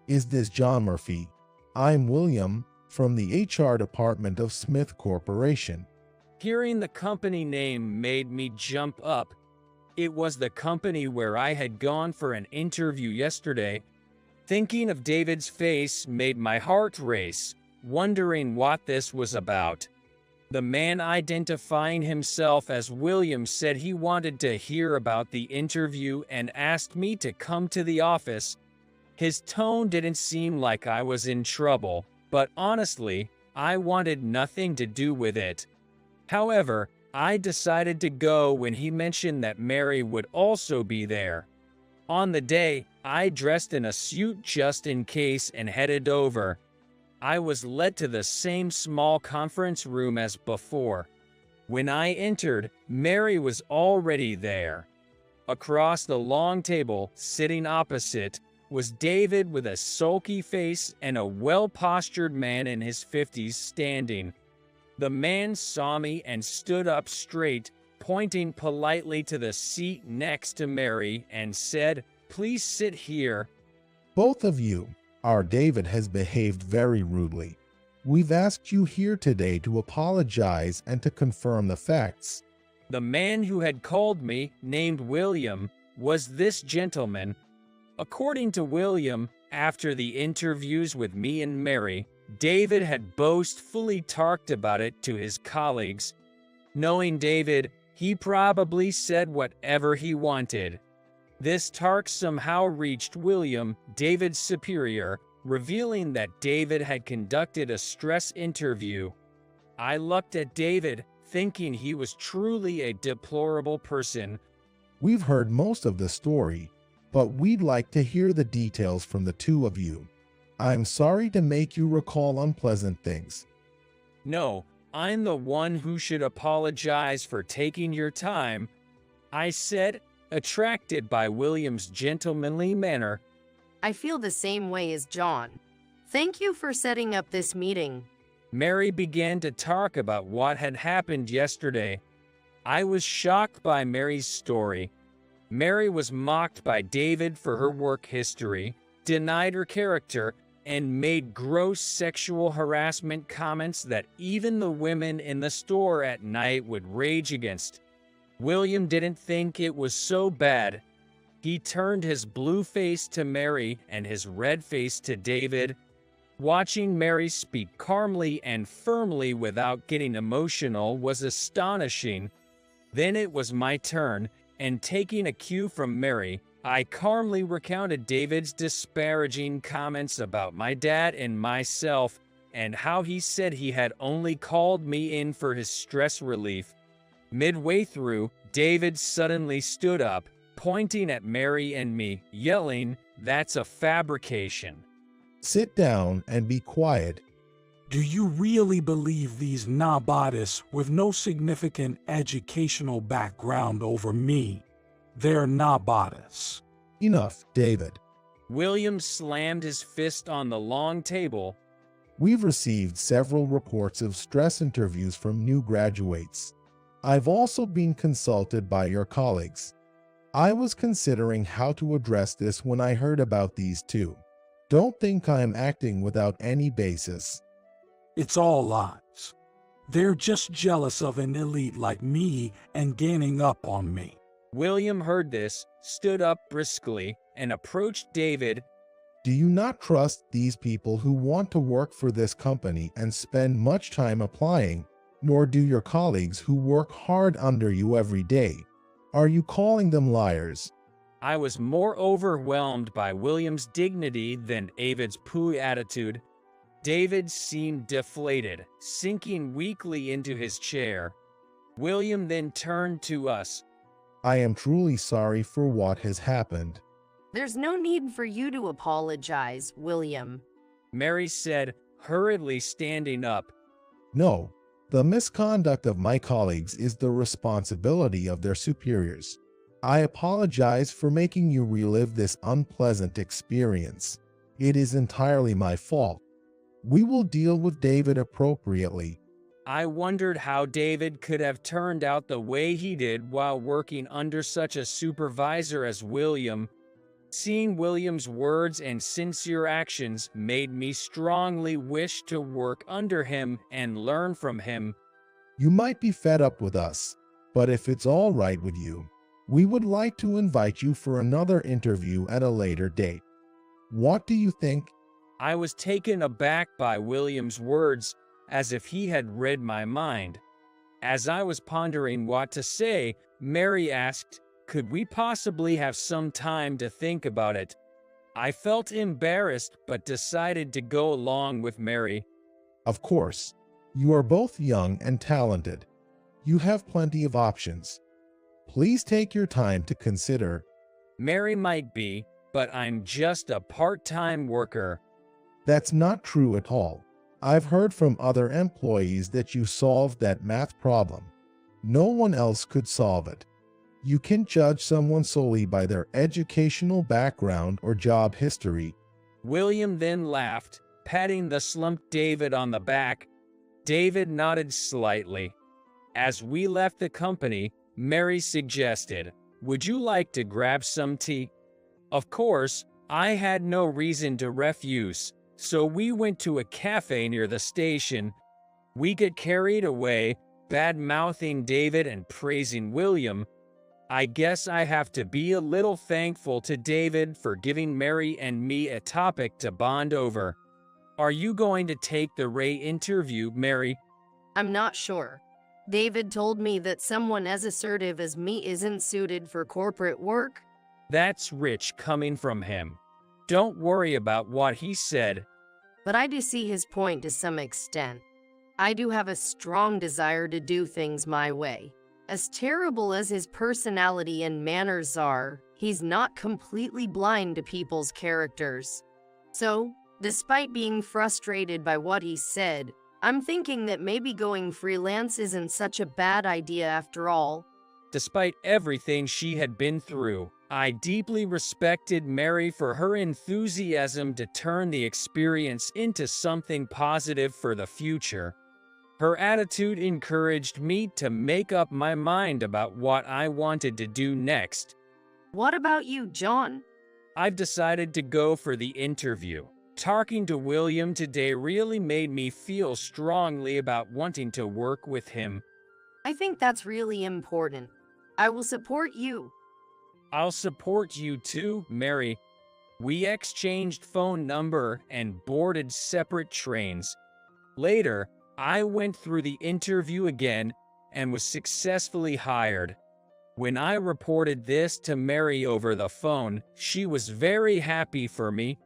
Is this John Murphy? I'm William from the HR department of Smith Corporation. Hearing the company name made me jump up. It was the company where I had gone for an interview yesterday. Thinking of David's face made my heart race, wondering what this was about. The man identifying himself as William said he wanted to hear about the interview and asked me to come to the office. His tone didn't seem like I was in trouble, but honestly, I wanted nothing to do with it. However, I decided to go when he mentioned that Mary would also be there. On the day, I dressed in a suit just in case and headed over. I was led to the same small conference room as before. When I entered, Mary was already there. Across the long table, sitting opposite, was David with a sulky face and a well-postured man in his 50s standing. The man saw me and stood up straight, pointing politely to the seat next to Mary and said, "Please sit here." Both of you, our David has behaved very rudely. We've asked you here today to apologize and to confirm the facts. The man who had called me, named William, was this gentleman. According to William, after the interviews with me and Mary, David had boastfully talked about it to his colleagues. Knowing David, he probably said whatever he wanted. This talk somehow reached William, David's superior, revealing that David had conducted a stress interview. I looked at David, thinking he was truly a deplorable person. We've heard most of the story, but we'd like to hear the details from the two of you. I'm sorry to make you recall unpleasant things. No, I'm the one who should apologize for taking your time, I said, attracted by William's gentlemanly manner. I feel the same way as John. Thank you for setting up this meeting. Mary began to talk about what had happened yesterday. I was shocked by Mary's story. Mary was mocked by David for her work history, denied her character, and made gross sexual harassment comments that even the women in the store at night would rage against. William didn't think it was so bad. He turned his blue face to Mary and his red face to David. Watching Mary speak calmly and firmly without getting emotional was astonishing. Then it was my turn, and taking a cue from Mary, I calmly recounted David's disparaging comments about my dad and myself, and how he said he had only called me in for his stress relief. Midway through, David suddenly stood up, pointing at Mary and me, yelling, "That's a fabrication." Sit down and be quiet. Do you really believe these nabodists with no significant educational background over me? They're nabodists. Enough, David. William slammed his fist on the long table. We've received several reports of stress interviews from new graduates. I've also been consulted by your colleagues. I was considering how to address this when I heard about these two. Don't think I am acting without any basis. It's all lies. They're just jealous of an elite like me and gaining up on me. William heard this, stood up briskly, and approached David. Do you not trust these people who want to work for this company and spend much time applying, nor do your colleagues who work hard under you every day? Are you calling them liars? I was more overwhelmed by William's dignity than David's poo attitude. David seemed deflated, sinking weakly into his chair. William then turned to us. I am truly sorry for what has happened. There's no need for you to apologize, William, Mary said, hurriedly standing up. No, the misconduct of my colleagues is the responsibility of their superiors. I apologize for making you relive this unpleasant experience. It is entirely my fault. We will deal with David appropriately. I wondered how David could have turned out the way he did while working under such a supervisor as William. Seeing William's words and sincere actions made me strongly wish to work under him and learn from him. You might be fed up with us, but if it's all right with you, we would like to invite you for another interview at a later date. What do you think? I was taken aback by William's words, as if he had read my mind. As I was pondering what to say, Mary asked, could we possibly have some time to think about it? I felt embarrassed but decided to go along with Mary. Of course. You are both young and talented. You have plenty of options. Please take your time to consider. Mary might be, but I'm just a part-time worker. That's not true at all. I've heard from other employees that you solved that math problem. No one else could solve it. You can judge someone solely by their educational background or job history. William then laughed, patting the slumped David on the back. David nodded slightly. As we left the company, Mary suggested, would you like to grab some tea? Of course, I had no reason to refuse, so we went to a cafe near the station. We got carried away, bad-mouthing David and praising William. I guess I have to be a little thankful to David for giving Mary and me a topic to bond over. Are you going to take the Ray interview, Mary? I'm not sure. David told me that someone as assertive as me isn't suited for corporate work. That's rich coming from him. Don't worry about what he said. But I do see his point to some extent. I do have a strong desire to do things my way. As terrible as his personality and manners are, he's not completely blind to people's characters. So, despite being frustrated by what he said, I'm thinking that maybe going freelance isn't such a bad idea after all. Despite everything she had been through, I deeply respected Mary for her enthusiasm to turn the experience into something positive for the future. Her attitude encouraged me to make up my mind about what I wanted to do next. What about you, John? I've decided to go for the interview. Talking to William today really made me feel strongly about wanting to work with him. I think that's really important. I will support you. I'll support you too, Mary. We exchanged phone number and boarded separate trains. Later, I went through the interview again and was successfully hired. When I reported this to Mary over the phone, she was very happy for me.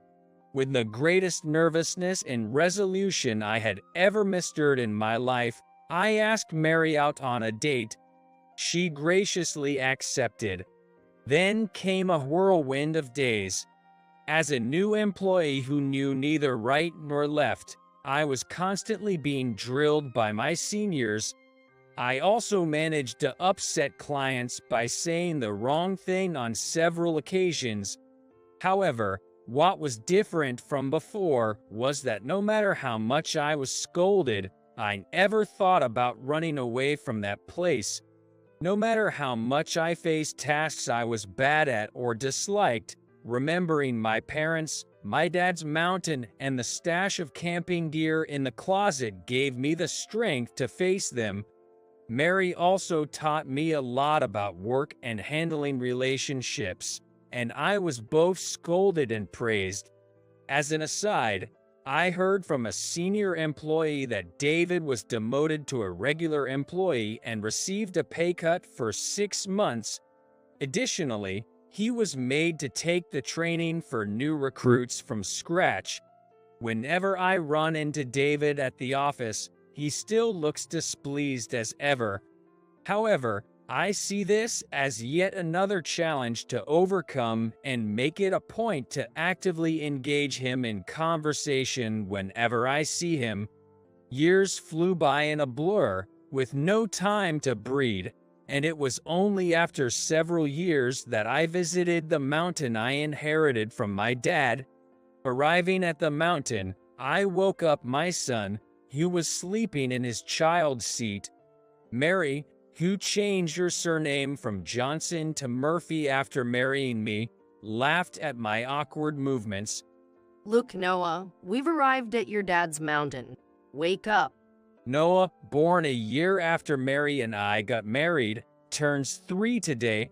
With the greatest nervousness and resolution I had ever mustered in my life, I asked Mary out on a date. She graciously accepted. Then came a whirlwind of days. As a new employee who knew neither right nor left, I was constantly being drilled by my seniors. I also managed to upset clients by saying the wrong thing on several occasions. However, what was different from before was that no matter how much I was scolded, I never thought about running away from that place. No matter how much I faced tasks I was bad at or disliked, remembering my parents, my dad's mountain, and the stash of camping gear in the closet gave me the strength to face them. Mary also taught me a lot about work and handling relationships, and I was both scolded and praised. As an aside, I heard from a senior employee that David was demoted to a regular employee and received a pay cut for 6 months. Additionally, he was made to take the training for new recruits from scratch. Whenever I run into David at the office, he still looks displeased as ever. However, I see this as yet another challenge to overcome and make it a point to actively engage him in conversation whenever I see him. Years flew by in a blur, with no time to breathe, and it was only after several years that I visited the mountain I inherited from my dad. Arriving at the mountain, I woke up my son. He was sleeping in his child's seat. Mary, who changed her surname from Johnson to Murphy after marrying me, laughed at my awkward movements. Look, Noah, we've arrived at your dad's mountain. Wake up. Noah, born a year after Mary and I got married, turns 3 today.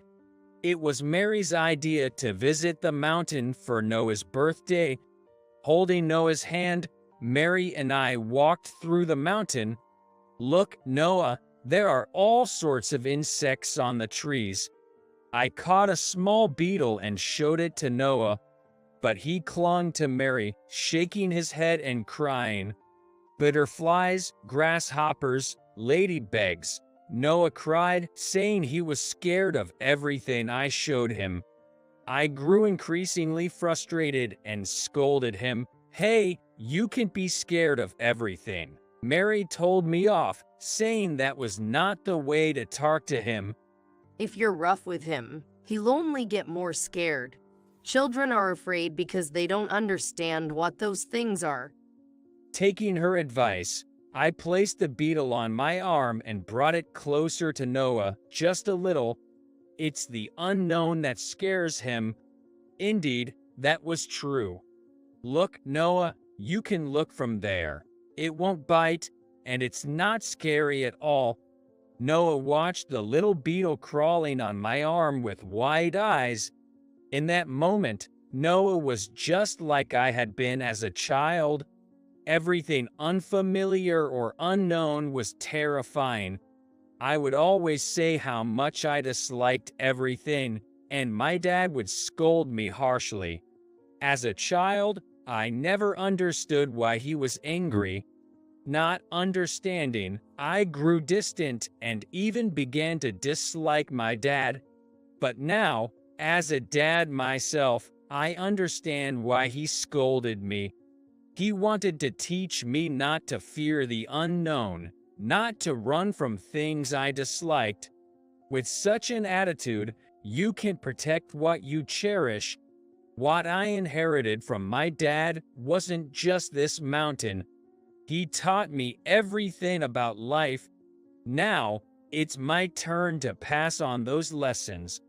It was Mary's idea to visit the mountain for Noah's birthday. Holding Noah's hand, Mary and I walked through the mountain. Look, Noah, there are all sorts of insects on the trees. I caught a small beetle and showed it to Noah, but he clung to Mary, shaking his head and crying. Butterflies, grasshoppers, ladybugs. Noah cried, saying he was scared of everything I showed him. I grew increasingly frustrated and scolded him. Hey, you can be scared of everything. Mary told me off, saying that was not the way to talk to him. If you're rough with him, he'll only get more scared. Children are afraid because they don't understand what those things are. Taking her advice, I placed the beetle on my arm and brought it closer to Noah, just a little. It's the unknown that scares him. Indeed, that was true. Look, Noah, you can look from there. It won't bite, and it's not scary at all. Noah watched the little beetle crawling on my arm with wide eyes. In that moment, Noah was just like I had been as a child. Everything unfamiliar or unknown was terrifying. I would always say how much I disliked everything, and my dad would scold me harshly. As a child, I never understood why he was angry. Not understanding, I grew distant and even began to dislike my dad. But now, as a dad myself, I understand why he scolded me. He wanted to teach me not to fear the unknown, not to run from things I disliked. With such an attitude, you can protect what you cherish. What I inherited from my dad wasn't just this mountain. He taught me everything about life. Now, it's my turn to pass on those lessons.